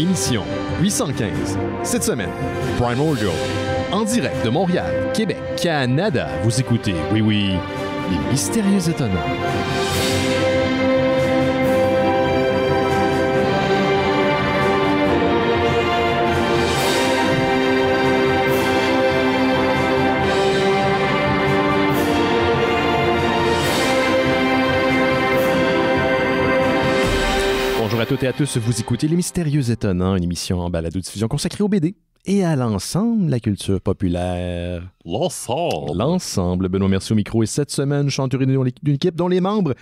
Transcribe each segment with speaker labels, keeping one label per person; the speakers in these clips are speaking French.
Speaker 1: Émission 815. Cette semaine, Prime Audio. En direct de Montréal, Québec, Canada. Vous écoutez, oui, les Mystérieux Étonnants. Bonjour à toutes et à tous, vous écoutez Les Mystérieux Étonnants, une émission en balado-diffusion consacrée au BD et à l'ensemble de la culture populaire. L'ensemble. Benoît Mercier au micro et cette semaine, je suis entouré d'une équipe dont les membres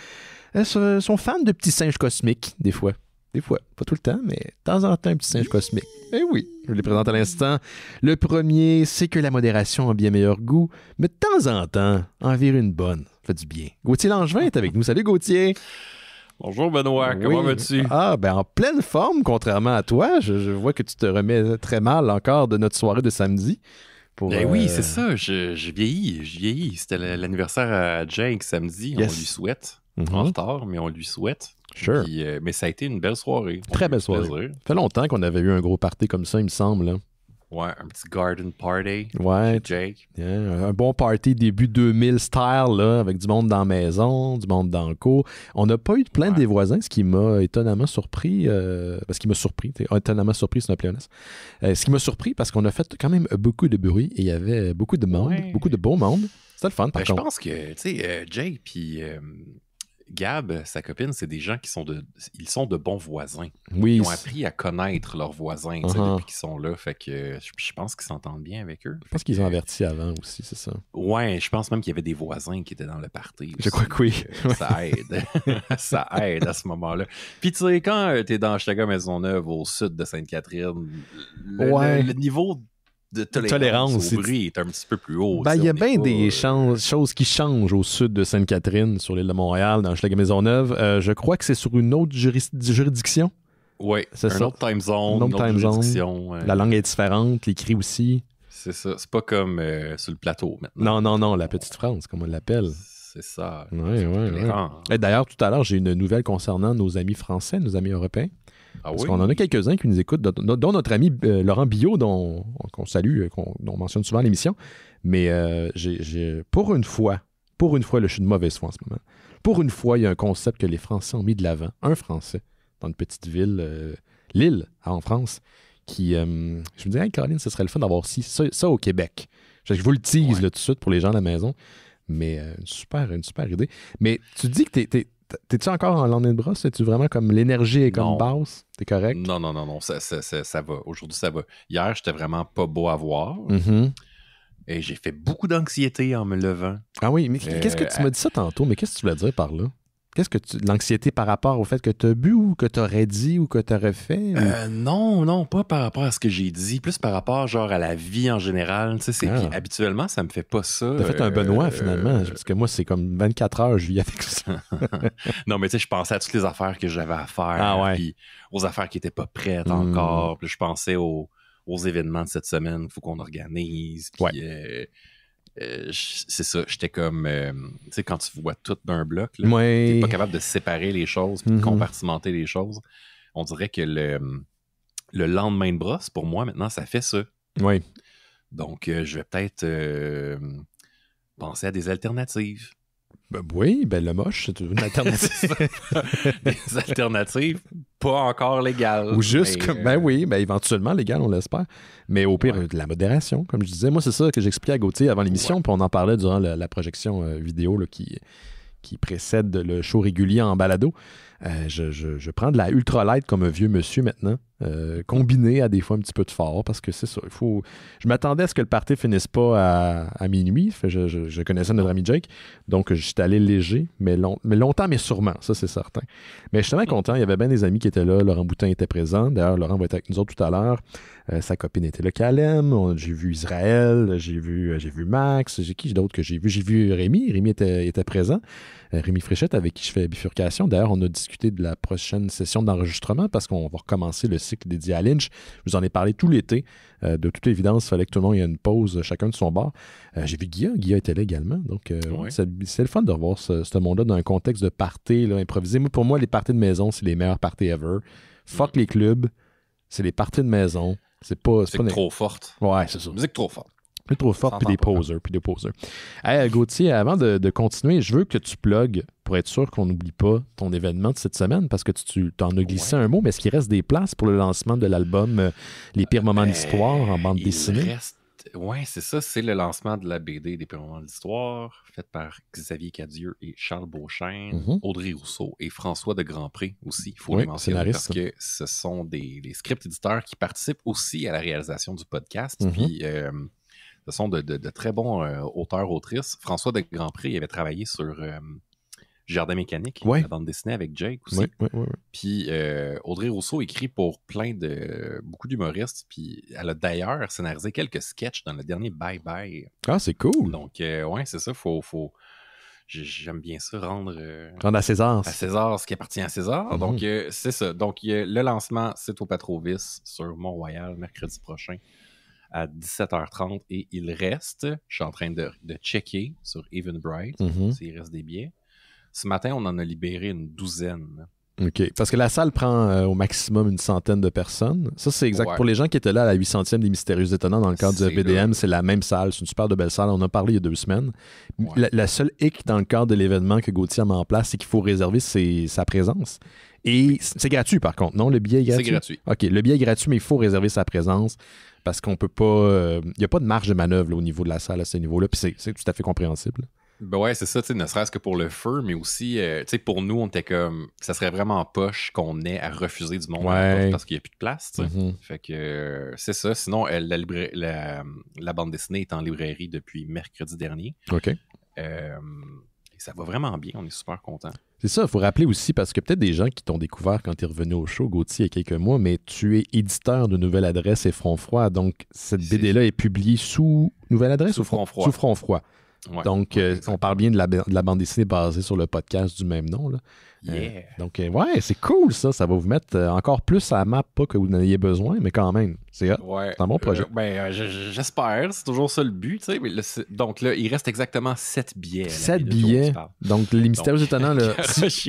Speaker 1: sont fans de petits singes cosmiques, des fois. Des fois, pas tout le temps, mais de temps en temps, un petit singe cosmique. Eh oui, je les présente à l'instant. Le premier, c'est que la modération a bien meilleur goût, mais de temps en temps, en virer une bonne, ça fait du bien. Gauthier Langevin est avec nous. Salut Gauthier!
Speaker 2: Bonjour Benoît, comment vas-tu?
Speaker 1: En pleine forme, contrairement à toi. Je vois que tu te remets très mal encore de notre soirée de samedi.
Speaker 2: Oui, c'est ça, je vieillis. C'était l'anniversaire à Jake samedi,
Speaker 1: yes.
Speaker 2: On lui souhaite. En retard, mais on lui souhaite.
Speaker 1: Sure.
Speaker 2: Puis, mais ça a été une belle soirée.
Speaker 1: Très belle soirée. Ça fait longtemps qu'on avait eu un gros party comme ça, il me semble. Là.
Speaker 2: Ouais, un petit garden party
Speaker 1: chez
Speaker 2: Jake.
Speaker 1: Yeah, un bon party début 2000 style, là, avec du monde dans la maison, du monde dans le cours. On n'a pas eu de plainte des voisins, ce qui m'a étonnamment surpris. Parce qu'il m'a surpris. Étonnamment surpris, c'est un pléonasme. Ce qui m'a surpris, parce qu'on a fait quand même beaucoup de bruit et il y avait beaucoup de monde, beaucoup de beau monde. C'était le fun, par contre.
Speaker 2: Je pense que, tu sais, Jake puis Gab, sa copine, c'est des gens qui sont de bons voisins.
Speaker 1: Oui.
Speaker 2: Ils ont appris à connaître leurs voisins depuis qu'ils sont là. Fait que je pense qu'ils s'entendent bien avec eux.
Speaker 1: Je pense qu'ils ont averti avant aussi, c'est ça.
Speaker 2: Ouais, je pense même qu'il y avait des voisins qui étaient dans le party.
Speaker 1: Je crois que oui.
Speaker 2: Ça aide. Ça aide à ce moment-là. Puis tu sais, quand t'es dans Hochelaga-Maisonneuve, au sud de Sainte-Catherine, le niveau de tolérance au bruit est un petit peu plus haut.
Speaker 1: Il y a bien des choses qui changent au sud de Sainte-Catherine, sur l'île de Montréal, dans Hochelaga-Maisonneuve. Je crois que c'est sur une autre juridiction.
Speaker 2: Oui, c'est ça. Autre time zone,
Speaker 1: une autre juridiction. La langue est différente, les cris aussi.
Speaker 2: C'est ça. C'est pas comme sur le plateau maintenant.
Speaker 1: Non, la petite France, comme on l'appelle.
Speaker 2: C'est ça.
Speaker 1: Oui. Et d'ailleurs, tout à l'heure, j'ai une nouvelle concernant nos amis français, nos amis européens. Parce qu'on en a quelques-uns qui nous écoutent, dont notre ami Laurent Billot, qu'on salue, dont on mentionne souvent à l'émission. Mais pour une fois, là, je suis de mauvaise foi en ce moment. Pour une fois, il y a un concept que les Français ont mis de l'avant. Un Français, dans une petite ville, Lille, en France, qui, je me disais, hey, Caroline, ce serait le fun d'avoir ça au Québec. Je vous le tease là, tout de suite pour les gens à la maison. Mais une super idée. Mais tu dis que t'es-tu encore en lendemain de brosse? Es-tu vraiment comme l'énergie est comme basse? T'es correct?
Speaker 2: Non. Ça va. Aujourd'hui, ça va. Hier, j'étais vraiment pas beau à voir. Et j'ai fait beaucoup d'anxiété en me levant.
Speaker 1: Ah oui, mais qu'est-ce que tu m'as dit ça tantôt? Mais qu'est-ce que tu voulais dire par là? L'anxiété par rapport au fait que tu as bu ou que tu aurais dit ou que tu aurais fait?
Speaker 2: Non, pas par rapport à ce que j'ai dit. Plus par rapport genre à la vie en général. Tu sais, puis habituellement, ça me fait pas ça.
Speaker 1: T'as fait un Benoît, finalement. Parce que moi, c'est comme 24 heures, je vis avec ça.
Speaker 2: Non, mais tu sais, je pensais à toutes les affaires que j'avais à faire. Puis aux affaires qui étaient pas prêtes encore. Puis je pensais aux événements de cette semaine qu'il faut qu'on organise. Puis c'est ça, j'étais comme tu sais, quand tu vois tout d'un bloc là, t'es pas capable de séparer les choses puis de compartimenter les choses. On dirait que le lendemain de brosse, pour moi maintenant, ça fait ça. Donc je vais peut-être penser à des alternatives.
Speaker 1: Le moche, c'est une alternative.
Speaker 2: Des alternatives pas encore légales.
Speaker 1: Ou juste comme, éventuellement légales, on l'espère. Mais au pire, de la modération, comme je disais. Moi, c'est ça que j'expliquais à Gauthier avant l'émission, puis on en parlait durant la projection vidéo là, qui précède le show régulier en balado. Je prends de la ultralight comme un vieux monsieur maintenant, combiné à des fois un petit peu de fort, parce que c'est ça. Je m'attendais à ce que le party finisse pas à minuit. Je connaissais notre ami Jake, donc j'étais allé léger, mais longtemps, mais sûrement, ça c'est certain. Mais je suis tellement content, il y avait bien des amis qui étaient là, Laurent Boutin était présent, d'ailleurs Laurent va être avec nous autres tout à l'heure, sa copine était là, Calem, j'ai vu Israël, j'ai vu Max, j'ai d'autres que j'ai vu Rémi était présent, Rémi Fréchette avec qui je fais bifurcation, d'ailleurs on a discuté de la prochaine session d'enregistrement parce qu'on va recommencer le cycle dédié à Lynch. Je vous en ai parlé tout l'été. De toute évidence, il fallait que tout le monde ait une pause, chacun de son bord. J'ai vu Guilla était là également. Donc, c'est le fun de revoir ce monde-là dans un contexte de party là, improvisé. Pour moi, les parties de maison, c'est les meilleurs parties ever. Fuck les clubs. c'est les parties de maison. C'est pas
Speaker 2: trop forte.
Speaker 1: Ouais, c'est ça.
Speaker 2: Musique trop forte.
Speaker 1: Plus trop forte, puis des poseurs. Hey, Gauthier, avant de continuer, je veux que tu plugues, pour être sûr qu'on n'oublie pas ton événement de cette semaine, parce que tu t'en as glissé un mot, mais est-ce qu'il reste des places pour le lancement de l'album Les pires moments de l'histoire en bande dessinée?
Speaker 2: Oui, c'est ça, c'est le lancement de la BD des pires moments de l'histoire, faite par Xavier Cadieux et Charles Beauchesne, Audrey Rousseau et François de Grandpré aussi, il faut les mentionner, parce que ce sont les script éditeurs qui participent aussi à la réalisation du podcast, puis... ce sont de très bons auteurs-autrices. François de Grandpré, il avait travaillé sur Jardin mécanique, la bande dessinée avec Jake aussi.
Speaker 1: Oui.
Speaker 2: Puis Audrey Rousseau écrit pour beaucoup d'humoristes. Puis elle a d'ailleurs scénarisé quelques sketchs dans le dernier Bye Bye.
Speaker 1: Ah, c'est cool.
Speaker 2: Donc, c'est ça. J'aime bien ça, rendre
Speaker 1: à César.
Speaker 2: À César ce qui appartient à César. Donc, c'est ça. Donc, le lancement, c'est au Patrovis sur Mont-Royal, mercredi prochain, à 17h30, et il reste, je suis en train de checker sur Eventbrite, s'il reste des billets. Ce matin, on en a libéré une 12aine.
Speaker 1: OK. Parce que la salle prend au maximum une 100aine de personnes. Ça, c'est exact. Pour les gens qui étaient là à la 800e des Mystérieux Étonnants dans le cadre du BDM, c'est la même salle. C'est une super de belle salle. On en a parlé il y a 2 semaines. La seule hic dans le cadre de l'événement que Gauthier a mis en place, c'est qu'il faut réserver sa présence. Et c'est gratuit, par contre, non? Le billet est gratuit?
Speaker 2: C'est gratuit.
Speaker 1: OK. Le billet est gratuit, mais il faut réserver sa présence parce qu'on peut pas... Il n'y a pas de marge de manœuvre là, au niveau de la salle à ce niveau-là. Puis c'est tout à fait compréhensible.
Speaker 2: Ben ouais, c'est ça, ne serait-ce que pour le feu, mais aussi, pour nous, on était comme, ça serait vraiment poche qu'on ait à refuser du monde parce qu'il n'y a plus de place, Fait que c'est ça. Sinon, la bande dessinée est en librairie depuis mercredi dernier.
Speaker 1: OK.
Speaker 2: Et ça va vraiment bien, on est super contents.
Speaker 1: C'est ça, il faut rappeler aussi, parce que peut-être des gens qui t'ont découvert quand tu es revenu au show, Gauthier, il y a quelques mois, mais tu es éditeur de Nouvelle Adresse et Front Froid, donc cette BD-là est publiée sous Nouvelle Adresse
Speaker 2: sous
Speaker 1: ou
Speaker 2: Front Froid?
Speaker 1: Sous Front Froid.
Speaker 2: Ouais,
Speaker 1: donc, on parle bien de la bande dessinée basée sur le podcast du même nom. Là.
Speaker 2: Yeah.
Speaker 1: Donc, c'est cool ça. Ça va vous mettre encore plus à la map, pas que vous n'en ayez besoin, mais quand même. C'est un bon projet.
Speaker 2: J'espère. C'est toujours ça le but. Donc là, il reste exactement 7 billets.
Speaker 1: 7 billets. Donc, les Mystérieux Étonnants,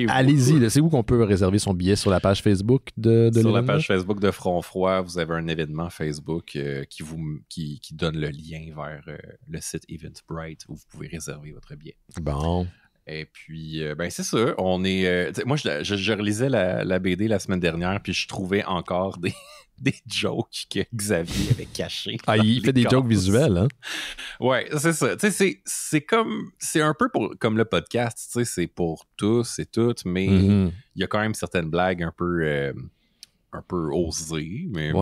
Speaker 1: allez-y. C'est où qu'on peut réserver son billet? Sur la page Facebook de
Speaker 2: Sur la page Facebook de Front Froid, vous avez un événement Facebook qui donne le lien vers le site Eventbrite où vous pouvez réserver votre billet.
Speaker 1: Bon.
Speaker 2: Et puis, c'est ça. On est. Moi, je relisais la BD la semaine dernière, puis je trouvais encore des jokes que Xavier avait cachés.
Speaker 1: Ah, il fait des jokes visuels, hein?
Speaker 2: Ouais, c'est ça. C'est un peu comme le podcast, c'est pour tous et toutes, mais il y a quand même certaines blagues un peu osées. Mais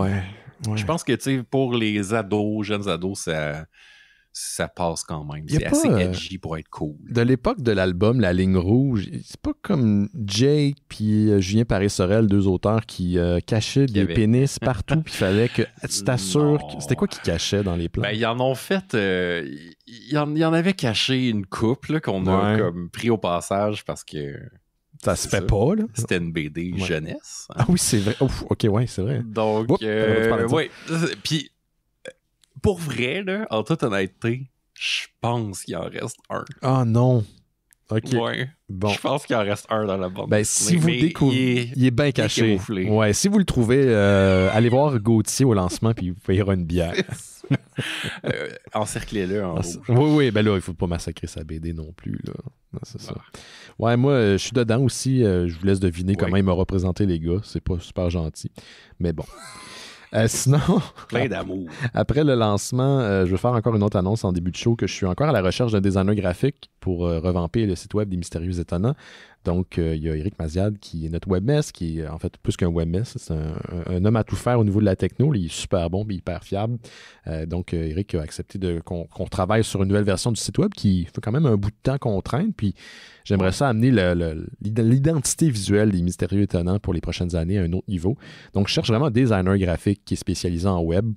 Speaker 2: je pense que, pour les jeunes ados, ça passe quand même. C'est assez edgy pour être cool.
Speaker 1: De l'époque de l'album La Ligne Rouge, c'est pas comme Jake puis Julien Paris-Sorel, 2 auteurs qui cachaient des pénis partout, puis il fallait que tu t'assures... C'était quoi qu'ils cachaient dans les plans?
Speaker 2: Ben, ils en ont fait... Il y en avait caché une couple là, qu'on a comme pris au passage parce que...
Speaker 1: Ça se fait pas, là.
Speaker 2: C'était une BD jeunesse.
Speaker 1: Hein? Ah oui, c'est vrai. Ouf, OK, c'est vrai.
Speaker 2: Donc, puis... Pour vrai, là, en toute honnêteté, je pense qu'il en reste un.
Speaker 1: Ah non. OK.
Speaker 2: Ouais. Bon. Je pense qu'il en reste un dans la bande.
Speaker 1: Ben, si vous le découvrez, il est bien caché. Ouais, si vous le trouvez, allez voir Gauthier au lancement, puis vous payerez une bière.
Speaker 2: Encerclez-le en rouge.
Speaker 1: Oui, ben là, il ne faut pas massacrer sa BD non plus, là. Non, c'est ça. Ouais, moi, je suis dedans aussi. Je vous laisse deviner comment il m'a représenté les gars. C'est pas super gentil. Mais bon. Sinon,
Speaker 2: plein d'amour.
Speaker 1: Après le lancement, je vais faire encore une autre annonce en début de show que je suis encore à la recherche d'un designer graphique pour revamper le site web des Mystérieux Étonnants. Donc, il y a Éric Maziad qui est notre webmess, qui est en fait plus qu'un webmess, c'est un homme à tout faire au niveau de la techno. Il est super bon, hyper fiable. Donc, Éric a accepté qu'on travaille sur une nouvelle version du site web qui fait quand même un bout de temps qu'on traîne. Puis, j'aimerais ça amener l'identité visuelle des Mystérieux Étonnants pour les prochaines années à un autre niveau. Donc, je cherche vraiment un designer graphique qui est spécialisé en web.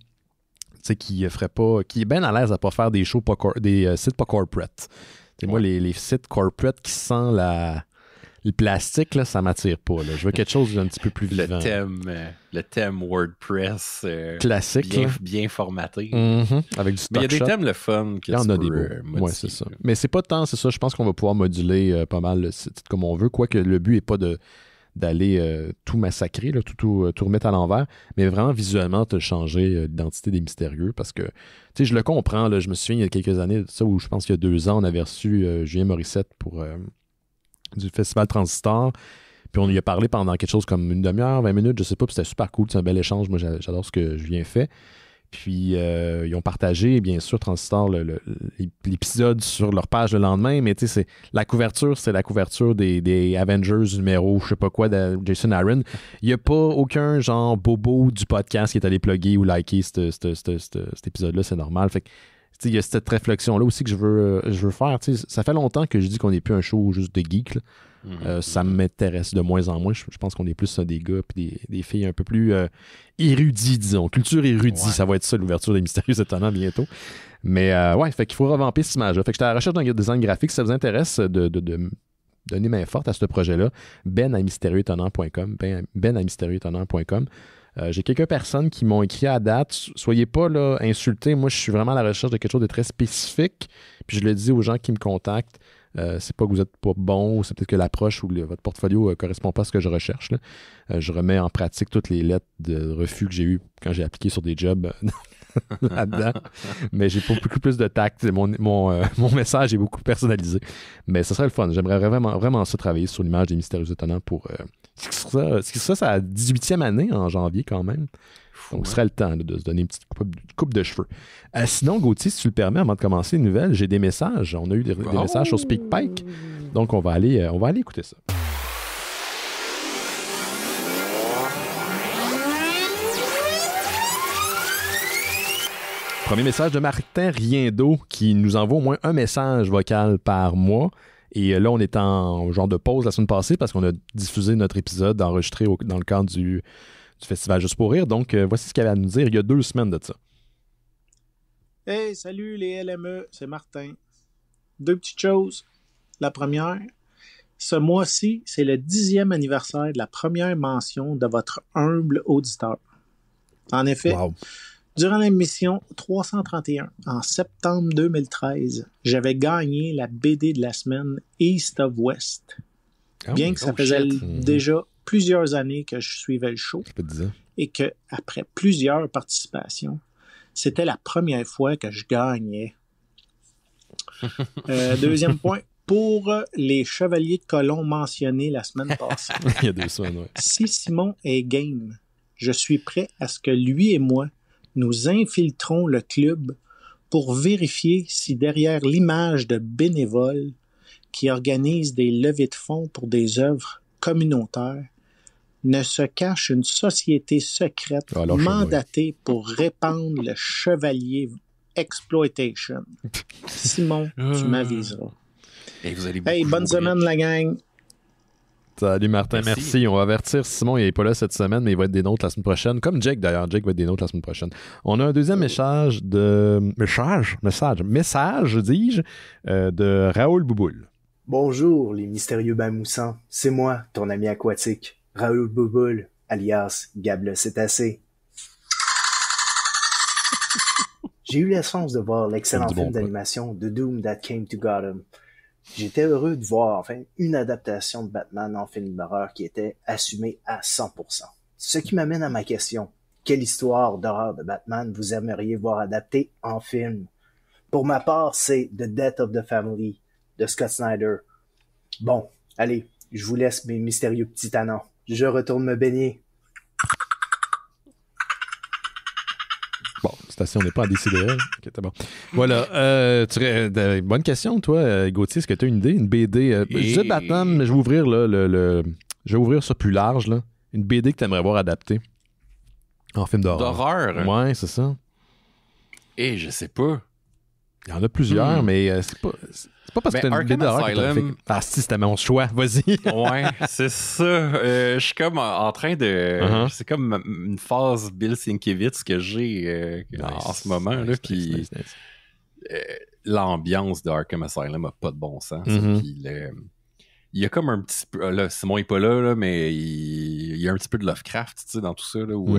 Speaker 1: Qui est bien à l'aise à pas faire des shows des sites pas corporate. Moi, les sites corporate qui sentent le plastique, là, ça m'attire pas. Là. Je veux quelque chose d'un petit peu plus vivant.
Speaker 2: Le thème WordPress
Speaker 1: classique,
Speaker 2: bien formaté.
Speaker 1: Avec du stock.
Speaker 2: Mais il y a des thèmes le fun que tu peux modifier.
Speaker 1: Ouais, c'est ça. Mais c'est pas tant, c'est ça. Je pense qu'on va pouvoir moduler pas mal le site comme on veut. Quoique le but n'est pas d'aller tout massacrer, là, tout remettre à l'envers, mais vraiment visuellement te changer l'identité des Mystérieux parce que, tu sais, je le comprends, là, je me souviens il y a quelques années, ça, où je pense qu'il y a 2 ans, on avait reçu Julien Morissette pour du Festival Transistor, puis on y a parlé pendant quelque chose comme une demi-heure, 20 minutes, je sais pas, puis c'était super cool, c'est un bel échange, moi j'adore ce que Julien fait. Puis, ils ont partagé, bien sûr, Transistor, l'épisode sur leur page le lendemain, mais tu sais, la couverture, c'est la couverture des Avengers numéro, je sais pas quoi, de Jason Aaron. Il n'y a pas aucun genre bobo du podcast qui est allé plugger ou liker cet épisode-là, c'est normal. Fait que, tu sais, il y a cette réflexion-là aussi que je veux faire. Tu sais, ça fait longtemps que je dis qu'on n'est plus un show juste de geek, là. Ça m'intéresse de moins en moins. Je pense qu'on est plus des gars et des filles un peu plus érudits, disons. Culture érudit, ça va être ça l'ouverture des Mystérieux Étonnants bientôt. Mais ouais, fait qu'il faut revamper cette image-là. Fait que j'étais à la recherche d'un design graphique. Si ça vous intéresse de donner main forte à ce projet-là, ben@mystérieuxétonnants.com. ben@mystérieuxétonnants.com. J'ai quelques personnes qui m'ont écrit à date. Soyez pas là insultés. Moi, je suis vraiment à la recherche de quelque chose de très spécifique. Puis je le dis aux gens qui me contactent. C'est pas que vous êtes pas bon, c'est peut-être que l'approche ou votre portfolio correspond pas à ce que je recherche, là. Je remets en pratique toutes les lettres de refus que j'ai eues quand j'ai appliqué sur des jobs là-dedans. Mais j'ai beaucoup plus de tact. Mon message est beaucoup personnalisé. Mais ce serait le fun. J'aimerais vraiment ça travailler sur l'image des Mystérieux Étonnants pour... c'est sa 18e année en janvier quand même. Donc, ce serait le temps de se donner une petite coupe de cheveux. Sinon, Gauthier, si tu le permets, avant de commencer une nouvelle, j'ai des messages. On a eu des messages sur SpeakPipe. Donc, on va aller écouter ça. Premier message de Martin Riendo qui nous envoie au moins un message vocal par mois. Et là, on est en genre de pause la semaine passée parce qu'on a diffusé notre épisode enregistré dans le cadre du Festival Juste pour rire. Donc, voici ce qu'il avait à nous dire il y a 2 semaines de ça.
Speaker 3: Hey, salut les LME, c'est Martin. 2 petites choses. La première, ce mois-ci, c'est le 10e anniversaire de la première mention de votre humble auditeur. En effet, durant l'émission 331, en septembre 2013, j'avais gagné la BD de la semaine East of West. Bien que ça faisait déjà plusieurs années que je suivais le show et que après plusieurs participations, c'était la première fois que je gagnais. Deuxième point, pour les Chevaliers de Colomb mentionnés la semaine passée.
Speaker 1: Il y a 2 semaines, ouais.
Speaker 3: Si Simon est game, je suis prêt à ce que lui et moi, nous infiltrons le club pour vérifier si derrière l'image de bénévoles qui organisent des levées de fonds pour des œuvres communautaires ne se cache une société secrète mandatée pour répandre le chevalier exploitation. Simon, tu m'aviseras. Hey, bonne semaine la gang!
Speaker 1: Salut Martin, merci. On va avertir Simon, il n'est pas là cette semaine, mais il va être des nôtres la semaine prochaine. Comme Jake d'ailleurs, Jake va être des nôtres la semaine prochaine. On a un deuxième message, dis-je, de Raoul Bouboule.
Speaker 4: Bonjour les mystérieux bains moussants, c'est moi, ton ami aquatique, Raoul Bouboule, alias Gab le cétacé. J'ai eu la chance de voir l'excellent film d'animation The Doom That Came to Gotham. J'étais heureux de voir enfin une adaptation de Batman en film d'horreur qui était assumée à 100%. Ce qui m'amène à ma question. Quelle histoire d'horreur de Batman vous aimeriez voir adaptée en film? Pour ma part, c'est The Death of the Family de Scott Snyder. Bon, allez, je vous laisse mes mystérieux petits tannants. Je retourne me baigner.
Speaker 1: Bon, station, on n'est pas en décider. Okay, c'est bon. Voilà. Bonne question, toi, Gauthier. Est-ce que tu as une idée? Une BD? Je disais Batman, mais je vais ouvrir là, je vais ouvrir ça plus large. Là. Une BD que tu aimerais voir adaptée en film d'horreur.
Speaker 2: D'horreur?
Speaker 1: Ouais, c'est ça.
Speaker 2: Je sais pas.
Speaker 1: Il y en a plusieurs, mais c'est pas parce que c'est une BD d'horreur que t'as fait... Ah si, c'était mon choix, vas-y.
Speaker 2: Ouais, c'est ça. Je suis comme en train de... C'est comme une phase Bill Sienkiewicz que j'ai en ce moment. Là, puis l'ambiance de Arkham Asylum a pas de bon sens. Puis il y a comme un petit peu... Là, Simon n'est pas là, mais il y a un petit peu de Lovecraft, tu sais, dans tout ça, là, où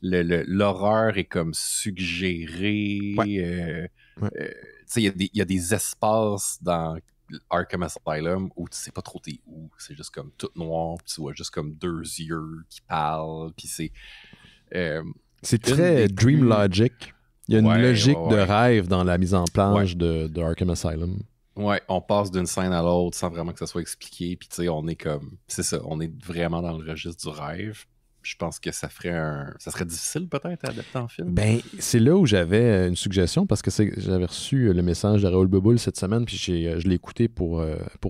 Speaker 2: l'horreur est comme suggérée. Ouais. Il y a des espaces Arkham Asylum où tu sais pas trop t'es où. C'est juste comme tout noir, puis tu vois juste comme 2 yeux qui parlent, puis c'est...
Speaker 1: c'est très Dream Logic. Il y a une logique de rêve dans la mise en place de Arkham Asylum.
Speaker 2: Ouais, on passe d'une scène à l'autre sans vraiment que ça soit expliqué, puis tu sais, on est comme... C'est ça, on est vraiment dans le registre du rêve. Je pense que ça serait difficile peut-être à adapter en film.
Speaker 1: Ben, c'est là où j'avais une suggestion parce que j'avais reçu le message de Raoul Bouboule cette semaine, puis je l'ai écouté pour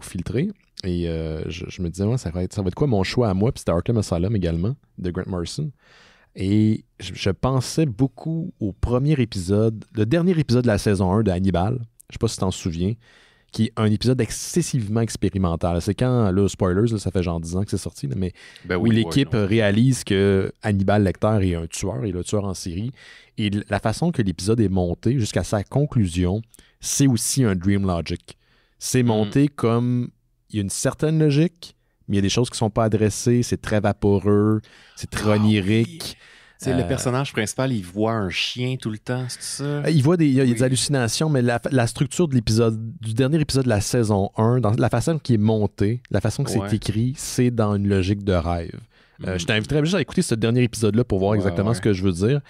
Speaker 1: filtrer. Et je me disais, ça va être quoi mon choix à moi? Puis c'était Arkham Asylum également, de Grant Morrison. Et je pensais beaucoup au premier épisode, le dernier épisode de la saison 1 de Hannibal. Je sais pas si tu t'en souviens, qui est un épisode excessivement expérimental. C'est quand, là, spoilers, là, ça fait genre 10 ans que c'est sorti, là, mais où l'équipe réalise que Hannibal Lecter est un tueur, et le tueur en série. Et la façon que l'épisode est monté jusqu'à sa conclusion, c'est aussi un Dream Logic. C'est monté comme... Il y a une certaine logique, mais il y a des choses qui ne sont pas adressées, c'est très vaporeux, c'est très onirique.
Speaker 2: Oui. Le personnage principal, il voit un chien tout le temps, c'est ça?
Speaker 1: Il voit il y a des hallucinations, mais la structure de du dernier épisode de la saison 1, dans la façon qui est montée, la façon que c'est écrit, c'est dans une logique de rêve. Je t'inviterais juste à écouter ce dernier épisode-là pour voir exactement ce que je veux dire.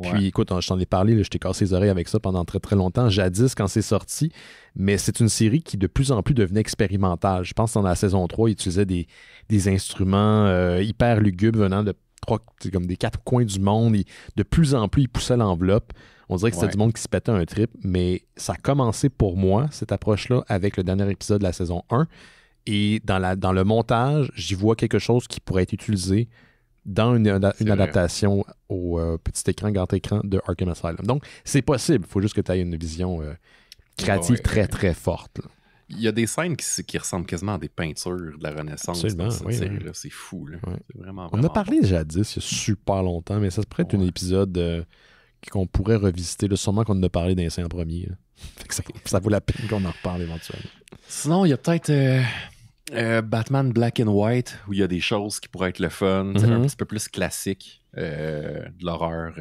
Speaker 1: Puis écoute, je t'en ai parlé, là, je t'ai cassé les oreilles avec ça pendant très très longtemps, jadis quand c'est sorti, mais c'est une série qui de plus en plus devenait expérimentale. Je pense que dans la saison 3, ils utilisaient des instruments hyper lugubres venant de comme des 4 coins du monde. De plus en plus, ils poussaient l'enveloppe. On dirait que c'était du monde qui se pétait un trip, mais ça a commencé pour moi, cette approche-là, avec le dernier épisode de la saison 1. Et dans le montage, j'y vois quelque chose qui pourrait être utilisé dans une adaptation au petit écran, grand écran de Arkham Asylum. Donc, c'est possible. Il faut juste que tu aies une vision créative très, très forte. Là.
Speaker 2: Il y a des scènes qui ressemblent quasiment à des peintures de la Renaissance dans cette série-là. C'est fou. Là. Ouais. C'est vraiment
Speaker 1: On a parlé jadis, il y a super longtemps, mais ça se pourrait être un épisode qu'on pourrait revisiter. Là, sûrement qu'on en a parlé d'un en premier. Fait que ça vaut la peine qu'on en reparle éventuellement.
Speaker 2: Sinon, il y a peut-être... Batman Black and White, où il y a des choses qui pourraient être le fun, un petit peu plus classique, de l'horreur,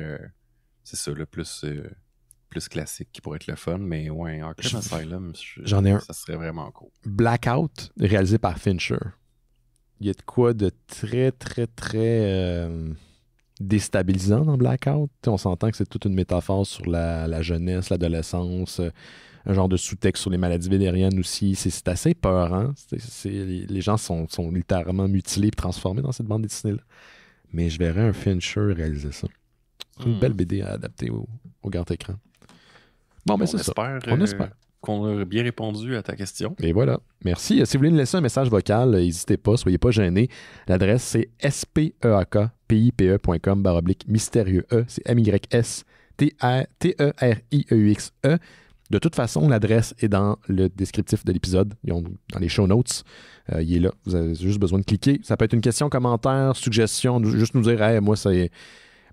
Speaker 2: c'est ça, le plus classique qui pourrait être le fun, mais ouais, Arkham Asylum,
Speaker 1: j'en ai un.
Speaker 2: Ça serait vraiment cool.
Speaker 1: Blackout, réalisé par Fincher. Il y a de quoi de très, très, très déstabilisant dans Blackout. On s'entend que c'est toute une métaphore sur la jeunesse, l'adolescence, un genre de sous-texte sur les maladies vénériennes aussi. C'est assez peurant. Les gens sont littéralement mutilés et transformés dans cette bande dessinée-là. Mais je verrais un Fincher réaliser ça. C'est une belle BD à adapter au grand écran. Bon, mais c'est ça. On espère
Speaker 2: qu'on a bien répondu à ta question.
Speaker 1: Et voilà. Merci. Si vous voulez nous laisser un message vocal, n'hésitez pas, soyez pas gênés. L'adresse, c'est speakpipe.com/mystérieux E. C'est MYSTERIEUXE. De toute façon, l'adresse est dans le descriptif de l'épisode, dans les show notes. Il est là. Vous avez juste besoin de cliquer. Ça peut être une question, commentaire, suggestion, juste nous dire hey, moi, c'est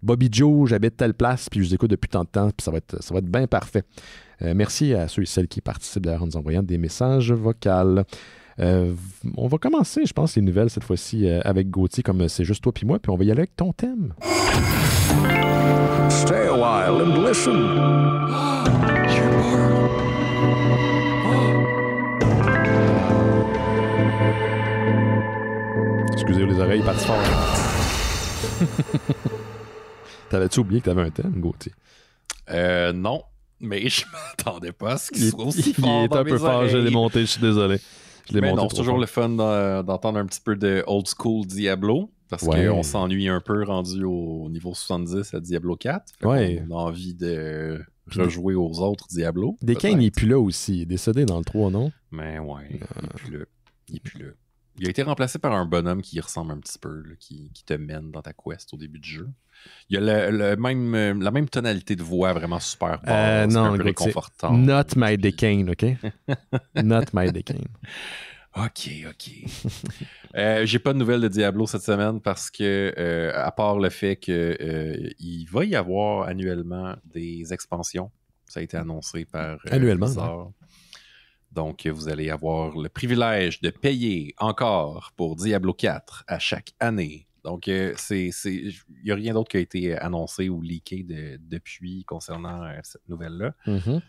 Speaker 1: Bobby Joe, j'habite telle place, puis je vous écoute depuis tant de temps, puis ça va être bien parfait. Merci à ceux et celles qui participent d'ailleurs en nous envoyant des messages vocaux. On va commencer, je pense, les nouvelles cette fois-ci avec Gauthier, comme c'est juste toi puis moi, puis on va y aller avec ton thème.
Speaker 5: Stay a while and listen.
Speaker 1: Excusez les oreilles, partent fort. T'avais-tu oublié que t'avais un thème, Gauthier?
Speaker 2: Non, mais je m'attendais pas à ce qu'il soit aussi fort.
Speaker 1: Il est un peu fort, je l'ai monté, je suis désolé.
Speaker 2: Mais non, c'est toujours le fun d'entendre un petit peu de old school Diablo, parce qu'on s'ennuie un peu rendu au niveau 70 à Diablo 4. On a envie de rejouer aux autres Diablo.
Speaker 1: Descain n'est plus là aussi, il est décédé dans le 3, non?
Speaker 2: Mais ouais, il est plus là. Il a été remplacé par un bonhomme qui ressemble un petit peu, là, qui te mène dans ta quest au début du jeu. Il y a la même tonalité de voix vraiment super basse,
Speaker 1: non,
Speaker 2: un peu réconfortant.
Speaker 1: Not my Descain, OK? Not my Descain.
Speaker 2: OK. J'ai pas de nouvelles de Diablo cette semaine parce que, à part le fait qu'il va y avoir annuellement des expansions. Ça a été annoncé par
Speaker 1: annuellement,
Speaker 2: Blizzard. Donc, vous allez avoir le privilège de payer encore pour Diablo 4 à chaque année. Donc, il n'y a rien d'autre qui a été annoncé ou leaké depuis concernant cette nouvelle-là.
Speaker 1: Mm-hmm.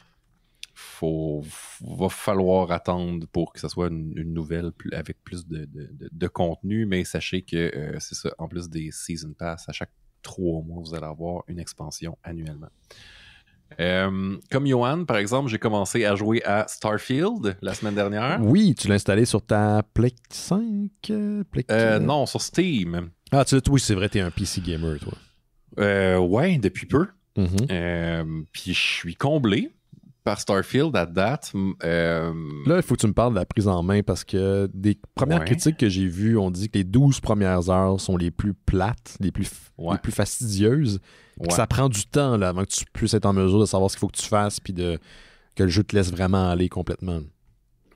Speaker 2: va falloir attendre pour que ce soit une nouvelle avec plus de contenu, mais sachez que c'est ça, en plus des Season Pass, à chaque 3 mois, vous allez avoir une expansion annuellement. Comme Johan, par exemple, j'ai commencé à jouer à Starfield la semaine dernière.
Speaker 1: Oui, tu l'as installé sur ta Play 5?
Speaker 2: Non, sur Steam.
Speaker 1: Ah, oui, c'est vrai, t'es un PC gamer, toi.
Speaker 2: Ouais, depuis peu.
Speaker 1: Mm-hmm.
Speaker 2: Puis je suis comblé par Starfield à date.
Speaker 1: Là, il faut que tu me parles de la prise en main parce que des premières critiques que j'ai vues, on dit que les 12 premières heures sont les plus plates, les plus fastidieuses. Que ça prend du temps là, avant que tu puisses être en mesure de savoir ce qu'il faut que tu fasses puis que le jeu te laisse vraiment aller complètement.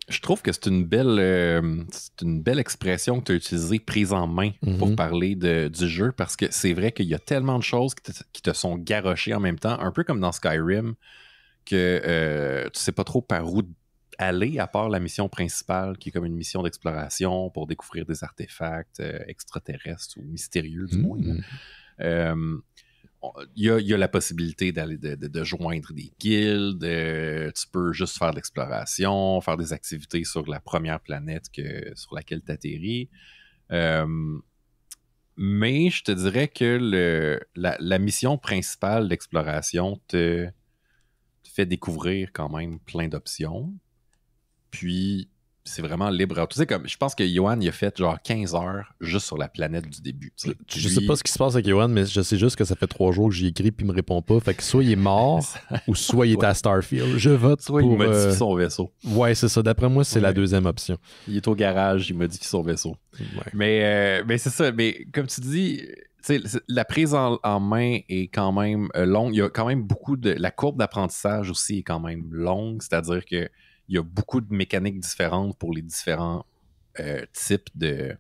Speaker 2: Je trouve que c'est une belle expression que tu as utilisée, prise en main, pour parler du jeu, parce que c'est vrai qu'il y a tellement de choses qui te sont garochées en même temps, un peu comme dans Skyrim, que tu sais pas trop par où aller, à part la mission principale, qui est comme une mission d'exploration pour découvrir des artefacts extraterrestres ou mystérieux, du moins. Il y a la possibilité d'aller de joindre des guildes, tu peux juste faire de l'exploration, faire des activités sur la première planète sur laquelle tu atterris. Mais je te dirais que la mission principale d'exploration te fait découvrir quand même plein d'options. Puis c'est vraiment libre. Tu sais, comme je pense que Johan, il a fait genre 15 heures juste sur la planète du début.
Speaker 1: Je sais pas ce qui se passe avec Johan, mais je sais juste que ça fait 3 jours que j'y écris puis il me répond pas. Fait que soit il est mort ou soit il est à Starfield. Je vote
Speaker 2: soit
Speaker 1: pour...
Speaker 2: il modifie son vaisseau.
Speaker 1: Ouais, c'est ça. D'après moi, c'est la deuxième option.
Speaker 2: Il est au garage, il modifie son vaisseau. Ouais. Mais c'est ça. Mais comme tu dis... la prise en main est quand même longue. Il y a quand même beaucoup de... La courbe d'apprentissage aussi est quand même longue. C'est-à-dire que il y a beaucoup de mécaniques différentes pour les différents types de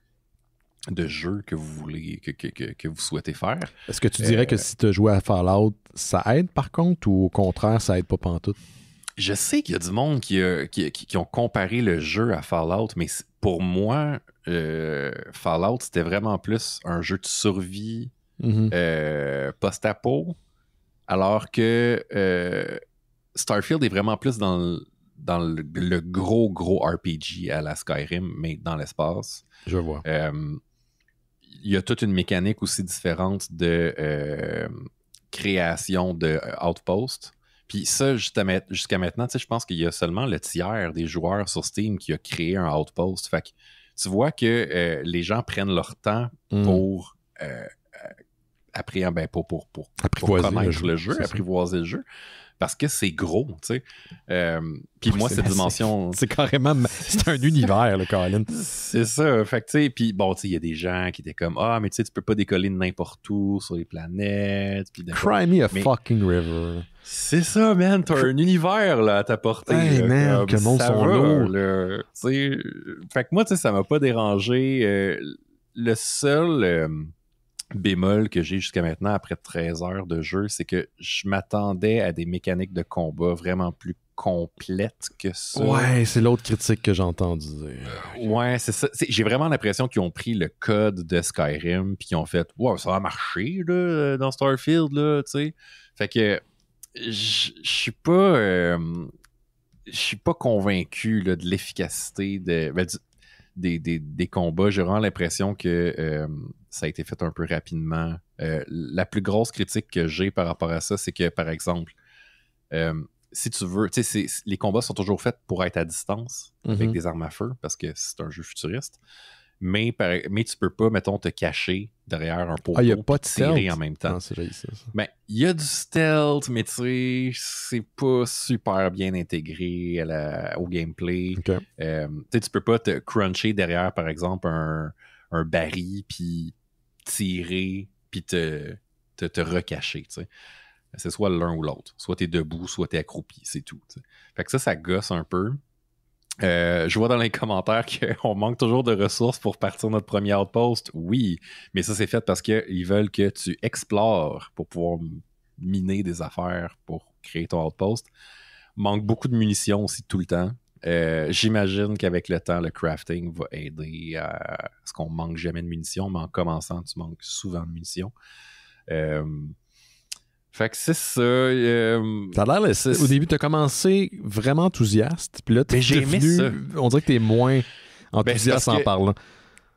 Speaker 2: jeux que vous voulez, que vous souhaitez faire.
Speaker 1: Est-ce que tu dirais que si tu as joué à Fallout, ça aide par contre, ou au contraire, ça aide pas pantoute?
Speaker 2: Je sais qu'il y a du monde qui ont comparé le jeu à Fallout, mais pour moi, Fallout, c'était vraiment plus un jeu de survie post-apo, alors que Starfield est vraiment plus dans le gros RPG à la Skyrim, mais dans l'espace.
Speaker 1: Je vois.
Speaker 2: Il y a toute une mécanique aussi différente de création de outposts. Puis ça, jusqu'à maintenant, je pense qu'il y a seulement le tiers des joueurs sur Steam qui a créé un outpost. Fait que tu vois que les gens prennent leur temps pour connaître le jeu, apprivoiser le jeu. Parce que c'est gros, tu sais. Puis moi, cette dimension...
Speaker 1: C'est carrément... C'est un univers, le Colin.
Speaker 2: C'est ça. Fait que, tu sais, puis bon, tu sais, il y a des gens qui étaient comme « Ah, mais tu sais, tu peux pas décoller de n'importe où sur les planètes. »
Speaker 1: Cry me a fucking river.
Speaker 2: C'est ça, man. T'as un univers, là, à ta portée.
Speaker 1: Hey, man, que le monde sont lourds.
Speaker 2: Fait que moi, tu sais, ça m'a pas dérangé. Le seul... bémol que j'ai jusqu'à maintenant après 13 heures de jeu, c'est que je m'attendais à des mécaniques de combat vraiment plus complètes que ça.
Speaker 1: Ouais, c'est l'autre critique que j'ai entendue.
Speaker 2: Ouais, c'est ça. J'ai vraiment l'impression qu'ils ont pris le code de Skyrim puis qu'ils ont fait « Wow, ça va marcher là, dans Starfield, là, tu sais. » Fait que je suis pas convaincu là, de l'efficacité des combats. J'ai vraiment l'impression que ça a été fait un peu rapidement. La plus grosse critique que j'ai par rapport à ça, c'est que, par exemple, si tu veux, tu sais, les combats sont toujours faits pour être à distance avec des armes à feu, parce que c'est un jeu futuriste. Mais tu peux pas, mettons, te cacher derrière un poteau et tirer en même temps.
Speaker 1: Non, c'est ça.
Speaker 2: Ben, il y a du stealth, mais tu sais, c'est pas super bien intégré au gameplay.
Speaker 1: Okay.
Speaker 2: Tu peux pas te cruncher derrière, par exemple, un baril, puis tirer, puis te recacher, tu sais. C'est soit l'un ou l'autre. Soit t'es debout, soit t'es accroupi, c'est tout. T'sais. Fait que ça gosse un peu. Je vois dans les commentaires qu'on manque toujours de ressources pour partir notre premier outpost. Oui, mais ça c'est fait parce qu'ils veulent que tu explores pour pouvoir miner des affaires pour créer ton outpost. Manque beaucoup de munitions aussi tout le temps. J'imagine qu'avec le temps, le crafting va aider à ce qu'on manque jamais de munitions, mais en commençant, tu manques souvent de munitions. Fait que c'est ça.
Speaker 1: Ça a l'air, au début, t'as commencé vraiment enthousiaste, puis là, j'ai aimé ça. On dirait que t'es moins enthousiaste en parlant.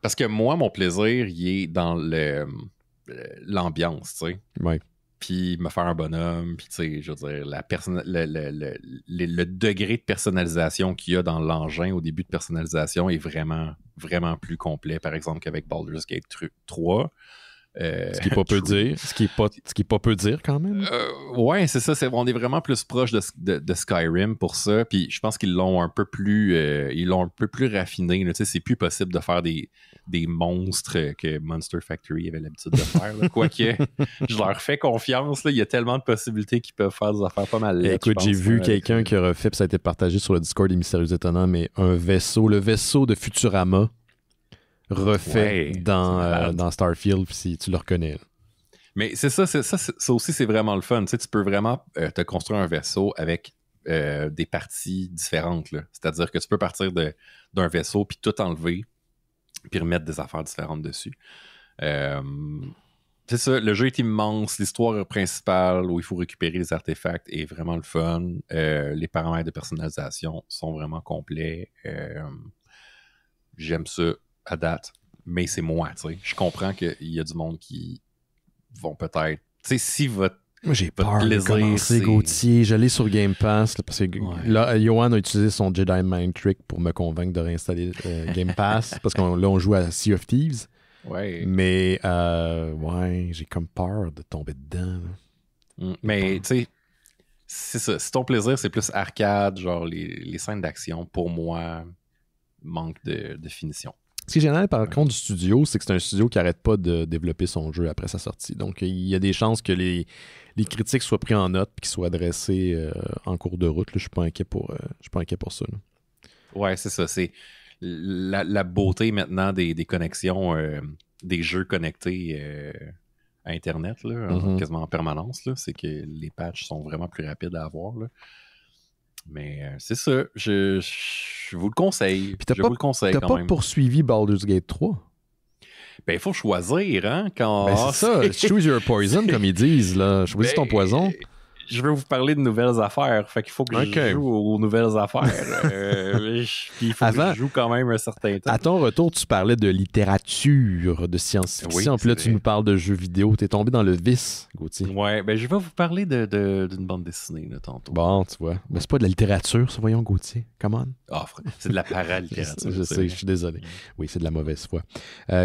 Speaker 2: Parce que moi, mon plaisir, il est dans l'ambiance, tu sais.
Speaker 1: Ouais.
Speaker 2: Puis me faire un bonhomme, puis tu sais, je veux dire, le degré de personnalisation qu'il y a dans l'engin au début de personnalisation est vraiment, vraiment plus complet, par exemple, qu'avec Baldur's Gate 3.
Speaker 1: Ce qui est pas peu dire. Ce qui est pas peu dire quand même.
Speaker 2: Ouais, c'est ça. On est vraiment plus proche de Skyrim pour ça. Puis je pense qu'ils l'ont un peu plus raffiné. Tu sais, c'est plus possible de faire des monstres que Monster Factory avait l'habitude de faire. Quoique, je leur fais confiance. Là. Il y a tellement de possibilités qu'ils peuvent faire des affaires pas mal.
Speaker 1: Écoute, j'ai vu quelqu'un qui a refait, puis ça a été partagé sur le Discord des Mystérieux Étonnants, mais le vaisseau de Futurama refait dans Starfield, si tu le reconnais. Là.
Speaker 2: Mais c'est ça aussi, c'est vraiment le fun. Tu sais, tu peux vraiment te construire un vaisseau avec des parties différentes. Là. C'est-à-dire que tu peux partir d'un vaisseau puis tout enlever puis remettre des affaires différentes dessus. C'est ça, le jeu est immense. L'histoire principale où il faut récupérer les artefacts est vraiment le fun. Les paramètres de personnalisation sont vraiment complets. J'aime ça à date, mais c'est moi, tu sais. Je comprends qu'il y a du monde qui vont peut-être... Tu sais, si votre
Speaker 1: Moi, j'ai peur de commencer, Gauthier. Je l'ai sur Game Pass, là, parce que là, Johan a utilisé son Jedi Mind Trick pour me convaincre de réinstaller Game Pass, parce que là, on joue à Sea of Thieves.
Speaker 2: Ouais.
Speaker 1: Mais, j'ai comme peur de tomber dedans.
Speaker 2: Mais, tu sais, c'est ça. Si ton plaisir, c'est plus arcade, genre les scènes d'action, pour moi, manque de finition.
Speaker 1: Ce qui est génial, par contre, du studio, c'est que c'est un studio qui n'arrête pas de développer son jeu après sa sortie. Donc, il y a des chances que les critiques soient pris en note et qu'ils soient adressés en cours de route. Là. Je ne suis pas inquiet pour ça. Là.
Speaker 2: Ouais, c'est ça. C'est la beauté maintenant des connexions, des jeux connectés à Internet, là, quasiment en permanence. Là, c'est que les patchs sont vraiment plus rapides à avoir. Là. Mais c'est ça, je vous le conseille.
Speaker 1: Puis t'as pas poursuivi Baldur's Gate 3?
Speaker 2: Ben, il faut choisir, hein? Quand...
Speaker 1: Ben, c'est ça, choose your poison, comme ils disent, là. Choisis ton poison.
Speaker 2: Je vais vous parler de nouvelles affaires. Fait qu'il faut que je joue aux nouvelles affaires. Puis il faut que je joue quand même un certain temps.
Speaker 1: À ton retour, tu parlais de littérature, de science-fiction. Puis là, tu nous parles de jeux vidéo. T'es tombé dans le vice, Gauthier.
Speaker 2: Ouais, ben je vais vous parler d'une bande dessinée là, tantôt.
Speaker 1: Bon, tu vois. Mais c'est pas de la littérature, ça, voyons, Gauthier. Come on.
Speaker 2: Oh, c'est de la paralittérature.
Speaker 1: Je sais, je suis désolé. Oui, c'est de la mauvaise foi.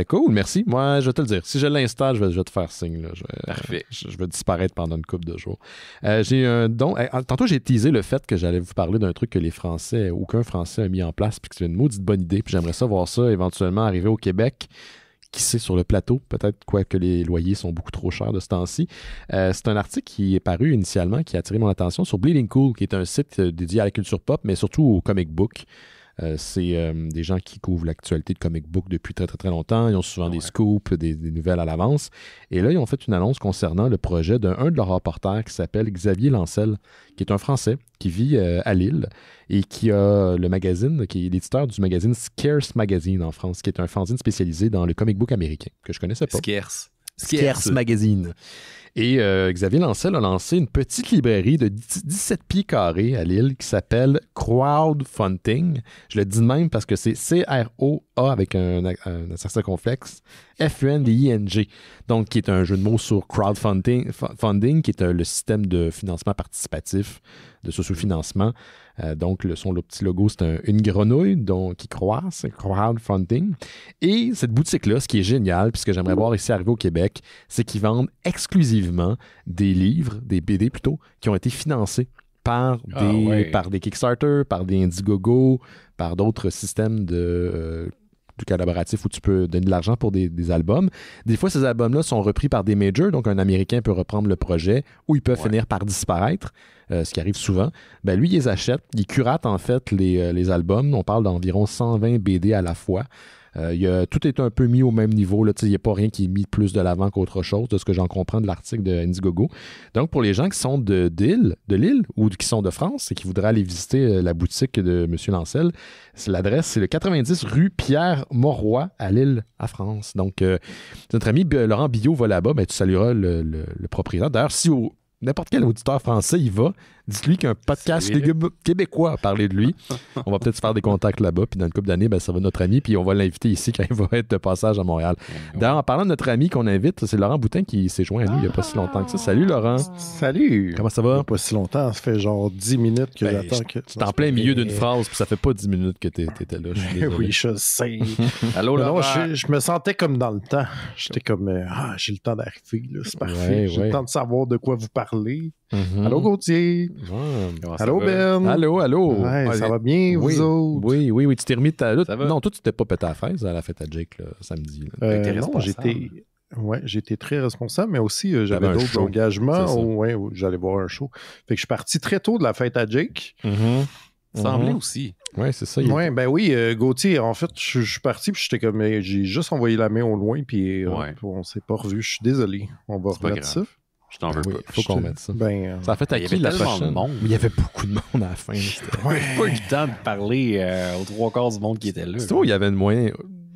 Speaker 1: Cool, merci. Moi, je vais te le dire. Si je l'installe, je vais te faire signe. Là.
Speaker 2: Parfait.
Speaker 1: Je vais disparaître pendant une couple de jours. J'ai un don. Tantôt, j'ai teasé le fait que j'allais vous parler d'un truc que les Français, aucun Français a mis en place, puis que c'est une maudite bonne idée. Puis j'aimerais ça voir ça éventuellement arriver au Québec. Qui sait, sur le plateau, peut-être que les loyers sont beaucoup trop chers de ce temps-ci. C'est un article qui est paru initialement, qui a attiré mon attention sur Bleeding Cool, qui est un site dédié à la culture pop, mais surtout au comic book. C'est des gens qui couvrent l'actualité de comic book depuis très, très, très longtemps. Ils ont souvent des scoops, des nouvelles à l'avance. Et là, ils ont fait une annonce concernant le projet d'un de leurs reporters qui s'appelle Xavier Lancel, qui est un Français qui vit à Lille et qui a le magazine, qui est l'éditeur du magazine Scarce Magazine en France, qui est un fanzine spécialisé dans le comic book américain, que je connaissais pas. Scarce Magazine. Et Xavier Lancel a lancé une petite librairie de 17 pieds carrés à Lille qui s'appelle Crowdfunding. Je le dis de même parce que c'est C-R-O-A avec un circonflexe F-U-N-D-I-N-G. Donc, qui est un jeu de mots sur crowdfunding, qui est le système de financement participatif, de sociofinancement. Donc, le petit logo, c'est une grenouille qui croît, c'est crowdfunding. Et cette boutique-là, ce qui est génial, puis ce que j'aimerais voir ici arriver au Québec, c'est qu'ils vendent exclusivement des livres, des BD plutôt, qui ont été financés par des Kickstarter, par des Indiegogo, par d'autres systèmes de collaboratif où tu peux donner de l'argent pour des albums. Des fois, ces albums-là sont repris par des majors, donc un Américain peut reprendre le projet ou ils peuvent finir par disparaître, ce qui arrive souvent. Ben, lui, il les achète, il curate en fait les albums. On parle d'environ 120 BD à la fois. Tout est un peu mis au même niveau. Il n'y a pas rien qui est mis plus de l'avant qu'autre chose, de ce que j'en comprends de l'article de Indiegogo. Donc, pour les gens qui sont de Lille ou qui sont de France et qui voudraient aller visiter la boutique de M. Lancel, l'adresse, c'est le 90 rue Pierre-Mauroy à Lille, à France. Donc, notre ami Laurent Billot va là-bas, ben, tu salueras le propriétaire. D'ailleurs, si n'importe quel auditeur français, il va. Dites-lui qu'un podcast québécois a parlé de lui. On va peut-être se faire des contacts là-bas. Puis dans une couple d'années, ça va notre ami. Puis on va l'inviter ici quand il va être de passage à Montréal. D'ailleurs, en parlant de notre ami qu'on invite, c'est Laurent Boutin qui s'est joint à nous il n'y a pas si longtemps que ça. Salut Laurent.
Speaker 6: Salut.
Speaker 1: Comment ça va?
Speaker 6: Il n'y a pas si longtemps. Ça fait genre 10 minutes que j'attends que...
Speaker 1: Tu es en plein milieu d'une phrase, puis ça fait pas 10 minutes que tu étais là.
Speaker 6: Oui, je sais.
Speaker 2: Allô, Laurent?
Speaker 6: Non, je me sentais comme dans le temps. J'étais comme, j'ai le temps d'arriver. Là, c'est parfait. J'ai le temps de savoir de quoi vous parler. Allô, Gauthier. Allô, Ben.
Speaker 1: Allô.
Speaker 6: Ouais, ça va bien, vous autres?
Speaker 1: Oui. Tu t'es remis de Non, toi, tu t'es pas pété à la fraise à la fête à Jake, là, samedi.
Speaker 6: Non, j'étais très responsable, mais aussi j'avais d'autres engagements où j'allais voir un show. Fait que je suis parti très tôt de la fête à Jake.
Speaker 2: Semblait aussi.
Speaker 1: Oui, c'est ça.
Speaker 6: Gauthier, en fait, je suis parti puis j'étais comme, j'ai juste envoyé la main au loin puis on s'est pas revu. Je suis désolé. On va remettre ça.
Speaker 2: Je t'en veux pas.
Speaker 1: Il faut qu'on mette ça. Ça a fait à qui la prochaine? Il y avait beaucoup de monde à la fin.
Speaker 2: Pas eu le temps de parler aux 3/4 du monde qui était là.
Speaker 1: C'est où il y avait une moyenne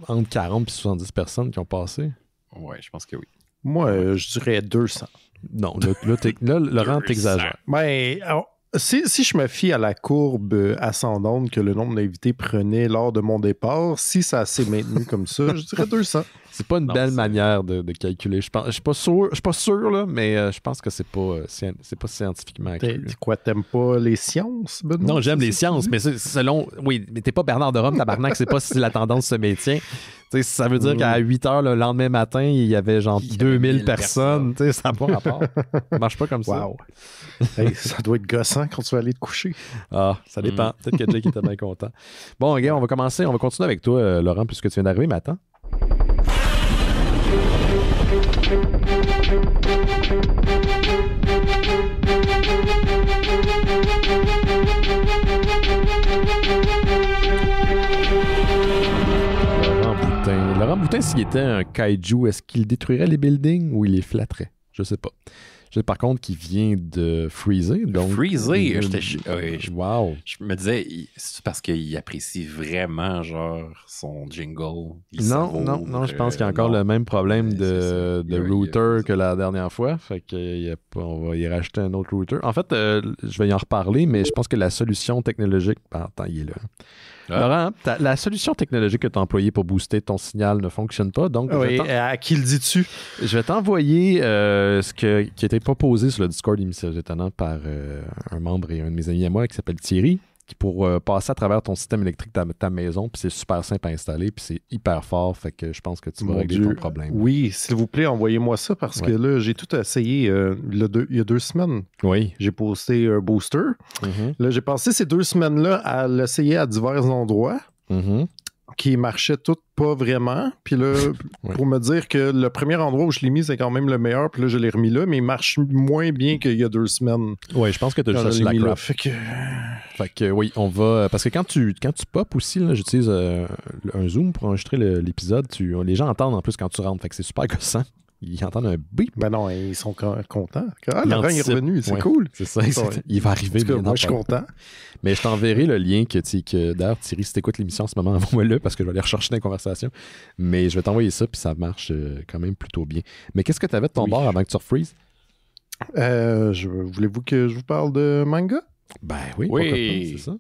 Speaker 1: entre 40 et 70 personnes qui ont passé?
Speaker 2: Oui, je pense que oui.
Speaker 6: Moi, je dirais 200.
Speaker 1: Non, là Laurent, t'exagères.
Speaker 6: Si je me fie à la courbe ascendante que le nombre d'invités prenait lors de mon départ, si ça s'est maintenu comme ça, je dirais 200.
Speaker 1: C'est pas une belle manière de calculer. Je suis pas sûr là, mais je pense que c'est pas scientifiquement accru.
Speaker 6: Quoi, t'aimes pas les sciences, Benoît?
Speaker 1: Non, j'aime les sciences, mais selon... Oui, mais t'es pas Bernard de Rome, tabarnak, c'est pas si la tendance se maintient. T'sais, ça veut dire qu'à 8 h le lendemain matin, il y avait genre 2000 personnes. Ça n'a pas rapport. Ça marche pas comme ça.
Speaker 6: Wow. Hey, ça doit être gossant quand tu vas aller te coucher.
Speaker 1: Ah, ça dépend. Peut-être que Jake était bien content. Bon, gars, on va continuer avec toi, Laurent, puisque tu viens d'arriver, mais attends. Laurent Boutin, s'il était un kaiju, est-ce qu'il détruirait les buildings ou il les flatterait? Je sais pas. Je sais par contre qu'il vient de freezer.
Speaker 2: Freezer?
Speaker 1: Wow.
Speaker 2: Je me disais, c'est parce qu'il apprécie vraiment genre son jingle.
Speaker 1: Non, je pense qu'il y a encore le même problème de router que la dernière fois. Fait qu'on va y racheter un autre router. En fait, je vais y en reparler, mais je pense que la solution technologique... Attends, il est là. Laurent, la solution technologique que tu as employée pour booster ton signal ne fonctionne pas. Donc,
Speaker 6: à qui le dis-tu?
Speaker 1: Je vais t'envoyer ce qui a été proposé sur le Discord émission étonnant par un membre et un de mes amis à moi qui s'appelle Thierry, qui pour passer à travers ton système électrique de ta maison, puis c'est super simple à installer, puis c'est hyper fort, fait que je pense que tu vas régler ton problème.
Speaker 6: Oui, s'il vous plaît, envoyez-moi ça, parce que là, j'ai tout essayé il y a 2 semaines.
Speaker 1: Oui.
Speaker 6: J'ai posté un booster. Là, j'ai passé ces 2 semaines-là à l'essayer à divers endroits. Qui marchait tout pas vraiment. Puis là, pour me dire que le premier endroit où je l'ai mis, c'est quand même le meilleur. Puis là, je l'ai remis là, mais il marche moins bien qu'il y a 2 semaines.
Speaker 1: Oui, je pense que tu as juste la crap. Fait que oui, on va... Parce que quand tu pop aussi, là, j'utilise un Zoom pour enregistrer l'épisode. Les gens entendent en plus quand tu rentres. Fait que c'est super gossant. Ils entendent un beep.
Speaker 6: Ben non, ils sont contents. Laurent est revenu, c'est cool.
Speaker 1: C'est ça, il va arriver.
Speaker 6: Moi, je suis content.
Speaker 1: Mais je t'enverrai le lien que d'ailleurs, Thierry, si t'écoutes l'émission en ce moment, envoie-le parce que je vais aller rechercher dans les conversations. Mais je vais t'envoyer ça, puis ça marche quand même plutôt bien. Mais qu'est-ce que tu avais de ton bord avant que tu refreezes?
Speaker 6: Voulez-vous que je vous parle de manga?
Speaker 1: Ben oui, pourquoi pas, c'est ça.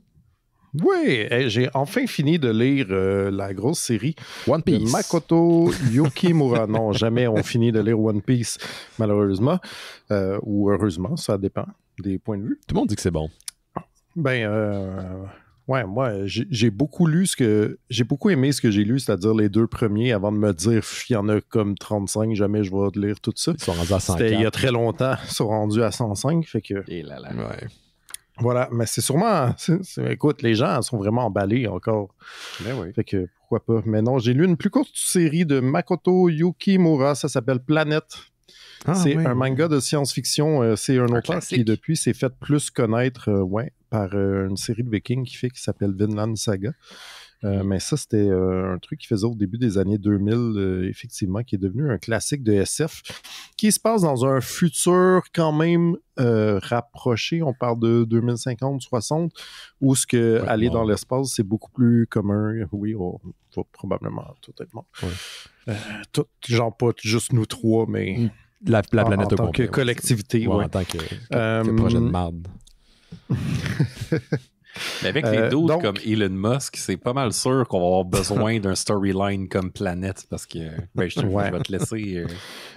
Speaker 6: Oui, j'ai enfin fini de lire la grosse série
Speaker 1: One Piece
Speaker 6: de Makoto Yukimura. Non, jamais on finit de lire One Piece, malheureusement. Ou heureusement, ça dépend des points de vue.
Speaker 1: Tout le monde dit que c'est bon.
Speaker 6: Ouais, moi, j'ai beaucoup aimé ce que j'ai lu, c'est-à-dire les 2 premiers, avant de me dire, il y en a comme 35, jamais je vais lire tout ça.
Speaker 1: Ils sont rendus à 104.
Speaker 6: C'était il y a très longtemps, ils sont rendus à 105, fait que...
Speaker 2: Et là.
Speaker 1: Ouais.
Speaker 6: Voilà, mais c'est sûrement... écoute, les gens sont vraiment emballés encore.
Speaker 2: Ben oui.
Speaker 6: Fait que pourquoi pas. Mais non, j'ai lu une plus courte série de Makoto Yukimura, ça s'appelle Planète. C'est un manga de science-fiction. C'est un auteur qui, depuis, s'est fait plus connaître par une série de Vikings qui s'appelle Vinland Saga. Mais ça, c'était un truc qu'il faisait au début des années 2000, effectivement, qui est devenu un classique de SF, qui se passe dans un futur quand même rapproché. On parle de 2050-60, où aller dans l'espace, c'est beaucoup plus commun. Oui, on va probablement tout être mort. Genre pas juste nous 3, mais
Speaker 1: La planète
Speaker 6: en tant que collectivité,
Speaker 1: ouais. En tant que projet de marde.
Speaker 2: Mais avec les doutes comme Elon Musk, c'est pas mal sûr qu'on va avoir besoin d'un storyline comme Planète parce que je vais te laisser.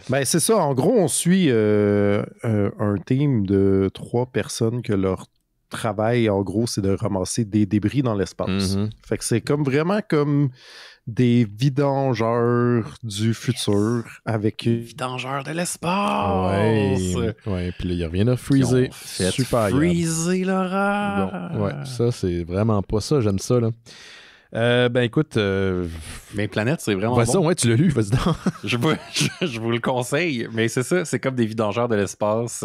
Speaker 6: Ben, c'est ça. En gros, on suit un team de 3 personnes que leur travail, en gros, c'est de ramasser des débris dans l'espace. Fait que c'est comme vraiment comme des vidangeurs du futur avec...
Speaker 2: Vidangeurs de l'espace!
Speaker 1: Ouais, puis là, il revient à freezer.
Speaker 2: Super freezer, Laurent!
Speaker 1: Bon, ouais, ça, c'est vraiment pas ça. J'aime ça, là. Ben écoute...
Speaker 2: Mais Planète, c'est vraiment
Speaker 1: bon. Ouais, tu l'as lu, vas-y donc.
Speaker 2: je vous le conseille, mais c'est ça, c'est comme des vidangeurs de l'espace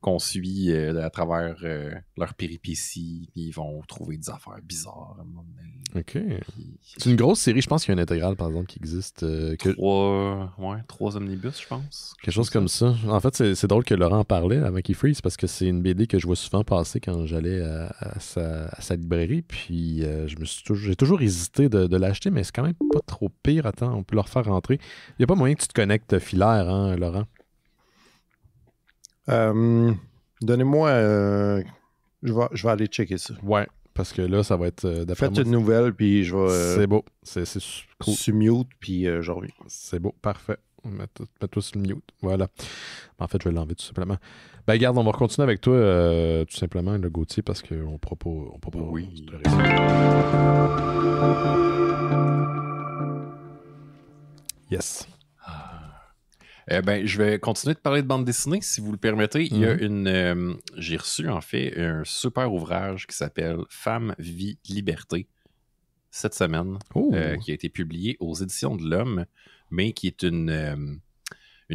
Speaker 2: qu'on suit à travers leur péripéties, puis ils vont trouver des affaires bizarres à un moment donné.
Speaker 1: OK. C'est une grosse série, je pense qu'il y a une intégrale, par exemple, qui existe.
Speaker 2: 3 omnibus, je pense.
Speaker 1: Quelque chose comme ça. En fait, c'est drôle que Laurent en parlait avant qu'il freeze, parce que c'est une BD que je vois souvent passer quand j'allais à sa librairie, puis j'ai toujours hésité de l'acheter, mais c'est quand même pas trop pire. Attends, on peut le refaire rentrer. Il n'y a pas moyen que tu te connectes filaire, hein, Laurent?
Speaker 6: Donnez-moi... je vais aller checker ça.
Speaker 1: Ouais, parce que là, ça va être...
Speaker 6: Faites une nouvelle, puis je vais...
Speaker 1: c'est beau. C'est cool.
Speaker 6: Sur mute, puis je reviens.
Speaker 1: C'est beau, parfait. Mets-toi sur le mute. Voilà. En fait, je vais l'enlever tout simplement. Ben, regarde, on va continuer avec toi, tout simplement, le Gauthier, parce qu'on ne pourra pas...
Speaker 2: Oui.
Speaker 1: Yes.
Speaker 2: Je vais continuer de parler de bande dessinée, si vous le permettez. Il y a j'ai reçu, en fait, un super ouvrage qui s'appelle Femme, Vie, Liberté, cette semaine, qui a été publié aux Éditions de l'Homme, mais qui est une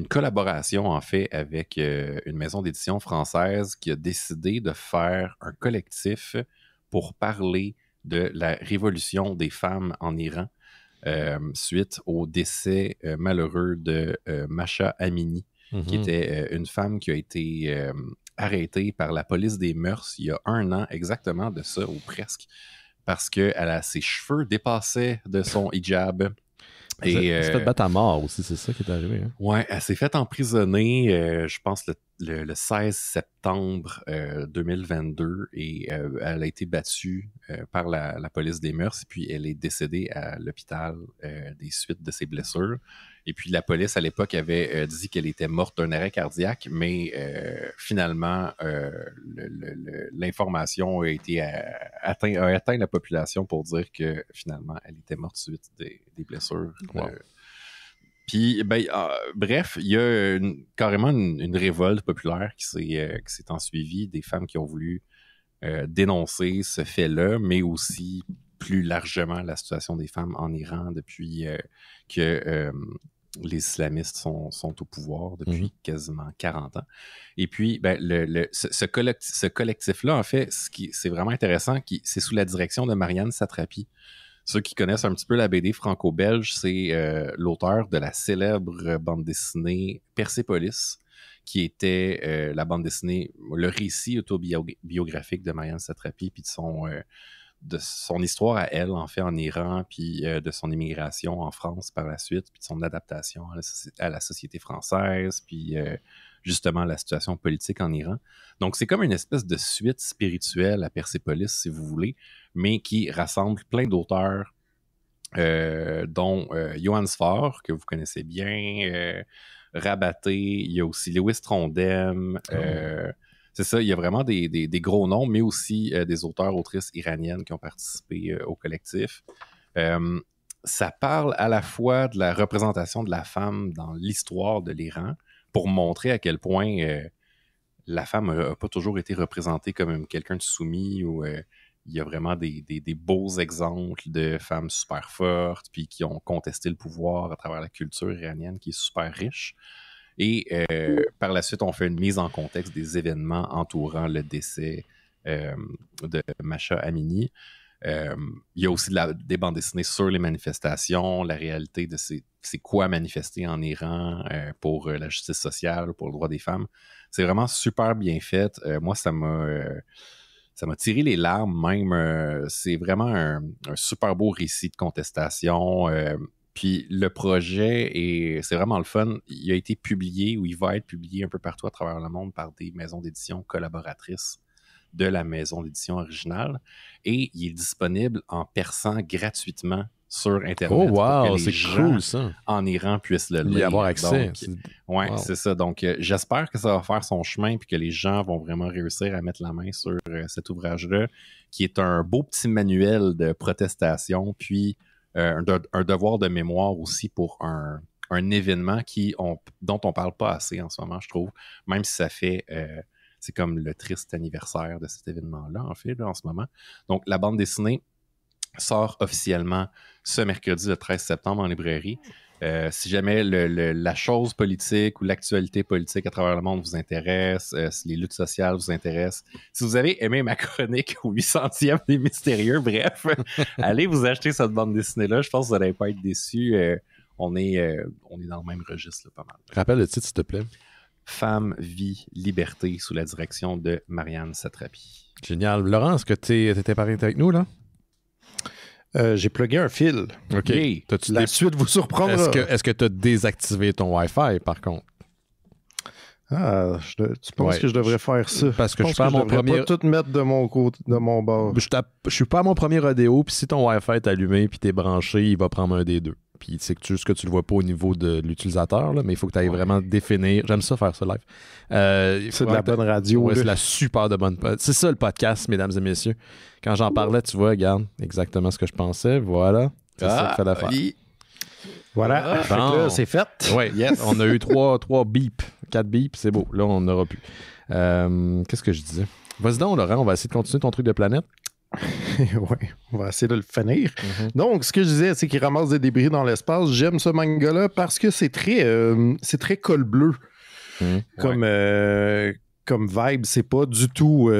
Speaker 2: collaboration, en fait, avec une maison d'édition française qui a décidé de faire un collectif pour parler de la révolution des femmes en Iran. Suite au décès malheureux de Masha Amini, qui était une femme qui a été arrêtée par la police des mœurs il y a 1 an exactement de ça, ou presque, parce que ses cheveux dépassaient de son hijab.
Speaker 1: Elle s'est fait battre à mort aussi, c'est ça qui est arrivé. Hein?
Speaker 2: Ouais, elle s'est fait emprisonner, je pense, le 16 septembre 2022, et elle a été battue par la police des mœurs, et puis elle est décédée à l'hôpital des suites de ses blessures. Et puis la police, à l'époque, avait dit qu'elle était morte d'un arrêt cardiaque, mais finalement, l'information a atteint la population pour dire que finalement, elle était morte suite des blessures.
Speaker 1: Wow.
Speaker 2: Puis, bref, il y a carrément une révolte populaire qui s'est ensuivie, des femmes qui ont voulu dénoncer ce fait-là, mais aussi plus largement la situation des femmes en Iran depuis que les islamistes sont au pouvoir depuis quasiment 40 ans. Et puis, ce collectif-là, en fait, c'est vraiment intéressant, c'est sous la direction de Marianne Satrapi. Ceux qui connaissent un petit peu la BD franco-belge, c'est l'auteur de la célèbre bande dessinée Persépolis, qui était la bande dessinée, le récit autobiographique de Marianne Satrapi, puis de son histoire à elle, en fait, en Iran, puis de son immigration en France par la suite, puis de son adaptation à la société française, puis justement la situation politique en Iran. Donc, c'est comme une espèce de suite spirituelle à Persépolis, si vous voulez, mais qui rassemble plein d'auteurs, dont Johan Sfar, que vous connaissez bien, Rabaté, il y a aussi Lewis Trondheim, c'est ça, il y a vraiment des gros noms, mais aussi des auteurs, autrices iraniennes qui ont participé au collectif. Ça parle à la fois de la représentation de la femme dans l'histoire de l'Iran, pour montrer à quel point la femme n'a pas toujours été représentée comme quelqu'un de soumis, ou il y a vraiment des beaux exemples de femmes super fortes, puis qui ont contesté le pouvoir à travers la culture iranienne qui est super riche. Et par la suite, on fait une mise en contexte des événements entourant le décès de Masha Amini. Il y a aussi des bandes dessinées sur les manifestations, la réalité de c'est quoi manifester en Iran pour la justice sociale, pour le droit des femmes. C'est vraiment super bien fait. Moi, ça m'a tiré les larmes même. C'est vraiment un super beau récit de contestation. Puis le projet, c'est vraiment le fun. Il a été publié ou il va être publié un peu partout à travers le monde par des maisons d'édition collaboratrices de la maison d'édition originale. Et il est disponible en persan gratuitement sur Internet.
Speaker 1: Oh wow,
Speaker 2: pour que les
Speaker 1: c'est cool ça.
Speaker 2: En Iran puissent le lire.
Speaker 1: Y avoir accès.
Speaker 2: Oui, c'est ça. Donc, j'espère que ça va faire son chemin puis que les gens vont vraiment réussir à mettre la main sur cet ouvrage-là, qui est un beau petit manuel de protestation, puis un devoir de mémoire aussi pour un événement dont on parle pas assez en ce moment, je trouve, même si ça fait... c'est comme le triste anniversaire de cet événement-là, en fait, là, en ce moment. Donc, la bande dessinée sort officiellement ce mercredi, le 13 septembre, en librairie. Si jamais la chose politique ou l'actualité politique à travers le monde vous intéresse, si les luttes sociales vous intéressent, si vous avez aimé ma chronique au 800e des Mystérieux, bref, allez vous acheter cette bande dessinée-là. Je pense que vous n'allez pas être déçus. On est dans le même registre, là, pas mal.
Speaker 1: Rappelle le titre, s'il te plaît.
Speaker 2: Femme, vie, liberté, sous la direction de Marianne Satrapi.
Speaker 1: Génial. Laurent, est-ce que tu étais pareil avec nous, là?
Speaker 6: J'ai plugué un fil.
Speaker 1: OK.
Speaker 6: La suite vous surprendra.
Speaker 1: Est-ce que tu as désactivé ton Wi-Fi, par contre?
Speaker 6: Ah, tu penses que je devrais faire ça?
Speaker 1: Parce que je suis pas à mon premier...
Speaker 6: pas tout mettre de mon côté, de mon bord.
Speaker 1: Je suis pas à mon premier rodéo, puis si ton Wi-Fi est allumé puis t'es branché, il va prendre un des deux. Puis c'est que tu le vois pas au niveau de l'utilisateur, là, mais il faut que tu ailles vraiment définir. J'aime ça faire ça live.
Speaker 6: C'est de la bonne radio.
Speaker 1: Ouais, c'est la super de bonne... C'est ça le podcast, mesdames et messieurs. Quand j'en parlais, tu vois, regarde, exactement ce que je pensais. Voilà. C'est ça qu'il fallait faire.
Speaker 6: Voilà.
Speaker 1: Bon.
Speaker 6: Là, c'est fait.
Speaker 1: Oui, yes. On a eu 3 beeps. 4 beeps, c'est beau. Là, on n'aura plus. Qu'est-ce que je disais? Vas-y donc, Laurent, on va essayer de continuer ton truc de planète.
Speaker 6: Oui, on va essayer de le finir. Donc, ce que je disais, c'est qu'il ramasse des débris dans l'espace. J'aime ce manga-là parce que c'est très col bleu. Comme vibe, c'est pas du tout...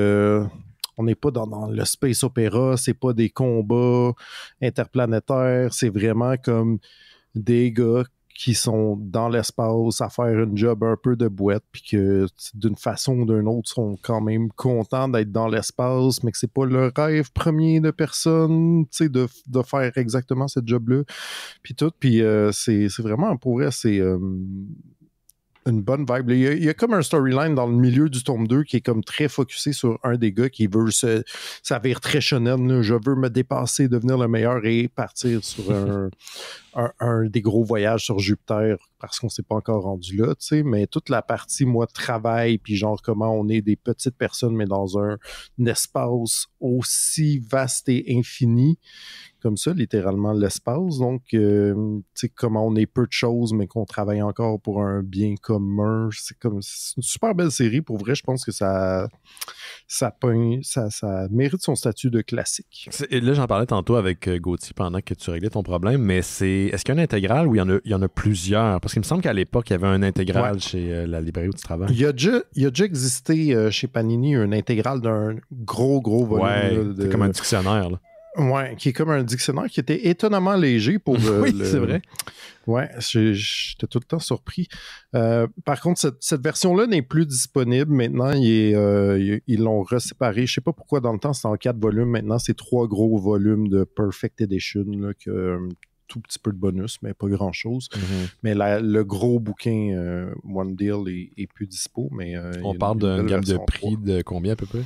Speaker 6: on n'est pas dans le space opéra, c'est pas des combats interplanétaires, c'est vraiment comme des gars qui sont dans l'espace à faire une job un peu de boîte, puis que d'une façon ou d'une autre sont quand même contents d'être dans l'espace, mais que c'est pas le rêve premier de personne, tu sais, de faire exactement cette job-là, puis tout, puis c'est vraiment, pour vrai, c'est une bonne vibe. Il y a comme un storyline dans le milieu du tome 2 qui est comme très focusé sur un des gars qui veut s'avérer très shonen, là. Je veux me dépasser, devenir le meilleur et partir sur un des gros voyages sur Jupiter parce qu'on s'est pas encore rendu là, tu sais, mais toute la partie, moi, travail, puis genre comment on est des petites personnes, mais dans un espace aussi vaste et infini, comme ça, littéralement l'espace, donc, tu sais, comment on est peu de choses, mais qu'on travaille encore pour un bien commun, c'est une super belle série, pour vrai, je pense que ça mérite son statut de classique.
Speaker 1: Et là, j'en parlais tantôt avec Gauthier pendant que tu réglais ton problème, mais est-ce qu'il y a un intégral ou il y en a plusieurs? Parce qu'il me semble qu'à l'époque, il y avait un intégral chez la librairie où tu travailles.
Speaker 6: Il y a déjà existé chez Panini un intégral d'un gros volume.
Speaker 1: C'est comme un dictionnaire, là.
Speaker 6: Ouais, qui est comme un dictionnaire qui était étonnamment léger pour
Speaker 1: oui, c'est vrai.
Speaker 6: Ouais, j'étais tout le temps surpris. Par contre, cette version-là n'est plus disponible. Maintenant, ils l'ont reséparé. Je sais pas pourquoi dans le temps, c'était en 4 volumes. Maintenant, c'est 3 gros volumes de Perfect Edition, là, tout petit peu de bonus, mais pas grand-chose. Mais le gros bouquin One Deal est plus dispo. Mais
Speaker 1: on parle d'une gamme de prix de combien à peu près?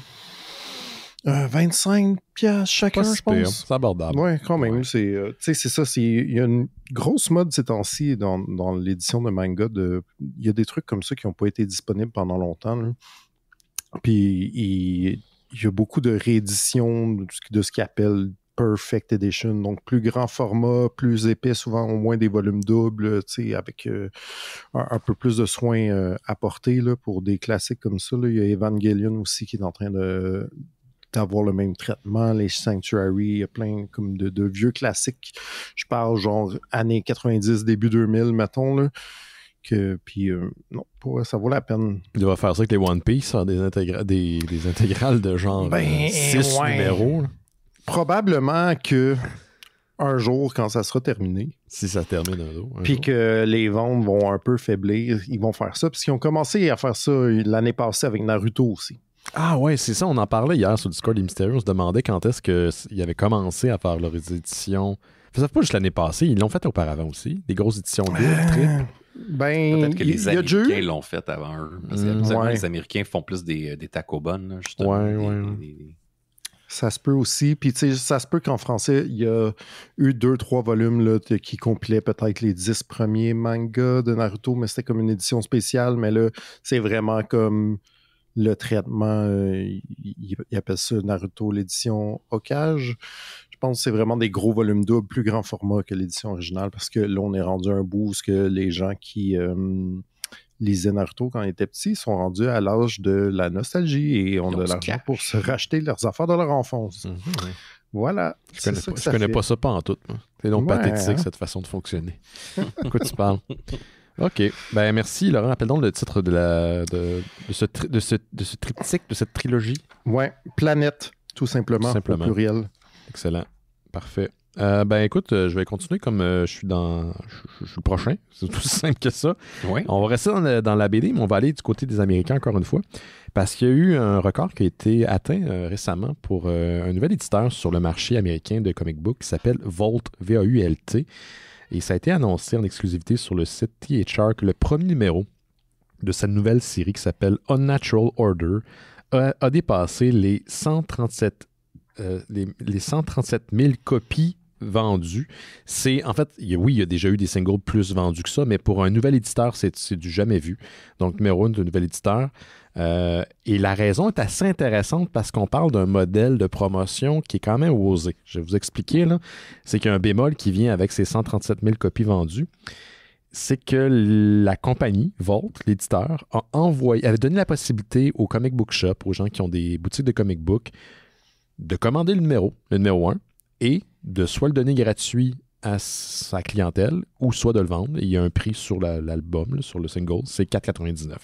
Speaker 6: 25$ chacun, je pense.
Speaker 1: C'est abordable.
Speaker 6: Oui, quand même. Ouais. C'est ça. Il y a une grosse mode ces temps-ci dans l'édition de manga. Il y a des trucs comme ça qui n'ont pas été disponibles pendant longtemps, là. Puis il y a beaucoup de rééditions de ce qu'ils appellent Perfect Edition, donc plus grand format, plus épais, souvent au moins des volumes doubles, avec un peu plus de soins apportés là, pour des classiques comme ça. Là. Il y a Evangelion aussi qui est en train d'avoir le même traitement, les Sanctuary, il y a plein comme de vieux classiques. Je parle genre années 90, début 2000, mettons, là. Puis, non, ça vaut la peine.
Speaker 1: Il doit faire ça avec les One Piece, hein, des intégrales de genre 6 numéros. Là.
Speaker 6: Probablement que un jour, quand ça sera terminé.
Speaker 1: Si ça termine un jour.
Speaker 6: Puis que les ventes vont un peu faiblir, ils vont faire ça. Puis ils ont commencé à faire ça l'année passée avec Naruto aussi.
Speaker 1: Ah ouais, c'est ça, on en parlait hier sur le Discord des Mystérieux, on se demandait quand est-ce qu'ils avaient commencé à faire leurs éditions Ça fait pas juste l'année passée, ils l'ont fait auparavant aussi. Des grosses éditions doubles, triples.
Speaker 2: Peut-être que les Américains l'ont fait avant eux. Parce que les Américains font plus des tacobonnes, justement.
Speaker 6: Ça se peut aussi. Puis, tu sais, ça se peut qu'en français, il y a eu 2-3 volumes là, qui compilaient peut-être les 10 premiers mangas de Naruto, mais c'était comme une édition spéciale. Mais là, c'est vraiment comme le traitement. Ils appellent ça Naruto, l'édition Hokage. Je pense que c'est vraiment des gros volumes doubles, plus grand format que l'édition originale, parce que là, on est rendu à un bout où que les gens qui lisaient Naruto quand ils étaient petits sont rendus à l'âge de la nostalgie et ont de l'argent pour se racheter leurs affaires de leur enfance. Voilà.
Speaker 1: Je connais pas ça pas en tout. C'est donc pathétique, cette façon de fonctionner. De quoi tu parles? OK. Ben merci, Laurent. Rappelle donc le titre de ce triptyque, de cette trilogie.
Speaker 6: Ouais, Planète, tout simplement. Au pluriel.
Speaker 1: Excellent. Parfait. Ben écoute, je vais continuer comme je suis le prochain. C'est tout simple que ça.
Speaker 2: Oui.
Speaker 1: On va rester dans la BD, mais on va aller du côté des Américains encore une fois. Parce qu'il y a eu un record qui a été atteint récemment pour un nouvel éditeur sur le marché américain de comic book qui s'appelle Vault, V-A-U-L-T. Et ça a été annoncé en exclusivité sur le site THR que le premier numéro de cette nouvelle série qui s'appelle Unnatural Order a dépassé les 137 000 copies vendues. C'est, en fait, il y a déjà eu des singles plus vendus que ça, mais pour un nouvel éditeur, c'est du jamais vu. Donc, numéro 1 de nouvel éditeur. Et la raison est assez intéressante parce qu'on parle d'un modèle de promotion qui est quand même osé. Je vais vous expliquer, là. C'est qu'il y a un bémol qui vient avec ces 137 000 copies vendues. C'est que la compagnie, Vault, l'éditeur, avait donné la possibilité aux comic book shops, aux gens qui ont des boutiques de comic book, de commander le numéro 1, et de soit le donner gratuit à sa clientèle, ou soit de le vendre. Et il y a un prix sur l'album, sur le single, c'est 4,99.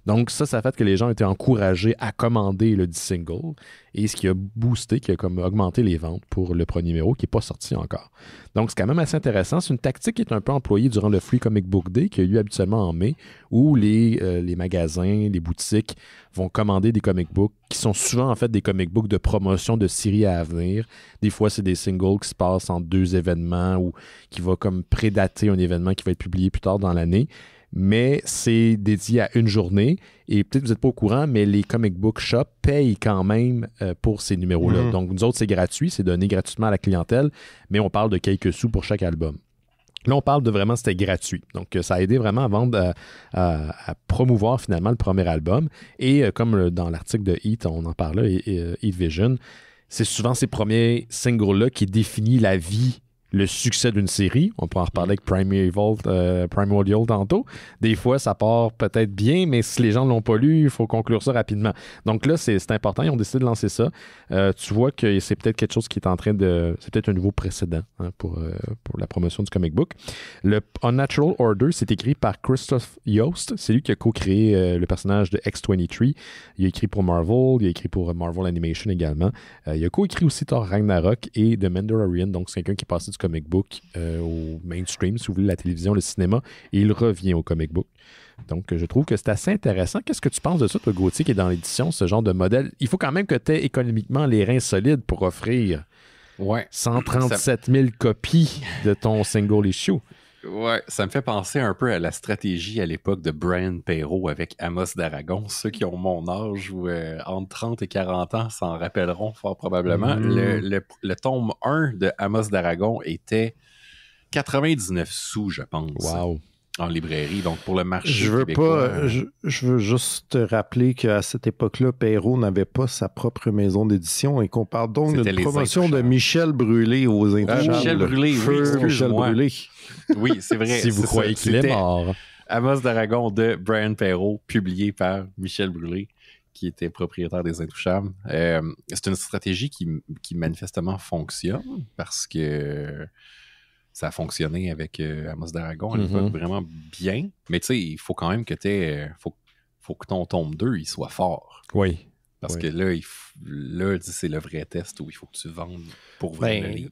Speaker 1: Donc ça a fait que les gens étaient encouragés à commander le 10 single, et ce qui a boosté, qui a comme augmenté les ventes pour le premier numéro, qui n'est pas sorti encore. Donc c'est quand même assez intéressant. C'est une tactique qui est un peu employée durant le Free Comic Book Day, qui a lieu habituellement en mai, où les magasins, les boutiques vont commander des comic books, qui sont souvent en fait des comic books de promotion de séries à venir. Des fois, c'est des singles qui se passent en 2 événements, ou qui va comme prédater un événement qui va être publié plus tard dans l'année. Mais c'est dédié à une journée. Et peut-être que vous n'êtes pas au courant, mais les comic book shops payent quand même pour ces numéros-là. Donc, nous autres, c'est gratuit, c'est donné gratuitement à la clientèle, mais on parle de quelques sous pour chaque album. Là, on parle de vraiment, c'était gratuit. Donc, ça a aidé vraiment à vendre, à promouvoir finalement le premier album. Et comme dans l'article de Heat, on en parlait, Heat Vision, c'est souvent ces premiers singles-là qui définissent la vie, le succès d'une série. On peut en reparler avec Primordial tantôt. Des fois, ça part peut-être bien, mais si les gens ne l'ont pas lu, il faut conclure ça rapidement. Donc là, c'est important. Ils ont décidé de lancer ça. Tu vois que c'est peut-être quelque chose qui est en train de... C'est peut-être un nouveau précédent pour la promotion du comic book. Le Unnatural Order, c'est écrit par Christoph Yost. C'est lui qui a co-créé le personnage de X-23. Il a écrit pour Marvel. Il a écrit pour Marvel Animation également. Il a co-écrit aussi Thor Ragnarok et The Mandalorian. Donc, c'est quelqu'un qui est passé du comic book au mainstream, si vous voulez, la télévision, le cinéma, et il revient au comic book. Donc, je trouve que c'est assez intéressant. Qu'est-ce que tu penses de ça, toi, Gauthier, qui est dans l'édition, ce genre de modèle? Il faut quand même que tu aies économiquement les reins solides pour offrir 137 000 copies de ton single issue.
Speaker 2: Ouais, ça me fait penser un peu à la stratégie à l'époque de Brian Perrault avec Amos d'Aragon. Ceux qui ont mon âge ou entre 30 et 40 ans s'en rappelleront fort probablement. Le tome 1 de Amos d'Aragon était 99 sous, je pense.
Speaker 1: Wow.
Speaker 2: En librairie, donc pour le marché
Speaker 6: je veux juste te rappeler qu'à cette époque-là, Perrault n'avait pas sa propre maison d'édition et qu'on parle donc d'une promotion de Michel Brûlé aux Intouchables.
Speaker 2: Michel Brûlé, oui, excuse-moi.
Speaker 6: Brûlé.
Speaker 2: Oui, c'est vrai.
Speaker 1: Si vous croyez qu'il est mort.
Speaker 2: Amos d'Aragon de Brian Perrault, publié par Michel Brûlé, qui était propriétaire des Intouchables. C'est une stratégie qui manifestement fonctionne parce que ça a fonctionné avec Amos d'Aragon à l'époque vraiment bien. Mais tu sais, il faut quand même que faut que ton tome 2 il soit fort.
Speaker 1: Oui.
Speaker 2: Parce que là, c'est le vrai test où il faut que tu vendes pour vrai le livre.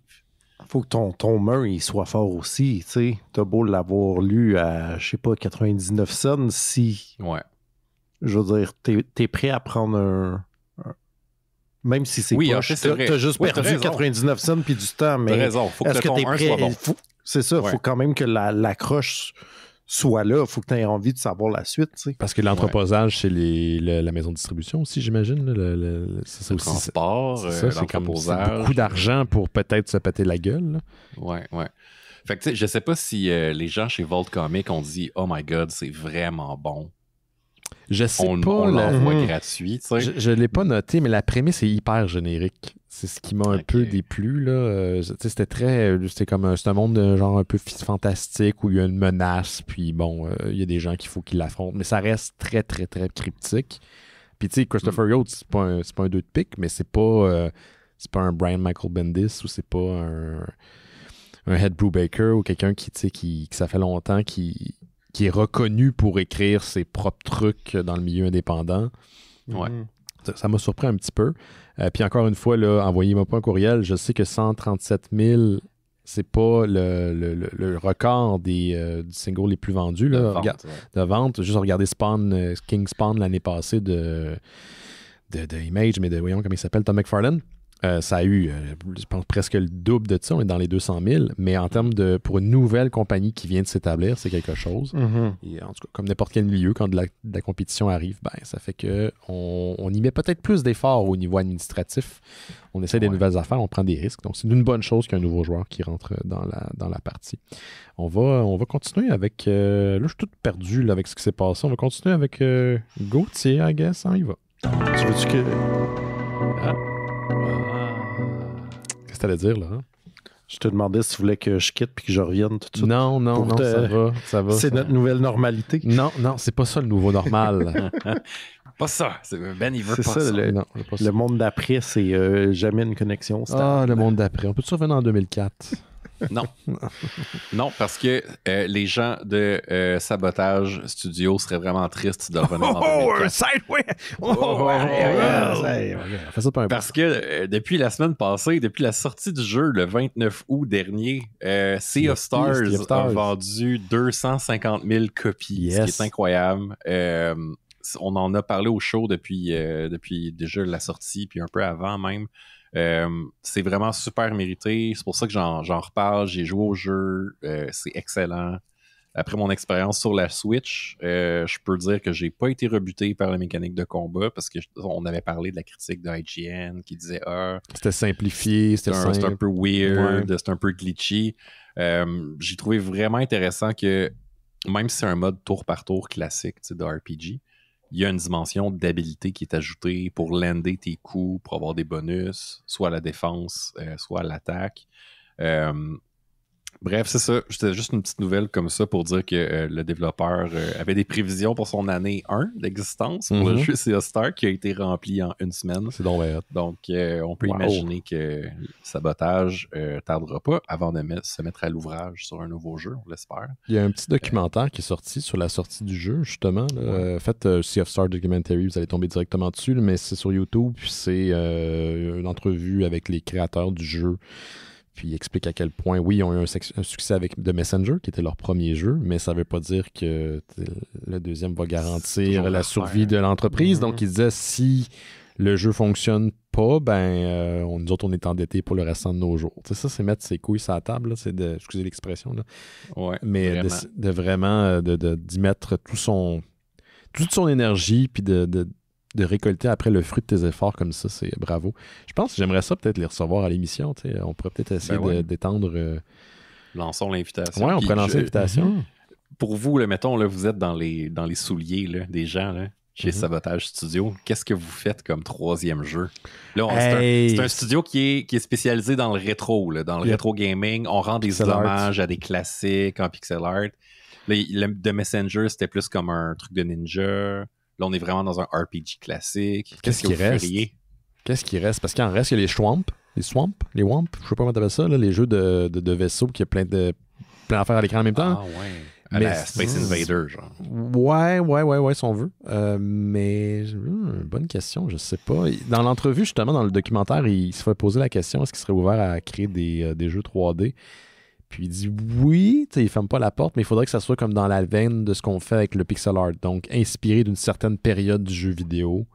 Speaker 6: Il faut que ton tome 1 il soit fort aussi. Tu sais, t'as beau l'avoir lu à, je sais pas, 99 cents, si...
Speaker 2: Ouais.
Speaker 6: Je veux dire, t'es prêt à prendre Même si c'est poche, t'as juste perdu 99 cents puis du temps, mais
Speaker 2: t'as raison, faut que
Speaker 6: est-ce que t'es prêt? Soit bon. C'est ça, faut quand même que l'accroche soit là, faut que tu aies envie de savoir la suite. T'sais.
Speaker 1: Parce que l'entreposage, c'est la maison de distribution aussi, j'imagine.
Speaker 2: C'est aussi transport,
Speaker 1: l'entreposage. C'est beaucoup d'argent pour peut-être se péter la gueule. Là.
Speaker 2: Ouais. Fait que tu sais, je sais pas si les gens chez Vault Comics ont dit « Oh my God, c'est vraiment bon ».
Speaker 1: Je sais pas.
Speaker 2: On l'envoie gratuit, tu sais.
Speaker 1: Je l'ai pas noté, mais la prémisse est hyper générique. C'est ce qui m'a un peu déplu, là. C'était comme c'est un monde genre un peu fantastique où il y a une menace, puis bon, il y a des gens qu'il faut qu'ils l'affrontent, mais ça reste très, très, très cryptique. Puis tu sais, Christopher Yacht, c'est pas un 2 de pique, mais c'est pas un Brian Michael Bendis ou c'est pas un Ed Brubaker ou quelqu'un qui ça fait longtemps qui est reconnu pour écrire ses propres trucs dans le milieu indépendant.
Speaker 2: Ouais.
Speaker 1: Ça m'a surpris un petit peu. Puis encore une fois, là, envoyez-moi pas un courriel. Je sais que 137 000, c'est pas le record du single les plus vendus là, de vente. Juste regarder King Spawn l'année passée de Image, mais voyons comment il s'appelle, Tom McFarlane. Ça a eu, je pense, presque le double de ça. On est dans les 200 000. Mais en termes pour une nouvelle compagnie qui vient de s'établir, c'est quelque chose. Et en tout cas, comme n'importe quel milieu, quand de la compétition arrive, ça fait qu'on y met peut-être plus d'efforts au niveau administratif. On essaie des nouvelles affaires, on prend des risques. Donc, c'est une bonne chose qu'un nouveau joueur qui rentre dans la partie. On va continuer avec... là, je suis tout perdu là, avec ce qui s'est passé. On va continuer avec Gauthier, I guess. On y va.
Speaker 6: Tu veux-tu que...
Speaker 1: Qu'est-ce que t'allais dire, là? Hein?
Speaker 6: Je te demandais si tu voulais que je quitte puis que je revienne tout de suite.
Speaker 1: Non, ça va.
Speaker 6: C'est notre nouvelle normalité.
Speaker 1: Non, c'est pas ça le nouveau normal.
Speaker 2: Pas ça. Ben, il veut
Speaker 6: pas
Speaker 2: ça.
Speaker 6: Le monde d'après, c'est jamais une connexion stable.
Speaker 1: Le monde d'après. On peut-tu revenir en 2004?
Speaker 2: Non, parce que les gens de Sabotage Studio seraient vraiment tristes de revenir en 2004. Parce que depuis la semaine passée, depuis la sortie du jeu le 29 août dernier, Sea of Stars a vendu 250 000 copies, ce qui est incroyable. On en a parlé au show depuis déjà la sortie, puis un peu avant même. C'est vraiment super mérité. C'est pour ça que j'en reparle. J'ai joué au jeu. C'est excellent. Après mon expérience sur la Switch, je peux dire que j'ai pas été rebuté par la mécanique de combat parce qu'on avait parlé de la critique de IGN qui disait
Speaker 1: c'était simplifié, c'était
Speaker 2: un peu weird, c'était un peu glitchy. J'ai trouvé vraiment intéressant que même si c'est un mode tour par tour classique de RPG, il y a une dimension d'habilité qui est ajoutée pour lander tes coups, pour avoir des bonus, soit à la défense, soit à l'attaque. Bref, c'est ça. C'était juste une petite nouvelle comme ça pour dire que le développeur avait des prévisions pour son année 1 d'existence pour le jeu Sea of Stars qui a été rempli en une semaine.
Speaker 1: C'est donc bien.
Speaker 2: Donc, on peut imaginer que Sabotage tardera pas avant de se mettre à l'ouvrage sur un nouveau jeu, on l'espère.
Speaker 1: Il y a un petit documentaire qui est sorti sur la sortie du jeu, justement. En fait, Sea of Stars Documentary, vous allez tomber directement dessus, mais c'est sur YouTube. C'est une entrevue avec les créateurs du jeu. Puis il explique à quel point, oui, ils ont eu un succès avec The Messenger, qui était leur premier jeu, mais ça ne veut pas dire que le deuxième va garantir la survie de l'entreprise. Donc, il disait, si le jeu ne fonctionne pas, nous autres, on est endettés pour le restant de nos jours. Tu sais, ça, c'est mettre ses couilles sur la table, là, excusez l'expression. Là.
Speaker 2: Ouais,
Speaker 1: mais vraiment. D'y mettre toute son énergie, puis de récolter après le fruit de tes efforts comme ça, c'est bravo. Je pense que j'aimerais ça peut-être les recevoir à l'émission. On pourrait peut-être essayer d'étendre...
Speaker 2: Lançons l'invitation.
Speaker 1: Oui, on pourrait lancer l'invitation.
Speaker 2: Pour vous, mettons, là, vous êtes dans les souliers là, des gens là, chez Sabotage Studio. Qu'est-ce que vous faites comme troisième jeu? Là, c'est un studio qui est spécialisé dans le rétro, là, dans le rétro gaming. On rend des hommages à des classiques en pixel art. Là, The Messenger, c'était plus comme un truc de ninja. Là, on est vraiment dans un RPG classique.
Speaker 1: Qu'est-ce qui reste? Qu'est-ce qui reste? Parce qu'il en reste, il y a les Swamp, je sais pas comment t'appelles ça, là, les jeux de vaisseaux qui a plein d'affaires à l'écran en même temps.
Speaker 2: Ah ouais. À la Space Invader, genre.
Speaker 1: Ouais, si on veut. Mais bonne question, je sais pas. Dans l'entrevue, justement, dans le documentaire, il se fait poser la question, est-ce qu'il serait ouvert à créer des jeux 3D? Puis il dit oui, il ferme pas la porte, mais il faudrait que ça soit comme dans la veine de ce qu'on fait avec le pixel art. Donc, inspiré d'une certaine période du jeu vidéo.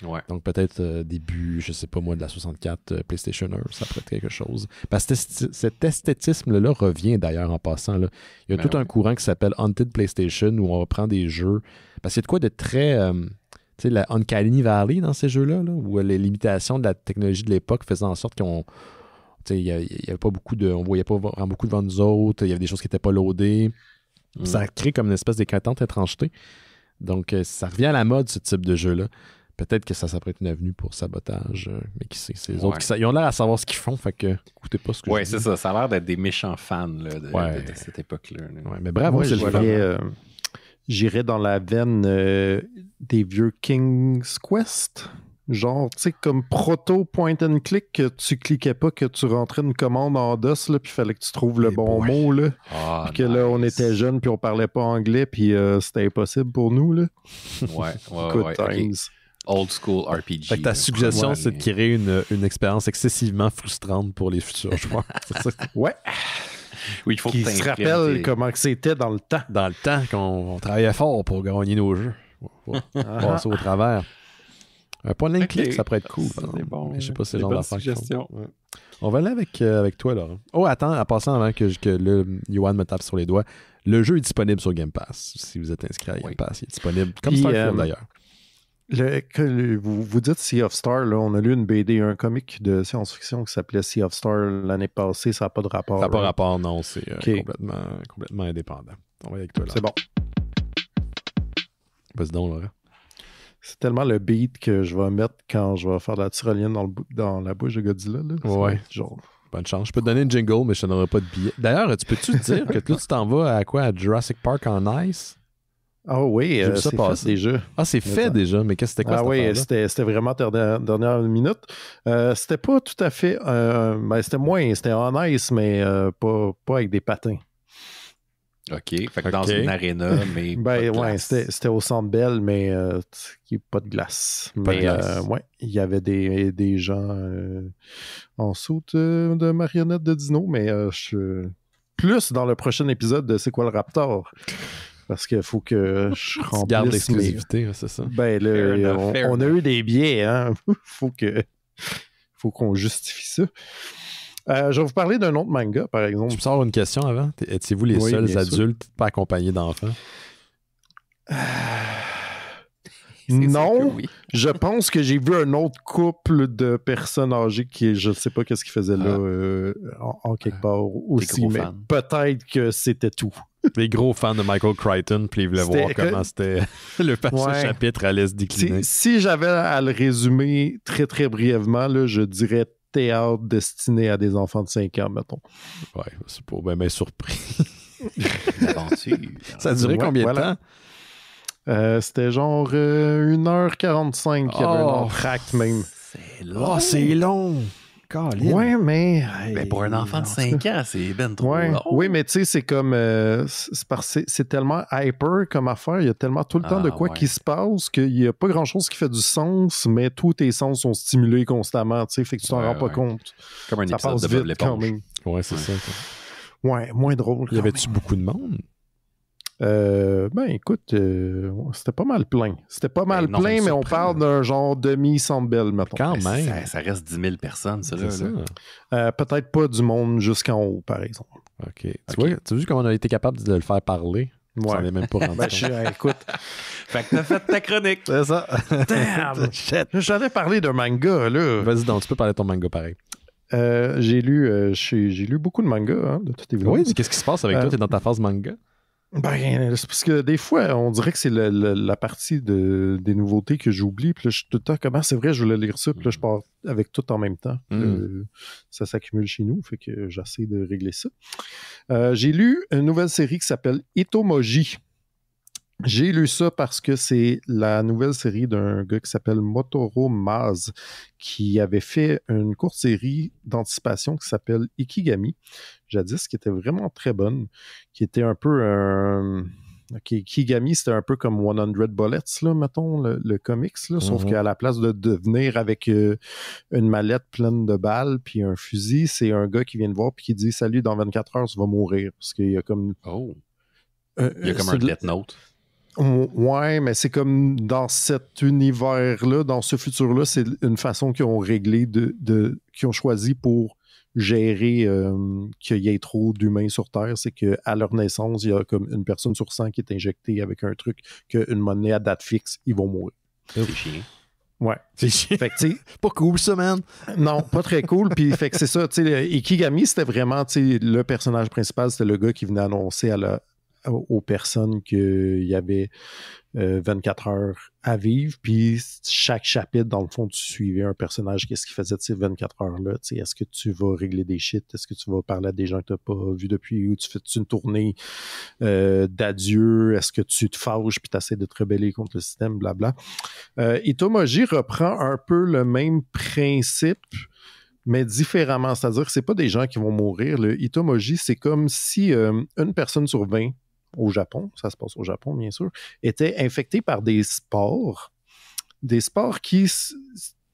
Speaker 2: Ouais.
Speaker 1: Donc peut-être début, je sais pas moi, de la 64 PlayStation 1, ça pourrait être quelque chose. Parce que cet esthétisme-là revient d'ailleurs en passant. Là. Il y a tout un courant qui s'appelle Haunted PlayStation où on reprend des jeux. Parce qu'il y a de quoi de très... tu sais, la Uncanny Valley dans ces jeux-là, là, où les limitations de la technologie de l'époque faisaient en sorte qu'on... Il y avait pas beaucoup de... On voyait pas vraiment beaucoup devant nous autres. Il y avait des choses qui n'étaient pas loadées. Ça crée comme une espèce d'éclatante étrangeté. Donc, ça revient à la mode, ce type de jeu-là. Peut-être que ça pourrait être une avenue pour sabotage, mais qui sait. C'est les autres ils ont l'air à savoir ce qu'ils font, fait que écoutez pas ce que je dis.
Speaker 2: Ouais, c'est ça. Ça a l'air d'être des méchants fans là, de cette époque-là.
Speaker 1: Ouais, mais bravo,
Speaker 6: j'irais dans la veine des vieux King's Quest. Genre, tu sais, comme proto point and click, que tu cliquais pas, que tu rentrais une commande en DOS, là, puis il fallait que tu trouves le bon mot, là. Puis que là, on était jeunes, puis on parlait pas anglais, puis c'était impossible pour nous, là.
Speaker 2: Ouais.
Speaker 6: Times.
Speaker 2: Old school RPG.
Speaker 1: Fait que ta suggestion, c'est de créer une expérience excessivement frustrante pour les futurs joueurs. C'est ça?
Speaker 6: Ouais.
Speaker 2: Oui, il faut
Speaker 6: qu'ils se rappellent comment que c'était dans le temps.
Speaker 1: Dans le temps qu'on travaillait fort pour gagner nos jeux. Passer au travers. Un point de clic, ça pourrait être cool.
Speaker 2: C'est bon.
Speaker 1: Je sais pas si c'est le genre d'affaire.
Speaker 2: Ouais.
Speaker 1: On va aller avec toi, Laurent. Oh, attends, en passant avant que Yoann me tape sur les doigts, le jeu est disponible sur Game Pass. Si vous êtes inscrit à Game Pass, il est disponible. Comme Starfield, d'ailleurs.
Speaker 6: Vous dites Sea of Stars, là, on a lu une BD, un comic de science-fiction qui s'appelait Sea of Stars l'année passée, ça n'a pas de rapport.
Speaker 1: Ça n'a pas de rapport, non, c'est complètement indépendant. On va avec toi, là.
Speaker 6: C'est bon.
Speaker 1: Vas-y donc, Laurent.
Speaker 6: C'est tellement le beat que je vais mettre quand je vais faire de la tyrolienne dans la bouche de Godzilla. Là.
Speaker 1: Ouais.
Speaker 6: Genre...
Speaker 1: Bonne chance. Je peux te donner une jingle, mais je n'aurai pas de billet. D'ailleurs, peux-tu te dire que là, tu t'en vas à quoi? À Jurassic Park en ice?
Speaker 6: Ah oui, c'est fait déjà.
Speaker 1: Ah, c'est fait déjà, mais qu'est-ce que c'était quoi cette
Speaker 6: oui, c'était vraiment dernière minute. C'était pas tout à fait... c'était en ice, mais pas avec des patins.
Speaker 2: OK. Fait que dans une aréna, mais pas de glace.
Speaker 6: C'était au Centre Bell, mais pas de glace. Il y avait des gens en soute de marionnettes de dino, mais plus dans le prochain épisode de C'est quoi le Raptor? Parce qu'il faut que je remplisse
Speaker 1: l'exclusivité, c'est ça?
Speaker 6: On a eu des biais, hein? faut qu'on justifie ça. Je vais vous parler d'un autre manga, par exemple.
Speaker 1: Je peux savoir une question avant? Étiez-vous les seuls adultes pas accompagnés d'enfants?
Speaker 6: Non, je pense que j'ai vu un autre couple de personnes âgées qui, je ne sais pas qu'est-ce qu'ils faisaient là, en quelque part aussi, mais peut-être que c'était tout.
Speaker 1: Les gros fans de Michael Crichton, puis ils voulaient voir comment c'était le passé chapitre allait se décliner.
Speaker 6: Si j'avais à le résumer très très brièvement, là, je dirais théâtre destiné à des enfants de 5 ans, mettons.
Speaker 1: Ouais, c'est pas bien surpris.
Speaker 2: L'aventure.
Speaker 1: Ça a duré combien de temps?
Speaker 6: C'était genre 1h45 qu'il y avait un entracte même.
Speaker 2: C'est long.
Speaker 1: Oh, c'est long!
Speaker 6: Ouais, mais
Speaker 2: pour un enfant de 5 ans, c'est ben trop long.
Speaker 6: Oui, mais tu sais, c'est comme... c'est tellement hyper comme affaire. Il y a tellement tout le temps de quoi qui se passe qu'il n'y a pas grand-chose qui fait du sens, mais tous tes sens sont stimulés constamment, tu sais, fait que tu t'en rends pas compte.
Speaker 2: Comme un épisode de Bob l'éponge.
Speaker 1: Ouais, c'est ça.
Speaker 6: Ouais, moins drôle.
Speaker 1: Y avait-tu beaucoup de monde?
Speaker 6: Écoute, c'était pas mal plein. C'était pas mal plein, mais on parle d'un genre demi-Centre Bell, mettons.
Speaker 1: Quand même.
Speaker 2: Ça reste 10 000 personnes, ça, là.
Speaker 6: Peut-être pas du monde jusqu'en haut, par exemple.
Speaker 1: OK. Tu as vu comment on a été capable de le faire parler?
Speaker 6: Ouais.
Speaker 1: On s'en est même pas rendu compte.
Speaker 6: Écoute.
Speaker 2: Fait que t'as fait ta chronique.
Speaker 1: C'est ça.
Speaker 6: Damn! J'allais parler d'un manga, là.
Speaker 1: Vas-y donc, tu peux parler de ton manga pareil.
Speaker 6: J'ai lu beaucoup de mangas, hein, de toute évidence.
Speaker 1: Oui, qu'est-ce qui se passe avec toi? T'es dans ta phase manga?
Speaker 6: C'est parce que des fois, on dirait que c'est la partie des nouveautés que j'oublie. Puis là, je suis tout le temps, comment c'est vrai, je voulais lire ça. Puis là, je pars avec tout en même temps. Ça s'accumule chez nous, fait que j'essaie de régler ça. J'ai lu une nouvelle série qui s'appelle Itomoji. J'ai lu ça parce que c'est la nouvelle série d'un gars qui s'appelle Motoro Maz, qui avait fait une courte série d'anticipation qui s'appelle Ikigami, jadis, qui était vraiment très bonne, qui était un peu Ikigami, c'était un peu comme 100 Bullets, là, mettons, le comics, là, sauf qu'à la place de devenir avec une mallette pleine de balles puis un fusil, c'est un gars qui vient te voir puis qui dit « Salut, dans 24 heures, tu vas mourir. » Parce qu'il y a comme...
Speaker 2: il y a comme un Death Note.
Speaker 6: Ouais, mais c'est comme dans cet univers-là, dans ce futur-là, c'est une façon qu'ils ont réglé, qu'ils ont choisi pour gérer qu'il y ait trop d'humains sur Terre. C'est qu'à leur naissance, il y a comme une personne sur 100 qui est injectée avec un truc qu'une monnaie à date fixe, ils vont mourir.
Speaker 2: C'est chiant.
Speaker 6: Ouais.
Speaker 1: C'est chiant.
Speaker 6: Fait que, tu sais,
Speaker 1: pas cool, ça, man.
Speaker 6: Non, pas très cool. Puis, fait que c'est ça, tu sais, Ikigami, c'était vraiment, tu sais, le personnage principal, c'était le gars qui venait annoncer aux personnes qu'il y avait 24 heures à vivre, puis chaque chapitre, dans le fond, tu suivais un personnage, qu'est-ce qu'il faisait de ces 24 heures-là, tu sais, est-ce que tu vas régler des shit, est-ce que tu vas parler à des gens que tu n'as pas vus depuis, ou tu fais une tournée d'adieu, est-ce que tu te fâches, puis tu essaies de te rebeller contre le système, blabla. Itomoji reprend un peu le même principe, mais différemment, c'est-à-dire que c'est pas des gens qui vont mourir. Le Itomoji, c'est comme si une personne sur 20 au Japon, ça se passe au Japon bien sûr, était infectée par des spores qui,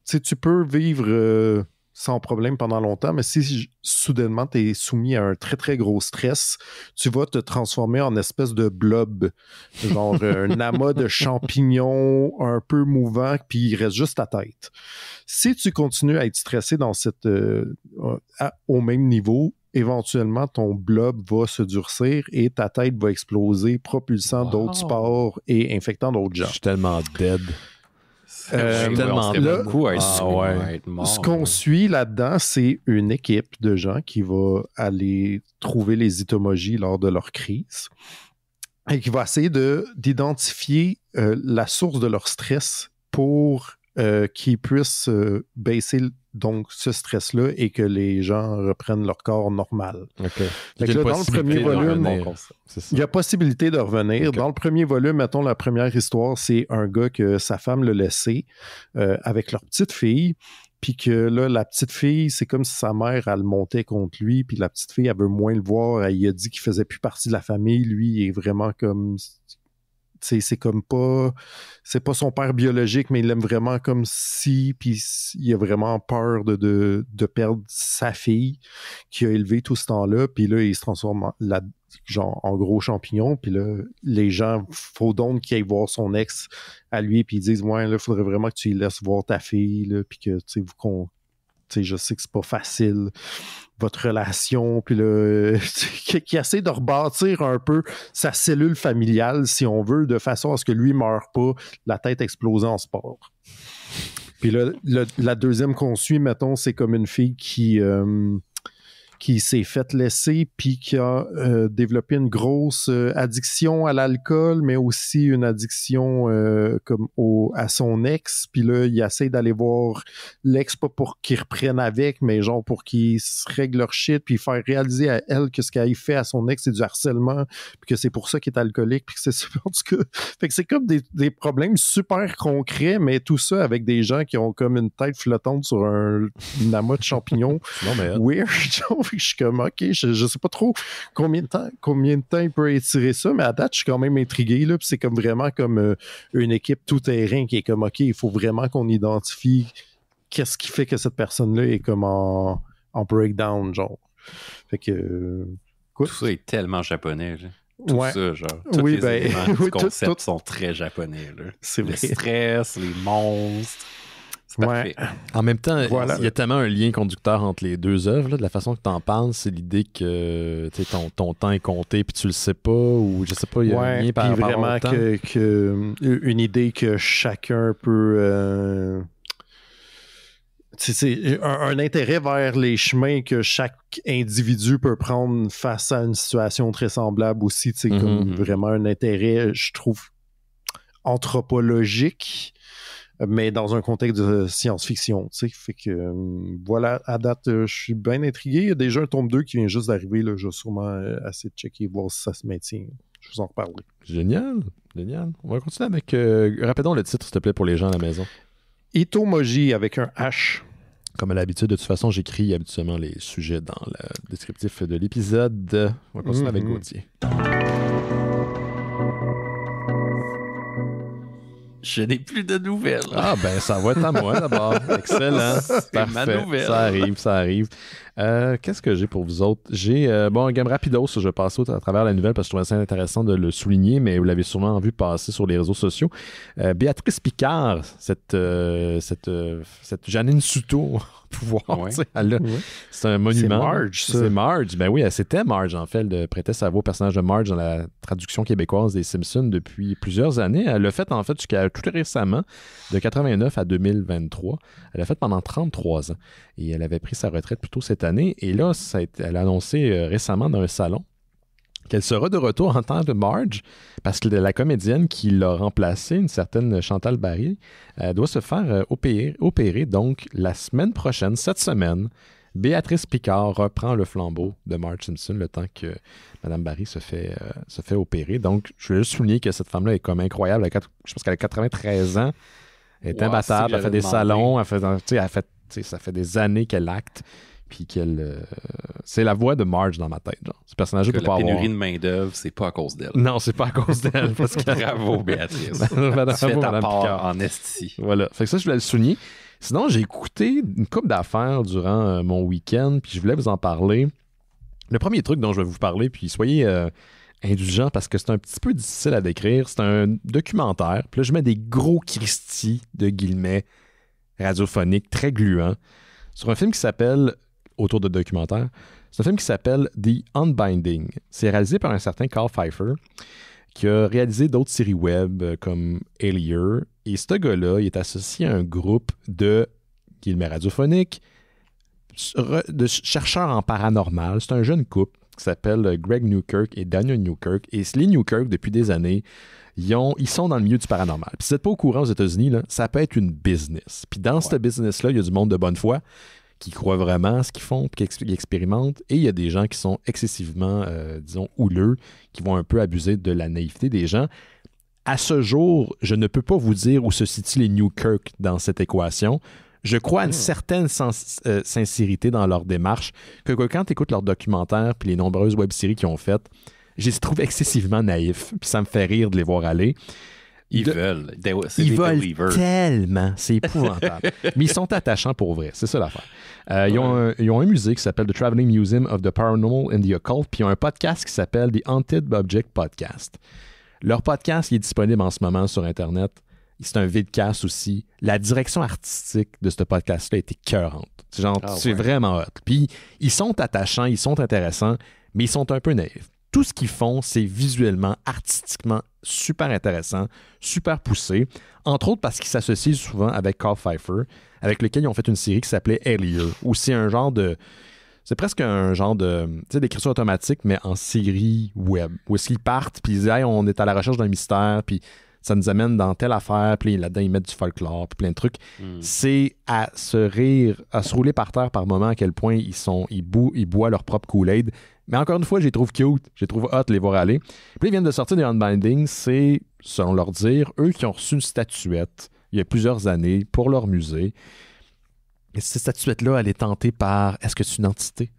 Speaker 6: tu peux vivre sans problème pendant longtemps, mais si soudainement tu es soumis à un très très gros stress, tu vas te transformer en espèce de blob, genre un amas de champignons un peu mouvant, puis il reste juste ta tête. Si tu continues à être stressé dans au même niveau, éventuellement, ton blob va se durcir et ta tête va exploser, propulsant d'autres spores et infectant d'autres gens.
Speaker 1: Je suis tellement dead.
Speaker 6: Tellement ce qu'on suit là-dedans, c'est une équipe de gens qui va aller trouver les Itomoji lors de leur crise et qui va essayer d'identifier la source de leur stress pour qu'ils puissent baisser donc ce stress-là et que les gens reprennent leur corps normal.
Speaker 1: Okay.
Speaker 6: Fait que là, dans le premier volume, il y a possibilité de revenir.
Speaker 1: Okay.
Speaker 6: Dans le premier volume, mettons, la première histoire, c'est un gars que sa femme l'a laissé avec leur petite fille, puis que là, la petite fille, c'est comme si sa mère, elle montait contre lui, puis la petite fille, elle veut moins le voir. Elle lui a dit qu'il faisait plus partie de la famille. Lui, il est vraiment comme... c'est comme pas... C'est pas son père biologique, mais il l'aime vraiment comme si... Puis il a vraiment peur de perdre sa fille qu'il a élevée tout ce temps-là. Puis là, il se transforme en gros champignon. Puis là, les gens, faut donc qu'ils aillent voir son ex à lui, puis ils disent « Ouais, là, il faudrait vraiment que tu y laisses voir ta fille, là, puis que, tu sais, je sais que c'est pas facile, votre relation, puis là, qui essaie de rebâtir un peu sa cellule familiale, si on veut, de façon à ce que lui meure pas, la tête explosée en sport. Puis là, la deuxième qu'on suit, mettons, c'est comme une fille qui s'est fait laisser puis qui a développé une grosse addiction à l'alcool, mais aussi une addiction comme à son ex. Puis là, il essaie d'aller voir l'ex, pas pour qu'il reprenne avec, mais genre pour qu'il se règle leur shit, puis faire réaliser à elle que ce qu'elle fait à son ex, c'est du harcèlement, puis que c'est pour ça qu'il est alcoolique, puis que c'est super, en tout cas. Fait que c'est comme des problèmes super concrets, mais tout ça avec des gens qui ont comme une tête flottante sur un amas de champignons.
Speaker 1: Non, mais
Speaker 6: weird, genre. Je suis comme, OK, je sais pas trop combien de temps il peut étirer ça, mais à date, je suis quand même intrigué, là, puis c'est comme vraiment comme une équipe tout-terrain qui est comme, OK, il faut vraiment qu'on identifie qu'est-ce qui fait que cette personne-là est comme en breakdown, genre. Fait que...
Speaker 2: Tout ça est tellement japonais, là. Tout ça, genre. Tous les éléments du concept sont très japonais, là.
Speaker 6: C'est vrai.
Speaker 2: Le stress, les monstres...
Speaker 6: Ouais.
Speaker 1: En même temps, il y a tellement un lien conducteur entre les deux œuvres. Là, de la façon que tu en parles, c'est l'idée que ton temps est compté puis tu le sais pas, ou je sais pas, il y a un lien par rapport au temps.
Speaker 6: Que une idée que chacun peut... c'est un intérêt vers les chemins que chaque individu peut prendre face à une situation très semblable aussi. Comme vraiment un intérêt, je trouve, anthropologique, mais dans un contexte de science-fiction, tu sais. Fait que, voilà, à date, je suis bien intrigué. Il y a déjà un tome 2 qui vient juste d'arriver, là. Je vais sûrement essayer de checker, voir si ça se maintient. Je vous en reparlerai.
Speaker 1: Génial, génial. On va continuer avec... Répétons le titre, s'il te plaît, pour les gens à la maison.
Speaker 6: Itomoji, avec un H.
Speaker 1: Comme à l'habitude, de toute façon, j'écris habituellement les sujets dans le descriptif de l'épisode. On va continuer avec Gauthier.
Speaker 2: Je n'ai plus de nouvelles.
Speaker 1: Ah, ben, ça va être à moi d'abord. Excellent.
Speaker 2: C'est ma nouvelle.
Speaker 1: Ça arrive. Qu'est-ce que j'ai pour vous autres? J'ai un game rapidos, je passe à travers la nouvelle parce que je trouvais ça intéressant de le souligner, mais vous l'avez sûrement vu passer sur les réseaux sociaux. Béatrice Picard, cette Janine Souto pouvoir, ouais. C'est un monument.
Speaker 6: C'est Marge, ça.
Speaker 1: C'est Marge, ben oui, c'était Marge en fait, elle prêtait sa voix au personnage de Marge dans la traduction québécoise des Simpsons depuis plusieurs années. Elle l'a fait en fait jusqu'à tout récemment, de 89 à 2023. Elle l'a fait pendant 33 ans et elle avait pris sa retraite plus tôt cette année et là, elle a annoncé récemment dans un salon qu'elle sera de retour en tant que Marge, parce que la comédienne qui l'a remplacée, une certaine Chantal Barry, doit se faire opérer. Donc, la semaine prochaine, cette semaine, Béatrice Picard reprend le flambeau de Marge Simpson le temps que Mme Barry se fait opérer. Donc, je voulais juste souligner que cette femme-là est comme incroyable. Je pense qu'elle a 93 ans. Elle est imbattable. Elle fait des salons. Ça fait des années qu'elle acte. Puis c'est la voix de Marge dans ma tête. Genre. Ce personnage peut pas avoir.
Speaker 2: La pénurie de main-d'œuvre, c'est pas à cause d'elle.
Speaker 1: Non, c'est pas à cause d'elle. Parce que...
Speaker 2: Bravo, Béatrice. Tu fais ta part en esti.
Speaker 1: Voilà. Fait que ça, je voulais le souligner. Sinon, j'ai écouté une couple d'affaires durant mon week-end, puis je voulais vous en parler. Le premier truc dont je vais vous parler, puis soyez indulgents parce que c'est un petit peu difficile à décrire, c'est un documentaire. Puis là, je mets des gros Christy de guillemets radiophoniques, très gluants, sur un film qui s'appelle... autour de documentaire. C'est un film qui s'appelle The Unbinding. C'est réalisé par un certain Carl Pfeiffer qui a réalisé d'autres séries web comme Alien. Et ce gars-là, il est associé à un groupe de guillemets radiophoniques, de chercheurs en paranormal. C'est un jeune couple qui s'appelle Greg Newkirk et Daniel Newkirk. Et les Newkirk, depuis des années, ils sont dans le milieu du paranormal. Puis si vous n'êtes pas au courant aux États-Unis, là, ça peut être une business. Puis dans ce business-là, il y a du monde de bonne foi qui croient vraiment à ce qu'ils font, qui expérimentent, et il y a des gens qui sont excessivement, houleux, qui vont un peu abuser de la naïveté des gens. À ce jour, je ne peux pas vous dire où se situent les Newkirk dans cette équation. Je crois à une certaine sincérité dans leur démarche, que quand tu écoutes leurs documentaires puis les nombreuses web-séries qu'ils ont faites, je les trouve excessivement naïfs, puis ça me fait rire de les voir aller.
Speaker 2: Ils veulent
Speaker 1: tellement. C'est épouvantable. Mais ils sont attachants pour vrai. C'est ça l'affaire. Ils ont un musée qui s'appelle The Traveling Museum of the Paranormal and the Occult. Puis ils ont un podcast qui s'appelle The Haunted Object Podcast. Leur podcast il est disponible en ce moment sur Internet. C'est un vidcast aussi. La direction artistique de ce podcast-là est écœurante. C'est vraiment hot. Puis ils sont attachants, ils sont intéressants, mais ils sont un peu naïfs. Tout ce qu'ils font, c'est visuellement, artistiquement super intéressant, super poussé. Entre autres parce qu'ils s'associent souvent avec Carl Pfeiffer, avec lequel ils ont fait une série qui s'appelait Alien, où c'est un genre de... C'est presque un genre de... Tu sais, d'écriture automatique, mais en série web. Où est-ce qu'ils partent, puis ils disent « Hey, on est à la recherche d'un mystère, puis ça nous amène dans telle affaire, puis là-dedans, ils mettent du folklore, puis plein de trucs. C'est à se rire, à se rouler par terre par moment à quel point ils boivent leur propre Kool-Aid. Mais encore une fois, je les trouve cute, je les trouve hot de les voir aller. Puis ils viennent de sortir des Unbinding, c'est, selon leur dire, eux qui ont reçu une statuette il y a plusieurs années pour leur musée. Et cette statuette-là, elle est tentée par, est-ce que c'est une entité?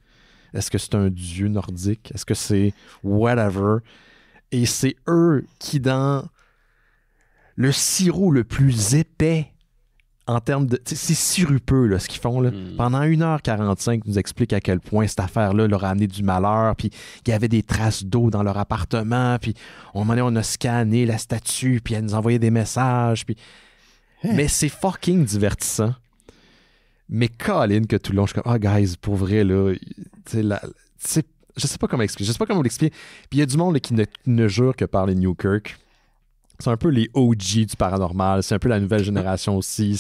Speaker 1: Est-ce que c'est un dieu nordique? Est-ce que c'est whatever? Et c'est eux qui, dans le sirop le plus épais, en termes de... C'est sirupeux, là, ce qu'ils font. Là. Pendant 1h45, ils nous expliquent à quel point cette affaire-là leur a amené du malheur, puis il y avait des traces d'eau dans leur appartement, puis on a scanné la statue, puis elle nous envoyait des messages, puis... Mais c'est fucking divertissant. Mais Colin, que tout le long, je suis comme, guys, pour vrai, là, je sais pas comment expliquer. Je sais pas comment vous l'expliquer. Puis il y a du monde là, qui ne jure que par les Newkirk. C'est un peu les OG du paranormal. C'est un peu la nouvelle génération aussi.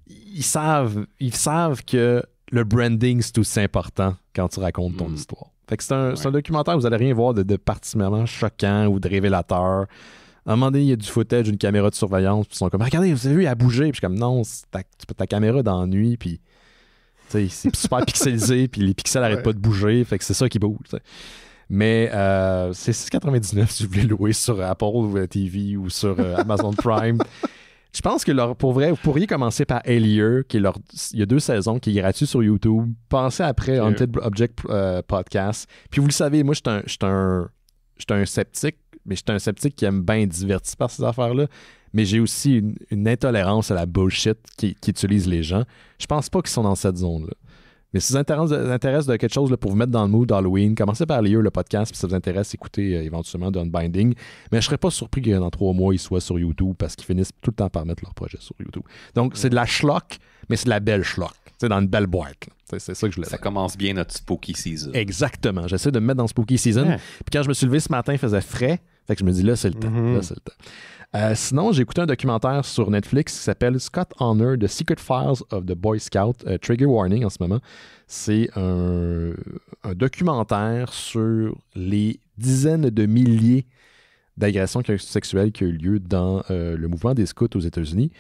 Speaker 1: Ils savent que le branding, c'est aussi important quand tu racontes ton histoire. Fait que c'est un documentaire où vous n'allez rien voir de particulièrement choquant ou de révélateur. À un moment donné, il y a du footage d'une caméra de surveillance. Puis ils sont comme, regardez, vous avez vu, elle a bougé. Puis je suis comme, non, c'est ta caméra dans la nuit. Puis c'est super pixelisé. Puis les pixels n'arrêtent pas de bouger. Fait que c'est ça qui bouge. T'sais. Mais c'est $6,99 si vous voulez louer sur Apple TV ou sur Amazon Prime. Je pense que pour vrai, vous pourriez commencer par Alien, il y a 2 saisons, qui est gratuit sur YouTube. Pensez après Haunted Object Podcast. Puis vous le savez, moi, je suis un sceptique, mais je suis un sceptique qui aime bien être diverti par ces affaires-là. Mais j'ai aussi une intolérance à la bullshit qui utilise les gens. Je pense pas qu'ils sont dans cette zone-là. Mais si ça vous intéresse de quelque chose là, pour vous mettre dans le mood d'Halloween, commencez par lire le podcast, puis si ça vous intéresse, écoutez éventuellement d'Unbinding. Mais je serais pas surpris que dans 3 mois, ils soient sur YouTube parce qu'ils finissent tout le temps par mettre leur projet sur YouTube. Donc, c'est de la schlock, mais c'est de la belle schlock. C'est dans une belle boîte. C'est ça que je voulais dire.
Speaker 2: Ça commence bien notre Spooky Season.
Speaker 1: Exactement. J'essaie de me mettre dans Spooky Season. Puis quand je me suis levé ce matin, il faisait frais. Fait que je me dis, là, c'est le temps. Là, c'est le temps. Sinon, j'ai écouté un documentaire sur Netflix qui s'appelle Scott Honor, The Secret Files of the Boy Scout. Trigger warning en ce moment. C'est un documentaire sur les dizaines de milliers d'agressions sexuelles qui ont eu lieu dans le mouvement des scouts aux États-Unis.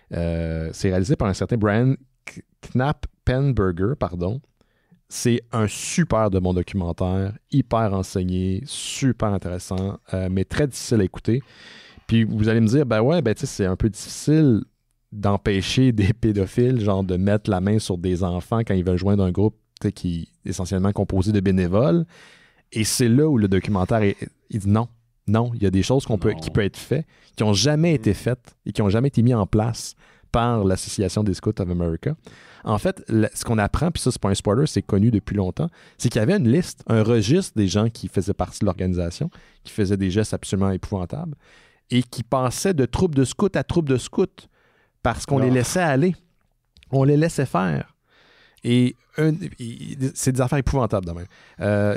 Speaker 1: C'est réalisé par un certain Brian Knappenberger, pardon. C'est un super de bon documentaire, hyper renseigné, super intéressant, mais très difficile à écouter. Puis vous allez me dire, c'est un peu difficile d'empêcher des pédophiles, genre de mettre la main sur des enfants quand ils veulent joindre un groupe qui est essentiellement composé de bénévoles. Et c'est là où le documentaire il dit non, il y a des choses qui peuvent être faites, qui n'ont jamais été faites et qui n'ont jamais été mises en place par l'Association des Scouts of America. En fait, ce qu'on apprend, puis ça, c'est pas un spoiler, c'est connu depuis longtemps, c'est qu'il y avait une liste, un registre des gens qui faisaient partie de l'organisation, qui faisaient des gestes absolument épouvantables et qui passaient de troupe de scouts à troupe de scouts parce qu'on les laissait aller. On les laissait faire. Et c'est des affaires épouvantables de même.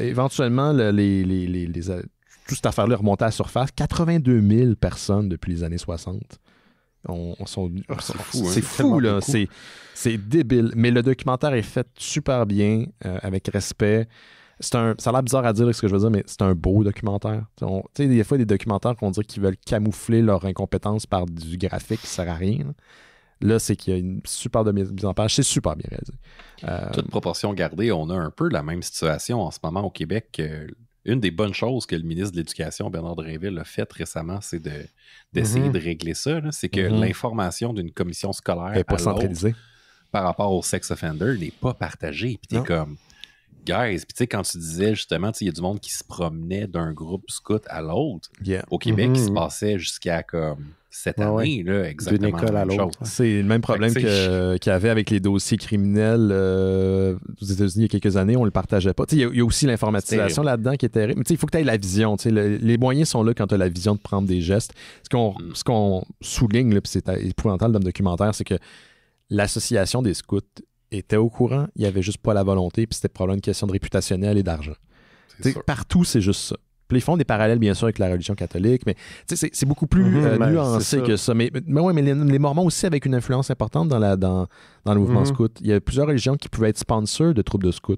Speaker 1: Éventuellement, toute cette affaire-là remontait à la surface. 82 000 personnes depuis les années 60. C'est fou, là. C'est débile. Mais le documentaire est fait super bien, avec respect. Ça a l'air bizarre à dire ce que je veux dire, mais c'est un beau documentaire. Tu sais, des fois, des documentaires qu'on dirait qu'ils veulent camoufler leur incompétence par du graphique qui sert à rien. Là, c'est qu'il y a une super de mise en page. C'est super bien réalisé.
Speaker 2: Toute proportion gardée, on a un peu la même situation en ce moment au Québec. Une des bonnes choses que le ministre de l'Éducation, Bernard Drinville, a fait récemment, c'est d'essayer de régler ça. C'est que l'information d'une commission scolaire
Speaker 1: n'est pas centralisée
Speaker 2: par rapport au sex offender n'est pas partagée. Puis t'es comme, guys, puis tu sais, quand tu disais justement, il y a du monde qui se promenait d'un groupe scout à l'autre, au Québec, il se passait jusqu'à comme cette année, là, exactement.
Speaker 6: D'une école à l'autre.
Speaker 1: C'est le même problème qu'il y avait avec les dossiers criminels aux États-Unis il y a quelques années. On ne le partageait pas. Il y a aussi l'informatisation là-dedans qui est terrible. Mais il faut que tu aies la vision. Les moyens sont là quand tu as la vision de prendre des gestes. Ce qu'on souligne, puis c'est épouvantable dans le documentaire, c'est que l'association des scouts était au courant. Il n'y avait juste pas la volonté. Puis c'était probablement une question de réputationnelle et d'argent. Partout, c'est juste ça. Puis ils font des parallèles, bien sûr, avec la religion catholique, mais c'est beaucoup plus nuancé que ça. Mais les Mormons aussi avec une influence importante dans le mouvement scout. Il y a plusieurs religions qui pouvaient être sponsors de troupes de scouts.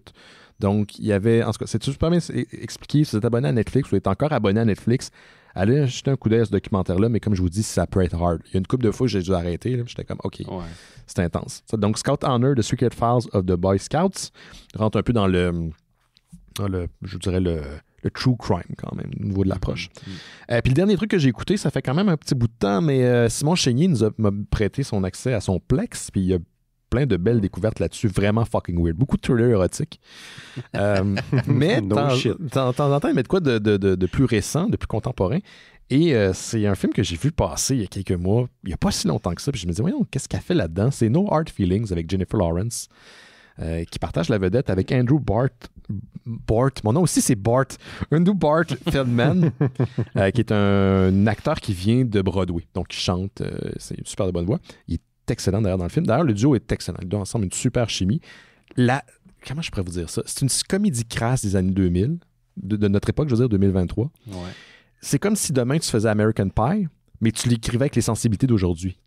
Speaker 1: Donc, il y avait... En tout cas, c'est super bien expliqué. Si vous êtes abonné à Netflix, vous êtes encore abonné à Netflix, allez jeter un coup d'œil à ce documentaire-là, mais comme je vous dis, ça peut être hard. Il y a une couple de fois que j'ai dû arrêter. J'étais comme, OK, c'est intense. Donc, Scout Honor, The Secret Files of the Boy Scouts, rentre un peu dans je dirais le true crime, quand même, au niveau de l'approche. Puis le dernier truc que j'ai écouté, ça fait quand même un petit bout de temps, mais Simon Chénier m'a prêté son accès à son Plex, puis il y a plein de belles découvertes là-dessus, vraiment fucking weird. Beaucoup de thrillers érotiques. Mais de temps en temps, il met de quoi de plus récent, de plus contemporain. Et c'est un film que j'ai vu passer il y a quelques mois, il n'y a pas si longtemps que ça, puis je me dis, voyons, qu'est-ce qu'elle fait là-dedans? C'est No Hard Feelings avec Jennifer Lawrence, qui partage la vedette avec Andrew Bart. Mon nom aussi c'est Bart. Andrew Bart Feldman, qui est un acteur qui vient de Broadway. Donc il chante, c'est une super de bonne voix. Il est excellent d'ailleurs dans le film. D'ailleurs, le duo est excellent. Ils ont ensemble une super chimie. Comment je pourrais vous dire ça? C'est une comédie crasse des années 2000, de notre époque, je veux dire 2023. Ouais. C'est comme si demain tu faisais American Pie, mais tu l'écrivais avec les sensibilités d'aujourd'hui.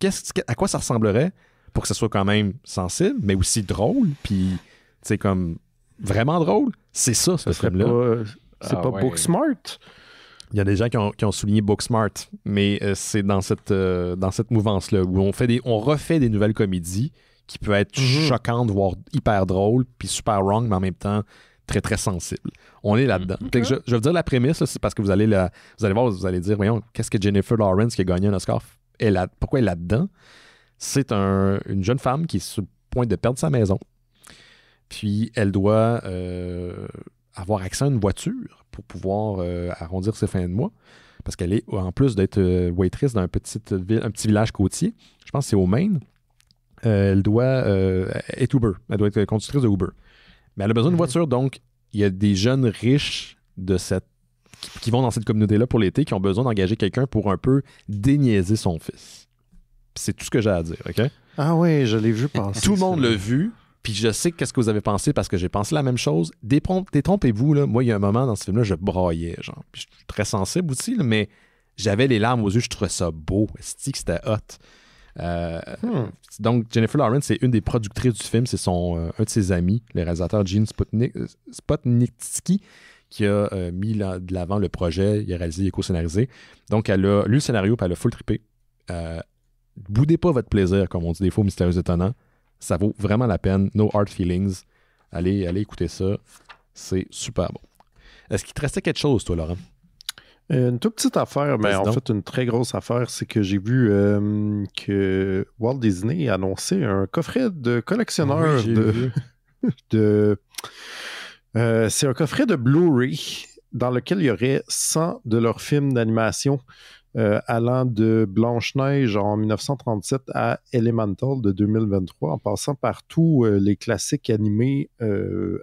Speaker 1: À quoi ça ressemblerait pour que ça soit quand même sensible, mais aussi drôle, puis tu sais, comme vraiment drôle? C'est ça, ce film-là.
Speaker 6: C'est pas Booksmart?
Speaker 1: Il y a des gens qui ont souligné Booksmart, mais c'est dans cette mouvance-là où on refait des nouvelles comédies qui peuvent être choquantes, voire hyper drôles, puis super wrong, mais en même temps très, très sensibles. On est là-dedans. Je vais vous dire la prémisse, là, c'est parce que vous allez voir, vous allez dire, voyons, qu'est-ce que Jennifer Lawrence qui a gagné un Oscar, pourquoi elle est là-dedans? C'est une jeune femme qui est sur le point de perdre sa maison. Puis elle doit avoir accès à une voiture pour pouvoir arrondir ses fins de mois. Parce qu'elle est, en plus d'être waitress dans un petit village côtier, je pense que c'est au Maine, elle doit être Uber. Elle doit être conductrice de Uber. Mais elle a besoin d'une voiture, donc il y a des jeunes riches qui vont dans cette communauté-là pour l'été, qui ont besoin d'engager quelqu'un pour un peu déniaiser son fils. Puis c'est tout ce que j'ai à dire, OK?
Speaker 6: Ah oui, je l'ai vu passer.
Speaker 1: Tout le monde l'a vu, puis je sais qu'est-ce que vous avez pensé parce que j'ai pensé la même chose. Détrompez-vous, là. Moi, il y a un moment dans ce film-là, je braillais, genre. Puis je suis très sensible aussi, là, mais j'avais les larmes aux yeux, je trouvais ça beau. C'était hot. Donc, Jennifer Lawrence, c'est une des productrices du film. C'est un de ses amis, le réalisateur Gene Sputnitsky, qui a mis de l'avant le projet. Il a réalisé, il a co-scénarisé. Donc, elle a lu le scénario, puis elle a full trippé. Boudez pas votre plaisir, comme on dit des fois, Mystérieux Étonnant. Ça vaut vraiment la peine. No hard feelings. Allez écouter ça. C'est super bon. Est-ce qu'il te restait quelque chose, toi, Laurent?
Speaker 6: Une toute petite affaire, mais en fait, une très grosse affaire, c'est que j'ai vu que Walt Disney a annoncé un coffret de collectionneur c'est un coffret de Blu-ray dans lequel il y aurait 100 de leurs films d'animation allant de Blanche-Neige en 1937 à Elemental de 2023, en passant par tous les classiques animés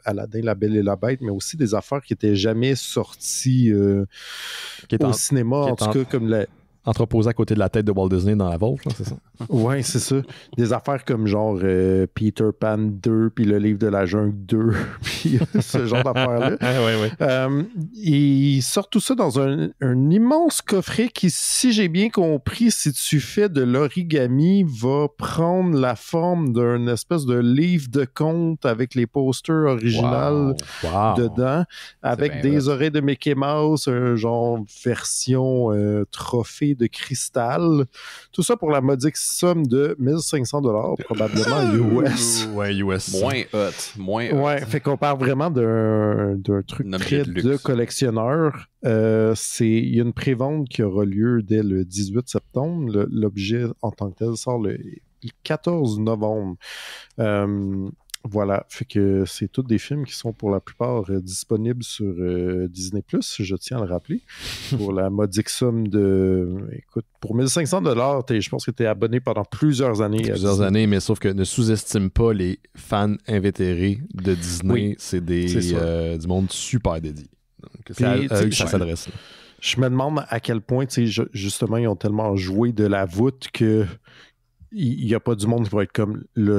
Speaker 6: Aladdin, La Belle et la Bête, mais aussi des affaires qui n'étaient jamais sorties au cinéma, en tout cas comme
Speaker 1: entreposé à côté de la tête de Walt Disney dans la vault, c'est ça?
Speaker 6: Oui, c'est ça. Des affaires comme genre Peter Pan 2, puis le livre de la jungle 2, puis ce genre d'affaires-là.
Speaker 1: Ouais.
Speaker 6: Ils sortent tout ça dans un immense coffret qui, si j'ai bien compris, si tu fais de l'origami, va prendre la forme d'un espèce de livre de contes avec les posters originaux dedans, avec des oreilles de Mickey Mouse, un genre version trophée de cristal. Tout ça pour la modique somme de 1500 $, probablement US.
Speaker 1: Ouais, US.
Speaker 2: Moins hot.
Speaker 6: Ouais, fait qu'on parle vraiment d'un truc très de collectionneur. Il y a une prévente qui aura lieu dès le 18 septembre. L'objet en tant que tel sort le 14 novembre. Voilà, fait que c'est tous des films qui sont pour la plupart disponibles sur Disney+, je tiens à le rappeler, pour la modique somme écoute, pour 1500 $, je pense que tu es abonné pendant plusieurs années.
Speaker 1: Plusieurs années, mais sauf que ne sous-estime pas les fans invétérés de Disney. Oui, c'est du monde super dédié. Donc, c'est à eux que ça s'adresse.
Speaker 6: Je me demande à quel point, justement, ils ont tellement joué de la voûte que il n'y a pas du monde qui va être comme là,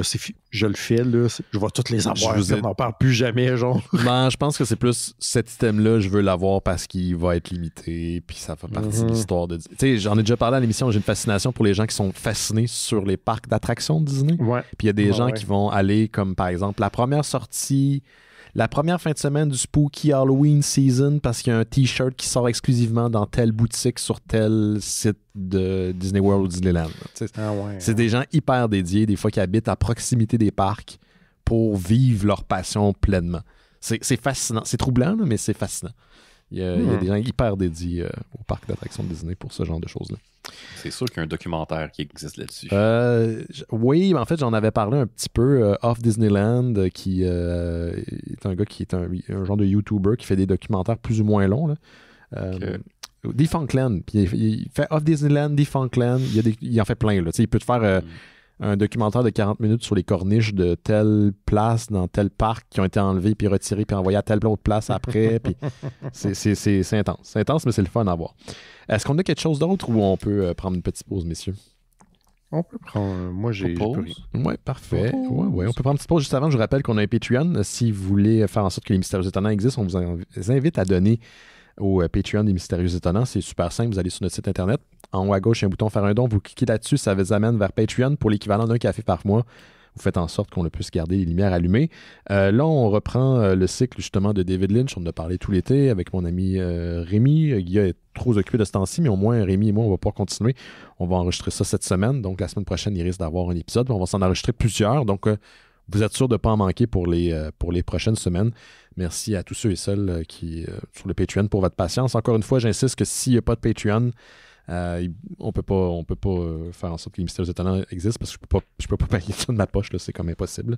Speaker 6: je le fais, là, je vais toutes les avoir, on n'en parle plus jamais, genre.
Speaker 1: Non, je pense que c'est plus cet item-là, je veux l'avoir parce qu'il va être limité, puis ça fait partie de l'histoire de Disney. Tu sais, j'en ai déjà parlé à l'émission, j'ai une fascination pour les gens qui sont fascinés sur les parcs d'attractions de Disney.
Speaker 6: Ouais.
Speaker 1: Puis il y a des gens qui vont aller, comme par exemple, la première fin de semaine du Spooky Halloween Season parce qu'il y a un t-shirt qui sort exclusivement dans telle boutique sur tel site de Disney World ou Disneyland. C'est des gens hyper dédiés, des fois qui habitent à proximité des parcs pour vivre leur passion pleinement. C'est fascinant. C'est troublant, là, mais c'est fascinant. Il y a des gens hyper dédiés au parc d'attractions de Disney pour ce genre de choses-là.
Speaker 2: C'est sûr qu'il y a un documentaire qui existe là-dessus.
Speaker 1: Oui, en fait, j'en avais parlé un petit peu. Off Disneyland, qui est un gars qui est un genre de YouTuber qui fait des documentaires plus ou moins longs. Defunctland. Puis il fait Off Disneyland, Defunctland. Il en fait plein. Là. Il peut te faire un documentaire de 40 minutes sur les corniches de telle place dans tel parc qui ont été enlevés puis retirés puis envoyés à telle autre place après. Puis c'est intense. C'est intense, mais c'est le fun à voir. Est-ce qu'on a quelque chose d'autre ou on peut prendre une petite pause, messieurs?
Speaker 6: On peut prendre... Moi, j'ai...
Speaker 1: Oui, parfait. Ouais, on peut prendre une petite pause juste avant. Je vous rappelle qu'on a un Patreon. Si vous voulez faire en sorte que les Mystérieux Étonnants existent, on vous invite à donner au Patreon des Mystérieux Étonnants. C'est super simple. Vous allez sur notre site internet. En haut à gauche, il y a un bouton faire un don. Vous cliquez là-dessus. Ça vous amène vers Patreon pour l'équivalent d'un café par mois. Vous faites en sorte qu'on puisse garder les lumières allumées. Là, on reprend le cycle justement de David Lynch. On en a parlé tout l'été avec mon ami Rémi. Guy est trop occupé de ce temps-ci, mais au moins Rémi et moi, on va pouvoir continuer. On va enregistrer ça cette semaine. Donc, la semaine prochaine, il risque d'avoir un épisode. On va s'en enregistrer plusieurs. Donc, vous êtes sûr de ne pas en manquer pour les prochaines semaines. Merci à tous ceux et celles qui sur le Patreon pour votre patience. Encore une fois, j'insiste que s'il n'y a pas de Patreon, On peut pas faire en sorte que les Mystérieux Étonnants existent parce que je peux pas payer ça de ma poche, là, c'est comme impossible.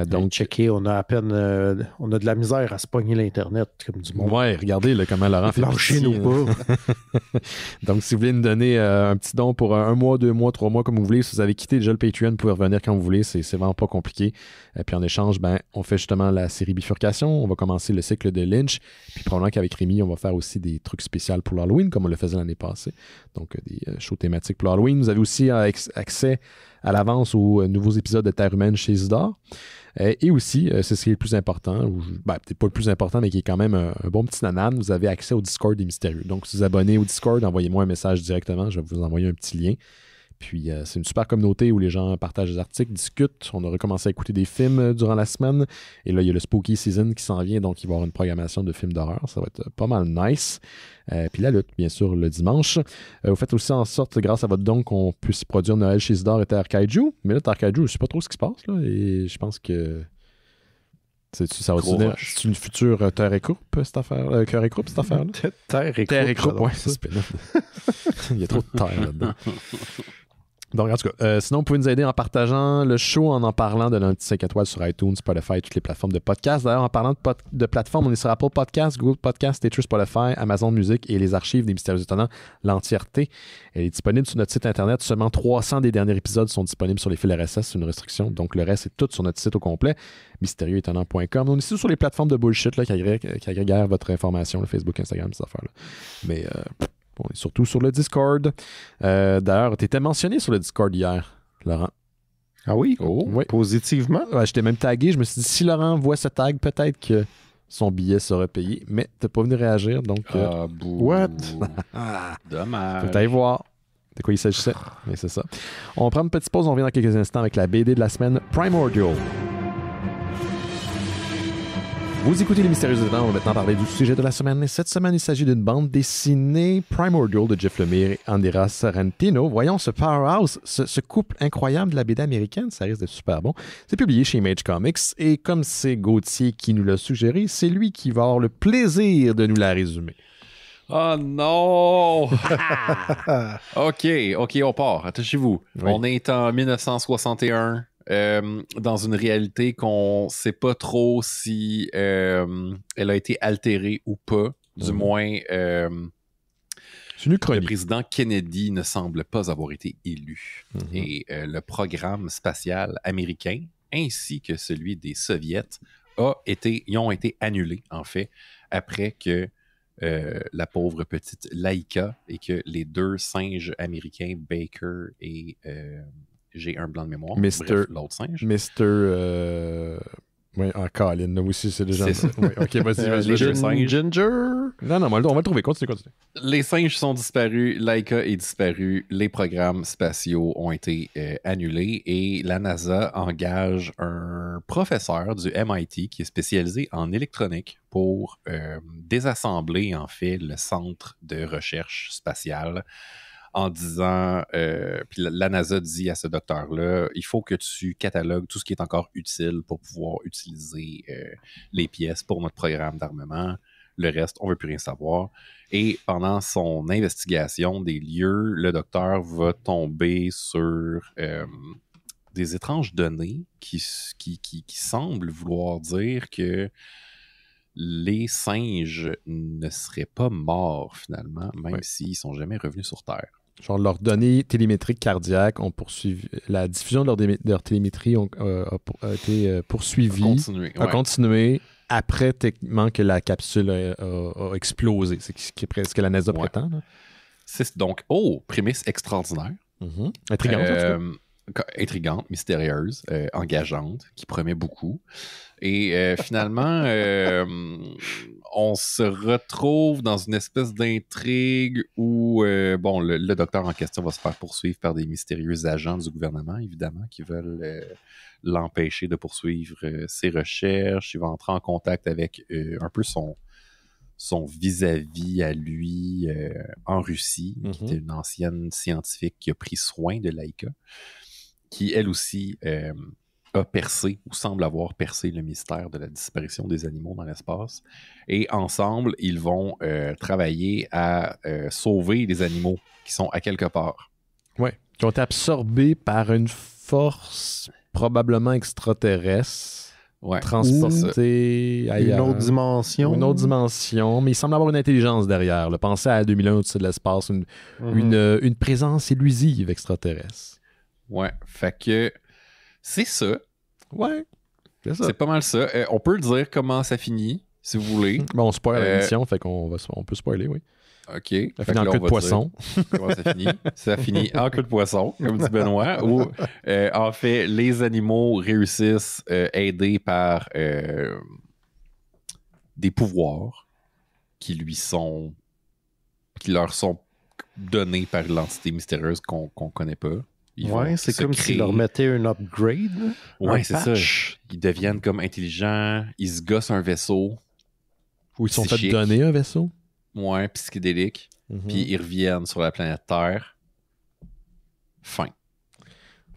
Speaker 6: Donc, checker, on a de la misère à se pogner l'Internet comme du monde.
Speaker 1: Ouais, regardez là, comment Laurent fait pitié.
Speaker 6: Nous pas.
Speaker 1: Donc, si vous voulez nous donner un petit don pour 1 mois, 2 mois, 3 mois, comme vous voulez, si vous avez quitté déjà le Patreon, vous pouvez revenir quand vous voulez, c'est vraiment pas compliqué. Puis en échange, on fait justement la série Bifurcation, on va commencer le cycle de Lynch, puis probablement qu'avec Rémi, on va faire aussi des trucs spéciaux pour l'Halloween, comme on le faisait l'année passée. Donc, des shows thématiques pour l'Halloween. Vous avez aussi accès à l'avance aux nouveaux épisodes de Terre humaine chez Isidore. Et aussi, c'est ce qui est le plus important, peut-être pas le plus important, mais qui est quand même un bon petit nanan, vous avez accès au Discord des Mystérieux. Donc, si vous abonnez au Discord, envoyez-moi un message directement, je vais vous envoyer un petit lien. Puis, c'est une super communauté où les gens partagent des articles, discutent. On a recommencé à écouter des films durant la semaine. Et là, il y a le Spooky Season qui s'en vient, donc il va y avoir une programmation de films d'horreur. Ça va être pas mal nice. Puis la lutte, bien sûr, le dimanche. Vous faites aussi en sorte, grâce à votre don, qu'on puisse produire Noël chez Isidore et Terre Kaiju. Mais là, Terre Kaiju, je ne sais pas trop ce qui se passe. Là, et je pense que ça va devenir une future Terre et Croupe, cette affaire. Cœur et Croupe, cette affaire-là.
Speaker 6: Terre et Croupe,
Speaker 1: ouais, c'est il y a trop de terre là-dedans. Donc, en tout cas, sinon, vous pouvez nous aider en partageant le show, en parlant de notre 5 étoiles sur iTunes, Spotify, toutes les plateformes de podcast. D'ailleurs, en parlant de plateformes, on est sur Apple Podcasts, Google Podcasts, Stitcher, Spotify, Amazon Music et les archives des Mystérieux Étonnants, l'entièreté. Elle est disponible sur notre site internet. Seulement 300 des derniers épisodes sont disponibles sur les fils RSS, c'est une restriction. Donc, le reste, c'est tout sur notre site au complet, mystérieuxétonnants.com. On est ici sur les plateformes de bullshit là, qui agrégèrent votre information, le Facebook, Instagram, ces affaires-là. Mais... on est surtout sur le Discord. D'ailleurs, tu étais mentionné sur le Discord hier, Laurent.
Speaker 6: Ah oui?
Speaker 1: Oui.
Speaker 6: Positivement?
Speaker 1: Ouais, je t'ai même tagué. Je me suis dit, si Laurent voit ce tag, peut-être que son billet sera payé. Mais t'es pas venu réagir, donc...
Speaker 6: What?
Speaker 2: Dommage.
Speaker 1: Faut aller voir de quoi il s'agissait. Mais c'est ça. On prend une petite pause. On revient dans quelques instants avec la BD de la semaine, Primordial. Vous écoutez Les Mystérieux Étonnants, on va maintenant parler du sujet de la semaine. Et cette semaine, il s'agit d'une bande dessinée Primordial de Jeff Lemire et Andrea Sorrentino. Voyons ce powerhouse, ce couple incroyable de la BD américaine, ça risque d'être super bon. C'est publié chez Image Comics et comme c'est Gauthier qui nous l'a suggéré, c'est lui qui va avoir le plaisir de nous la résumer.
Speaker 2: Oh non! OK, on part. Attachez-vous. Oui. On est en 1961. Dans une réalité qu'on sait pas trop si elle a été altérée ou pas. Du moins, le président Kennedy ne semble pas avoir été élu. Et le programme spatial américain, ainsi que celui des Soviets, ils ont été annulés, en fait, après que la pauvre petite Laika et que les 2 singes américains, Baker et... j'ai un blanc de mémoire. Bref, l'autre singe.
Speaker 1: Oui, Colin, là aussi, c'est déjà...
Speaker 2: C'est ça.
Speaker 1: Oui, OK, vas-y.
Speaker 2: Les 2 singes.
Speaker 6: Ginger?
Speaker 1: Non, on va le trouver. Continue.
Speaker 2: Les singes sont disparus, Laika est disparu, les programmes spatiaux ont été annulés et la NASA engage un professeur du MIT qui est spécialisé en électronique pour désassembler, en fait, le centre de recherche spatiale en disant, puis la NASA dit à ce docteur-là, il faut que tu catalogues tout ce qui est encore utile pour pouvoir utiliser les pièces pour notre programme d'armement. Le reste, on ne veut plus rien savoir. Et pendant son investigation des lieux, le docteur va tomber sur des étranges données qui semblent vouloir dire que les singes ne seraient pas morts, finalement, même s'ils ne sont jamais revenus sur Terre.
Speaker 1: Genre, leurs données télémétriques cardiaques ont poursuivi... La diffusion de leur télémétrie a été poursuivie. A continué après, techniquement, que la capsule a explosé. C'est ce que la NASA prétend. Là.
Speaker 2: C'est donc, prémisse extraordinaire.
Speaker 1: Intrigante,
Speaker 2: intrigante, mystérieuse, engageante, qui promet beaucoup. Et finalement, on se retrouve dans une espèce d'intrigue où le docteur en question va se faire poursuivre par des mystérieux agents du gouvernement, évidemment, qui veulent l'empêcher de poursuivre ses recherches. Il va entrer en contact avec un peu son vis-à-vis à lui en Russie, qui était une ancienne scientifique qui a pris soin de Laika, qui, elle aussi, a percé ou semble avoir percé le mystère de la disparition des animaux dans l'espace. Et ensemble, ils vont travailler à sauver les animaux qui sont à quelque part.
Speaker 1: Oui, qui ont été absorbés par une force probablement extraterrestre, transportée ailleurs.
Speaker 6: Une autre dimension.
Speaker 1: Une autre dimension, mais il semble avoir une intelligence derrière. Là. Pensez à 2001 au-dessus de l'espace, une présence élusive extraterrestre.
Speaker 2: Ouais, fait que c'est ça.
Speaker 1: Ouais, c'est ça.
Speaker 2: C'est pas mal ça. On peut dire comment ça finit, si vous voulez.
Speaker 1: Bon, on spoil l'émission, fait qu'on peut spoiler, oui.
Speaker 2: OK.
Speaker 1: Ça finit en queue de poisson.
Speaker 2: Comment ça finit? Ça finit en queue de poisson, comme dit Benoît, où, en fait, les animaux réussissent aidés par des pouvoirs qui leur sont donnés par l'entité mystérieuse qu'on connaît pas.
Speaker 6: C'est comme s'ils leur mettaient un upgrade.
Speaker 2: Ouais, c'est ça. Ils deviennent comme intelligents, ils se gossent un vaisseau.
Speaker 1: Ou ils sont fait donner un vaisseau.
Speaker 2: Ouais, psychédélique. Puis ils reviennent sur la planète Terre. Fin.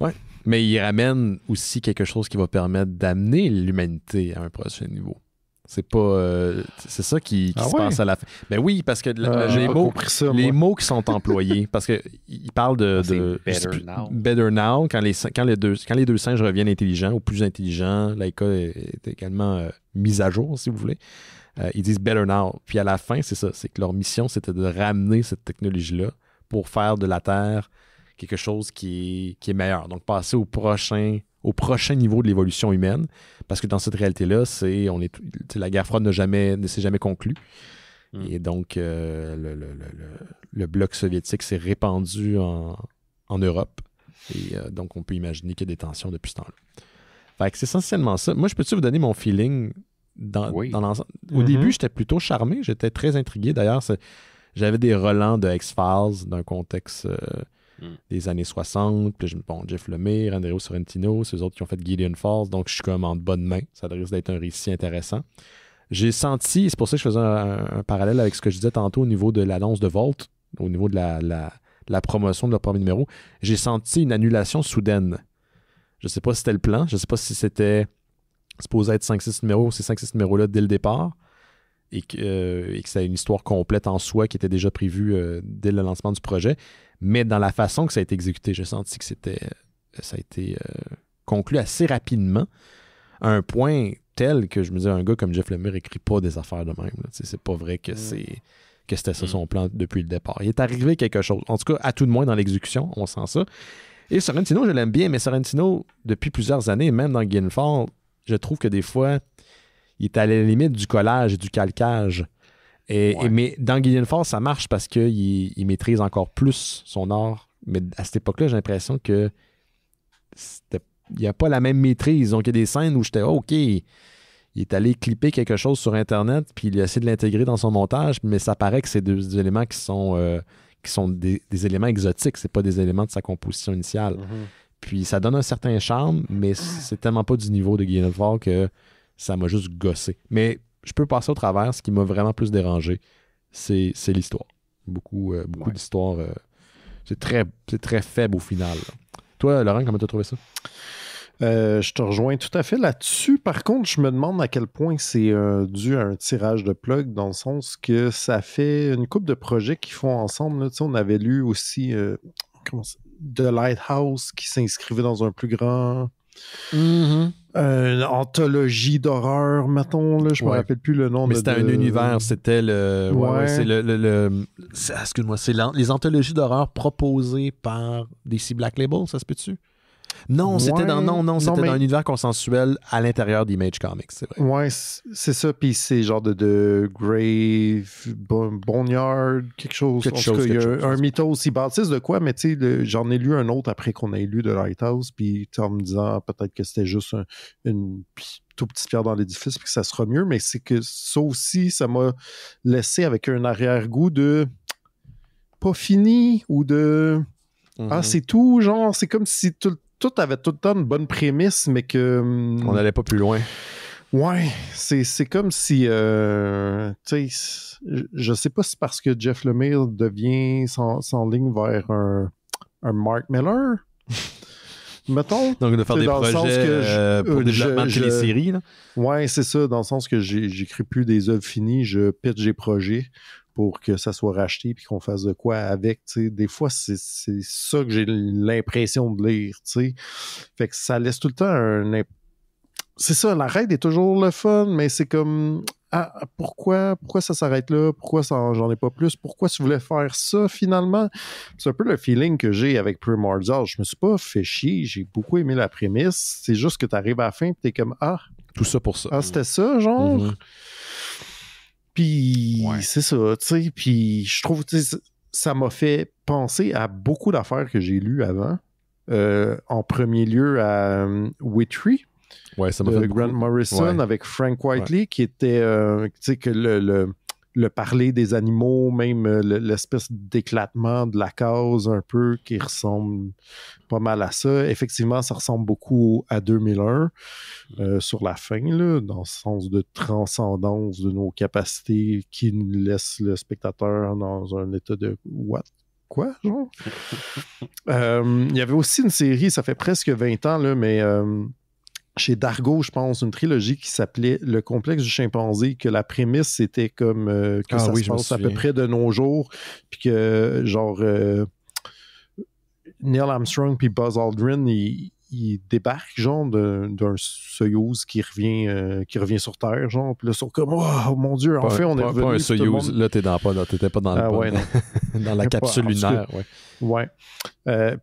Speaker 1: Ouais. Mais ils ramènent aussi quelque chose qui va permettre d'amener l'humanité à un prochain niveau. C'est pas. C'est ça qui se passe à la fin. Ben oui, parce que les mots qui sont employés, parce qu'ils parlent de better now, quand les deux singes reviennent intelligents ou plus intelligents, Laika est également mise à jour, si vous voulez. Ils disent better now. Puis à la fin, c'est ça. C'est que leur mission, c'était de ramener cette technologie-là pour faire de la Terre quelque chose qui est meilleur. Donc passer au prochain niveau de l'évolution humaine, parce que dans cette réalité-là, la guerre froide ne s'est jamais conclue. Et donc, le bloc soviétique s'est répandu en Europe. Et donc, on peut imaginer qu'il y a des tensions depuis ce temps-là. Fait que c'est essentiellement ça. Moi, je peux-tu vous donner mon feeling dans l'ensemble? Au début, j'étais plutôt charmé. J'étais très intrigué. D'ailleurs, j'avais des relents de X-Files d'un contexte... des années 60, puis Jeff Lemire, Andrea Sorrentino, c'est eux autres qui ont fait Gideon Falls, donc je suis comme en bonne main, ça risque d'être un récit intéressant. J'ai senti, c'est pour ça que je faisais un parallèle avec ce que je disais tantôt au niveau de l'annonce de Volt, au niveau de la promotion de leur premier numéro, j'ai senti une annulation soudaine. Je sais pas si c'était le plan, je sais pas si c'était supposé être 5-6 numéros, ces 5-6 numéros-là dès le départ, et que c'est une histoire complète en soi qui était déjà prévue dès le lancement du projet. Mais dans la façon que ça a été exécuté, j'ai senti que ça a été conclu assez rapidement, à un point tel que je me disais, un gars comme Jeff Lemire écrit pas des affaires de même. C'est pas vrai que c'était ça son plan depuis le départ. Il est arrivé quelque chose. En tout cas, à tout de moins dans l'exécution, on sent ça. Et Sorrentino, je l'aime bien, mais Sorrentino, depuis plusieurs années, même dans Gideon Falls, je trouve que des fois, il est à la limite du collage et du calcage. Mais dans Gideon Falls, ça marche parce qu'il maîtrise encore plus son art. Mais à cette époque-là, j'ai l'impression que il n'y a pas la même maîtrise. Donc, il y a des scènes où j'étais OK, il est allé clipper quelque chose sur Internet, puis il a essayé de l'intégrer dans son montage, mais ça paraît que c'est des éléments qui sont des éléments exotiques. C'est pas des éléments de sa composition initiale. Puis ça donne un certain charme, mais c'est tellement pas du niveau de Gideon Falls que ça m'a juste gossé. Mais je peux passer au travers. Ce qui m'a vraiment plus dérangé, c'est l'histoire. Beaucoup d'histoires. C'est très faible au final. Là. Toi, Laurent, comment tu as trouvé ça?
Speaker 6: Je te rejoins tout à fait là-dessus. Par contre, je me demande à quel point c'est dû à un tirage de plug, dans le sens que ça fait une couple de projets qu'ils font ensemble. Là. On avait lu aussi The Lighthouse qui s'inscrivait dans un plus grand... Une anthologie d'horreur, mettons, là, je me rappelle plus le nom.
Speaker 1: Mais c'était un univers, c'était le... c'est excuse-moi, c'est les anthologies d'horreur proposées par DC Black Label, ça se peut-tu? Non, c'était dans un univers consensuel à l'intérieur d'Image Comics, c'est vrai.
Speaker 6: Ouais, c'est ça, puis c'est genre de Grave, Boneyard, quelque chose. Il y a un mythos, ils bâtissent de quoi, mais tu sais, j'en ai lu un autre après qu'on ait lu The Lighthouse, puis en me disant peut-être que c'était juste une toute petite pierre dans l'édifice, puis que ça sera mieux, mais c'est que ça aussi, ça m'a laissé avec un arrière-goût de pas fini, ou de ah, c'est tout, genre, c'est comme si tout avait tout le temps une bonne prémisse, mais que...
Speaker 1: on n'allait pas plus loin.
Speaker 6: Ouais, c'est comme si... tu sais, je sais pas si c'est parce que Jeff Lemire devient s'enligne vers un Mark Miller, Mettons.
Speaker 1: Donc, de faire des projets pour le développement de téléséries.
Speaker 6: Ouais, c'est ça. Dans le sens que j'écris plus des œuvres finies, je pitch des projets pour que ça soit racheté puis qu'on fasse de quoi avec. T'sais. Des fois, c'est ça que j'ai l'impression de lire. T'sais. Fait que ça laisse tout le temps c'est ça, la raid est toujours le fun, mais c'est comme... Ah, pourquoi ça s'arrête là? Pourquoi j'en ai pas plus? Pourquoi tu voulais faire ça, finalement? C'est un peu le feeling que j'ai avec Primordial. Je me suis pas fait chier. J'ai beaucoup aimé la prémisse. C'est juste que tu arrives à la fin et t'es comme,
Speaker 1: tout ça pour ça.
Speaker 6: Ah, c'était ça, genre? Puis, c'est ça, tu sais. Puis, je trouve, ça m'a fait penser à beaucoup d'affaires que j'ai lues avant. En premier lieu, à Witchery.
Speaker 1: Ouais, ça m'a fait
Speaker 6: Grant Morrison avec Frank Whiteley, qui était, tu sais, que le parler des animaux, même l'espèce d'éclatement de la cause un peu, qui ressemble pas mal à ça. Effectivement, ça ressemble beaucoup à 2001 sur la fin, là, dans le sens de transcendance de nos capacités qui laisse le spectateur dans un état de « what ?» Quoi, genre? Il y avait aussi une série, ça fait presque 20 ans, là, mais... chez Dargo, je pense, une trilogie qui s'appelait Le complexe du chimpanzé, que la prémisse, c'était comme que ça se passe à peu près de nos jours, puis que, genre, Neil Armstrong puis Buzz Aldrin, ils débarquent, genre, d'un Soyouz qui revient sur Terre, genre, puis là, ils sont comme, oh mon Dieu, enfin, on est revenu.
Speaker 1: Pas un Soyouz, là, t'étais pas dans dans la capsule lunaire,
Speaker 6: Ouais.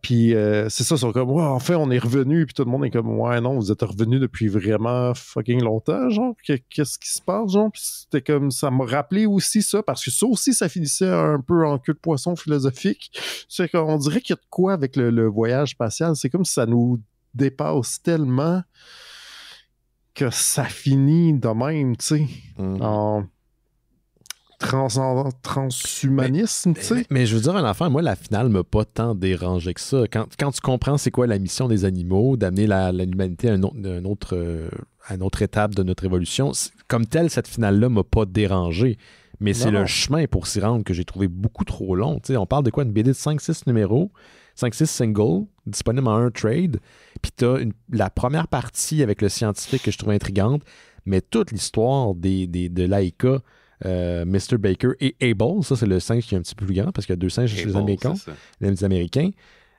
Speaker 6: Puis c'est ça, ils sont comme, enfin, on est revenu, puis tout le monde est comme, ouais, non, vous êtes revenu depuis vraiment fucking longtemps, genre, qu'est-ce qui se passe, genre, puis c'était comme, ça m'a rappelé aussi ça, parce que ça aussi, ça finissait un peu en queue de poisson philosophique. C'est qu'on dirait qu'il y a de quoi avec le voyage spatial, c'est comme si ça nous dépasse tellement que ça finit de même, tu sais, en transhumanisme, tu sais.
Speaker 1: Mais je veux dire, un enfant, moi, la finale m'a pas tant dérangé que ça. Quand tu comprends c'est quoi la mission des animaux, d'amener l'humanité à une autre étape de notre évolution, comme telle, cette finale-là m'a pas dérangé. Mais c'est le chemin pour s'y rendre que j'ai trouvé beaucoup trop long. Tu sais, on parle de quoi? Une BD de 5-6 numéros, 5-6 singles, disponible en un trade. Puis t'as la première partie avec le scientifique que je trouve intrigante, mais toute l'histoire de Laika, Mr. Baker et Abel, ça c'est le singe qui est un petit peu plus grand parce qu'il y a 2 singes chez les Américains,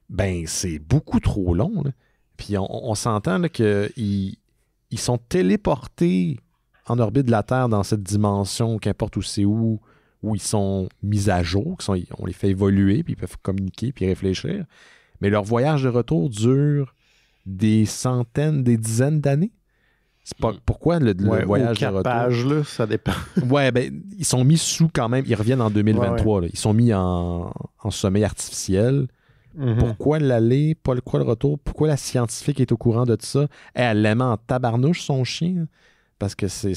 Speaker 1: ben c'est beaucoup trop long. Là. Puis on s'entend qu'ils sont téléportés en orbite de la Terre dans cette dimension, qu'importe où c'est où ils sont mis à jour, on les fait évoluer, puis ils peuvent communiquer, puis réfléchir. Mais leur voyage de retour dure des centaines, des dizaines d'années. C'est pas pourquoi le voyage de retour.
Speaker 6: Pages, là, ça dépend.
Speaker 1: Ouais, ben, ils sont mis sous quand même. Ils reviennent en 2023. Là. Ils sont mis en sommeil artificiel. Pourquoi l'aller, pourquoi le retour? Pourquoi la scientifique est au courant de tout ça? Elle l'aime en tabarnouche, son chien. Parce que c'est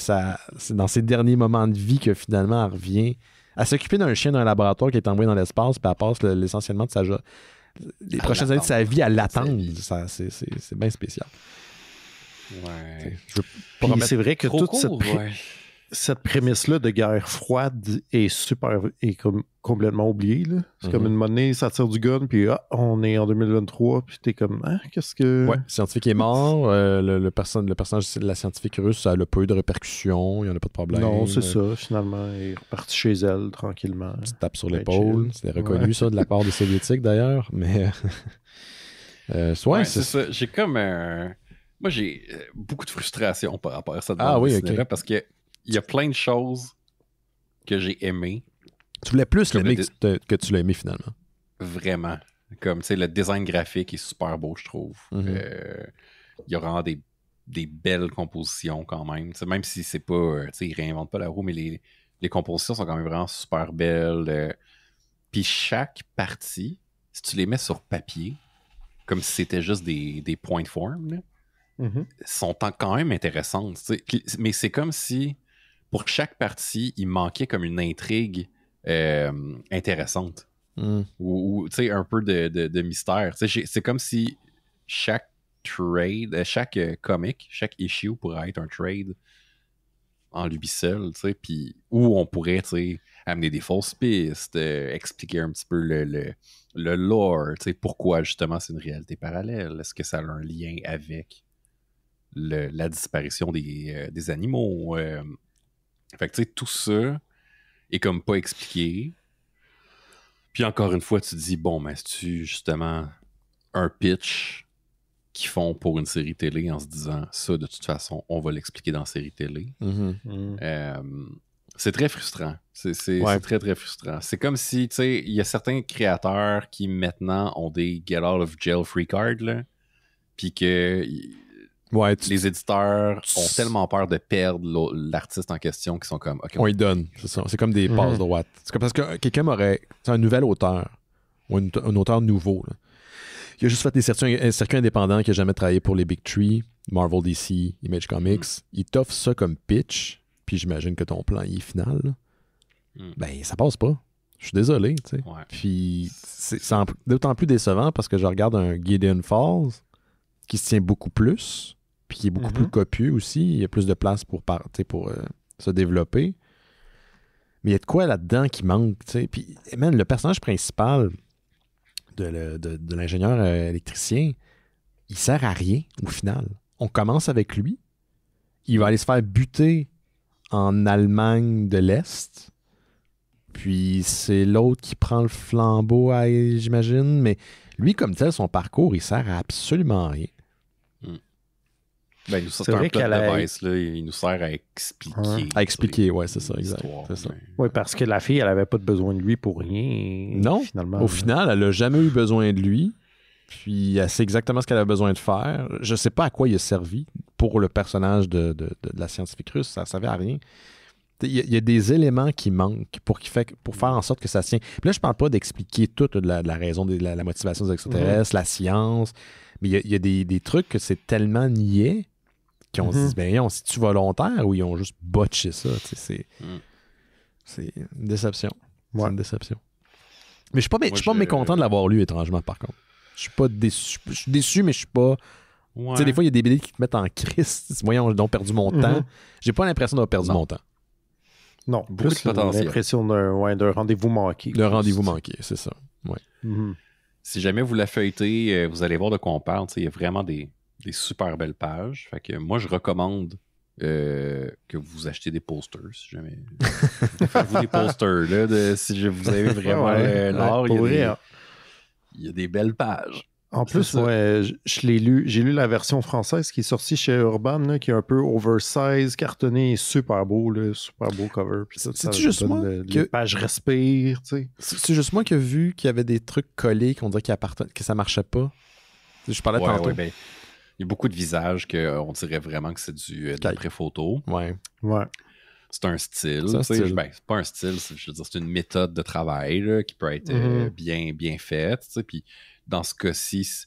Speaker 1: dans ses derniers moments de vie que finalement elle revient. Elle s'occuper d'un chien dans un laboratoire qui est envoyé dans l'espace, puis elle passe l'essentiellement de les prochaines années de sa vie à l'attendre. C'est bien spécial.
Speaker 2: Ouais.
Speaker 6: C'est vrai que toute cette prémisse-là de guerre froide est comme complètement oubliée. Là. C'est comme une monnaie, ça tire du gun, puis on est en 2023, puis t'es comme, qu'est-ce que...
Speaker 1: Ouais, le scientifique est mort, le personnage de la scientifique russe, ça a peu de répercussions, il n'y en a pas de problème.
Speaker 6: Non, c'est ça, finalement, elle est repartie chez elle, tranquillement.
Speaker 1: Petite tape sur l'épaule, c'est reconnu ça de la part des Soviétiques d'ailleurs, mais...
Speaker 2: c'est ça, j'ai comme... Moi, j'ai beaucoup de frustration par rapport à ça. Parce que il y a plein de choses que j'ai aimées.
Speaker 1: Tu voulais plus l'aimer que tu l'as aimé finalement.
Speaker 2: Vraiment. Comme, tu sais, le design graphique est super beau, je trouve. Il y a vraiment des belles compositions quand même. T'sais, même si c'est pas... tu sais, ils réinventent pas la roue, mais les compositions sont quand même vraiment super belles. Puis chaque partie, si tu les mets sur papier, comme si c'était juste des points de forme, là, sont quand même intéressantes. T'sais. Mais c'est comme si... Pour chaque partie, il manquait comme une intrigue intéressante. Ou tu sais, un peu de mystère. C'est comme si chaque trade, chaque comic, chaque issue pourrait être un trade en lui seul, tu sais, puis où on pourrait, tu sais, amener des fausses pistes, expliquer un petit peu le lore, pourquoi justement c'est une réalité parallèle. Est-ce que ça a un lien avec la disparition des animaux? Fait que tu sais, tout ça est comme pas expliqué. Puis encore une fois, tu te dis, bon, mais c'est-tu justement un pitch qu'ils font pour une série télé en se disant, ça, de toute façon, on va l'expliquer dans la série télé. C'est très frustrant. C'est très, très frustrant. C'est comme si, tu sais, il y a certains créateurs qui maintenant ont des get out of jail free cards, là, puis que les éditeurs ont tellement peur de perdre l'artiste en question qu'ils sont comme... Okay,
Speaker 1: on y donne, c'est ça. C'est comme des passes droites. C'est comme parce que quelqu'un aurait... un nouvel auteur, ou un auteur nouveau, là. Il a juste fait des circuits indépendants qui n'a jamais travaillé pour les Big Three, Marvel, DC, Image Comics. Il t'offre ça comme pitch, puis j'imagine que ton plan est final. Ben, ça passe pas. Je suis désolé, tu sais. Puis c'est d'autant plus décevant parce que je regarde un Gideon Falls qui se tient beaucoup plus, puis qui est beaucoup plus copieux aussi. Il y a plus de place pour se développer. Mais il y a de quoi là-dedans qui manque, tu sais. Puis, man, le personnage principal de l'ingénieur électricien, il sert à rien au final. On commence avec lui. Il va aller se faire buter en Allemagne de l'Est. Puis c'est l'autre qui prend le flambeau, j'imagine. Mais lui, comme tel, son parcours, il sert à absolument rien.
Speaker 2: Ben, c'est vrai qu'à la base, là, il nous sert à expliquer.
Speaker 1: À expliquer, ouais, c'est ça, exact.
Speaker 6: Oui, parce que la fille, elle avait pas de besoin de lui pour rien.
Speaker 1: Non,
Speaker 6: finalement.
Speaker 1: Au final, elle n'a jamais eu besoin de lui. Puis elle sait exactement ce qu'elle a besoin de faire. Je sais pas à quoi il a servi pour le personnage de la scientifique russe. Ça ne servait à rien. Il y a des éléments qui manquent pour faire en sorte que ça se tient. Puis là, je parle pas d'expliquer toute la raison de la motivation des extraterrestres, la science. Mais il y a des trucs que c'est tellement niais qu'on se dit, ben, c'est-tu volontaire ou ils ont juste botché ça? C'est une déception. Ouais. C'est une déception. Mais je suis pas mécontent de l'avoir lu, étrangement, par contre. Je suis pas déçu. Je suis déçu, mais je suis pas... Ouais. Tu sais, des fois, il y a des BD qui te mettent en crise. Voyons, j'ai donc perdu mon temps. J'ai pas l'impression d'avoir perdu mon temps.
Speaker 6: Non, plus l'impression d'un rendez-vous manqué.
Speaker 1: Le rendez-vous manqué, c'est ça. Ouais.
Speaker 2: Si jamais vous la feuilletez, vous allez voir de quoi on parle. Il y a vraiment des super belles pages. Fait que moi, je recommande que vous achetez des posters. Si jamais. Faites-vous des posters. Là, si vous avez vraiment l'art, il y a des belles pages.
Speaker 6: En plus, je l'ai lu. J'ai lu la version française qui est sortie chez Urban, là, qui est un peu oversize, cartonné, super beau cover.
Speaker 1: C'est juste moi
Speaker 6: les pages respirent, tu sais.
Speaker 1: C'est juste moi qui ai vu qu'il y avait des trucs collés qu'on dirait que ça marchait pas. Je parlais tantôt.
Speaker 2: Ben, il y a beaucoup de visages qu'on dirait vraiment que c'est de l'après-photo.
Speaker 1: Ouais.
Speaker 2: C'est un style. C'est pas un style, je veux dire, c'est une méthode de travail là, qui peut être bien faite. Puis dans ce cas-ci,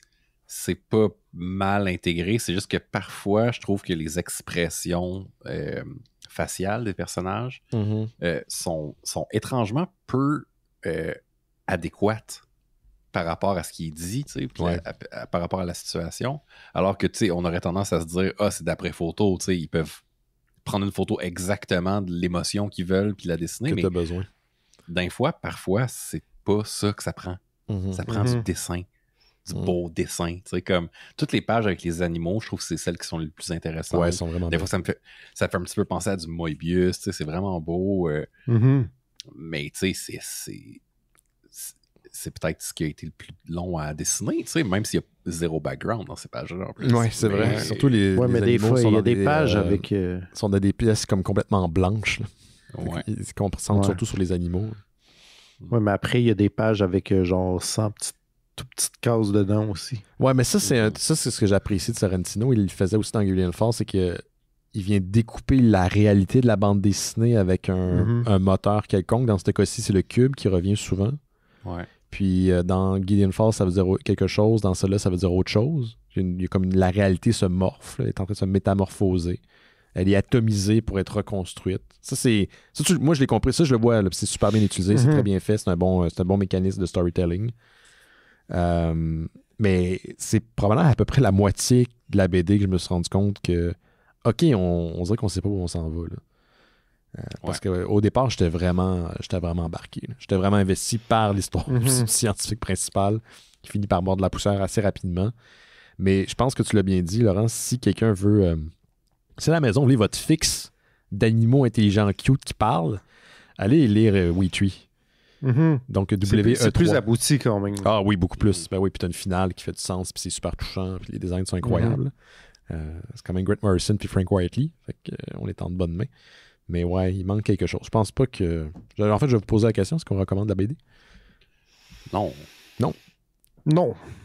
Speaker 2: c'est pas mal intégré. C'est juste que parfois, je trouve que les expressions faciales des personnages sont étrangement peu adéquates par rapport à ce qui est dit, par rapport à la situation. Alors que, on aurait tendance à se dire, c'est d'après photo, ils peuvent prendre une photo exactement de l'émotion qu'ils veulent puis la dessiner.
Speaker 1: Que t'as besoin.
Speaker 2: Parfois, c'est pas ça que ça prend. Ça prend du dessin, du beau dessin. Comme toutes les pages avec les animaux, je trouve que c'est celles qui sont les plus intéressantes.
Speaker 1: Ouais, elles sont vraiment
Speaker 2: Des fois, ça fait un petit peu penser à du Moebius, c'est vraiment beau. Mais c'est peut-être ce qui a été le plus long à dessiner, même s'il y a zéro background dans ces pages-là.
Speaker 1: Oui, c'est vrai. Surtout les
Speaker 6: mais des fois, il y a des pages avec...
Speaker 1: sont dans des pièces comme complètement blanches. Ils se concentrent surtout sur les animaux.
Speaker 6: Oui, mais après, il y a des pages avec genre 100 toutes petites cases dedans aussi.
Speaker 1: Ouais, mais ça, c'est ce que j'apprécie de Sorrentino. Il le faisait aussi dans Gideon Falls, c'est que il vient découper la réalité de la bande dessinée avec un moteur quelconque. Dans ce cas-ci, c'est le cube qui revient souvent.
Speaker 2: Ouais.
Speaker 1: Puis dans Gideon Falls, ça veut dire quelque chose. Dans cela, ça veut dire autre chose. Il y a comme la réalité se morfle, elle est en train de se métamorphoser. Elle est atomisée pour être reconstruite. Moi, je l'ai compris. Ça, je le vois. Là, c'est super bien utilisé. C'est très bien fait. C'est un bon mécanisme de storytelling. Mais c'est probablement à peu près la moitié de la BD que je me suis rendu compte que OK, on dirait qu'on sait pas où on s'en va. Parce qu'au départ, j'étais vraiment embarqué. J'étais vraiment investi par l'histoire du scientifique principal qui finit par mordre la poussière assez rapidement. Mais je pense que tu l'as bien dit, Laurent, si quelqu'un veut... si à la maison, vous voulez votre fixe d'animaux intelligents cute qui parlent, allez lire WeTree. Donc, WE3.
Speaker 6: C'est plus abouti quand même.
Speaker 1: Ah oui, beaucoup plus. Ben oui, puis t'as une finale qui fait du sens, puis c'est super touchant, puis les designs sont incroyables. C'est quand même Grant Morrison puis Frank Whiteley. Fait qu'on est en de bonnes mains. Mais ouais, il manque quelque chose. Je pense pas que... En fait, je vais vous poser la question, est-ce qu'on recommande la BD?
Speaker 2: Non.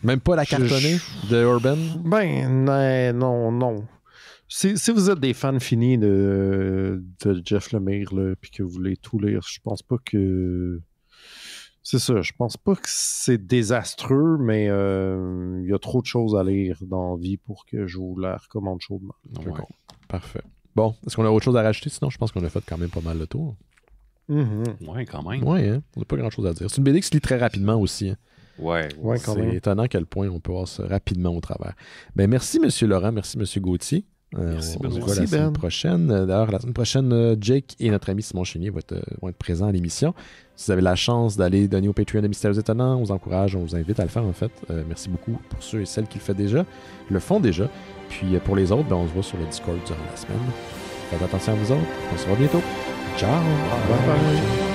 Speaker 1: Même pas la cartonnée de Urban?
Speaker 6: Ben, non. Si vous êtes des fans finis de Jeff Lemire, puis que vous voulez tout lire, je pense pas que... C'est ça, je pense pas que c'est désastreux, mais il y a trop de choses à lire dans la vie pour que je vous la recommande chaudement.
Speaker 1: Ouais. Parfait. Bon, est-ce qu'on a autre chose à rajouter? Sinon, je pense qu'on a fait quand même pas mal le tour.
Speaker 2: Ouais, quand même.
Speaker 1: Ouais, hein? On n'a pas grand-chose à dire. C'est une BD qui se lit très rapidement aussi. Hein?
Speaker 2: Ouais,
Speaker 6: quand même.
Speaker 1: C'est étonnant à quel point on peut voir ça rapidement au travers. Ben, merci, M. Laurent. Merci, M. Gauthier.
Speaker 2: Merci,
Speaker 1: on se voit la semaine prochaine. D'ailleurs, la semaine prochaine, Jake et notre ami Simon Chénier vont être présents à l'émission. Si vous avez la chance d'aller donner au Patreon de Mystères Étonnants, on vous encourage, on vous invite à le faire en fait. Merci beaucoup pour ceux et celles qui le font déjà. Puis pour les autres, on se voit sur le Discord durant la semaine. Faites attention à vous autres. On se voit bientôt. Ciao.
Speaker 6: Bye bye.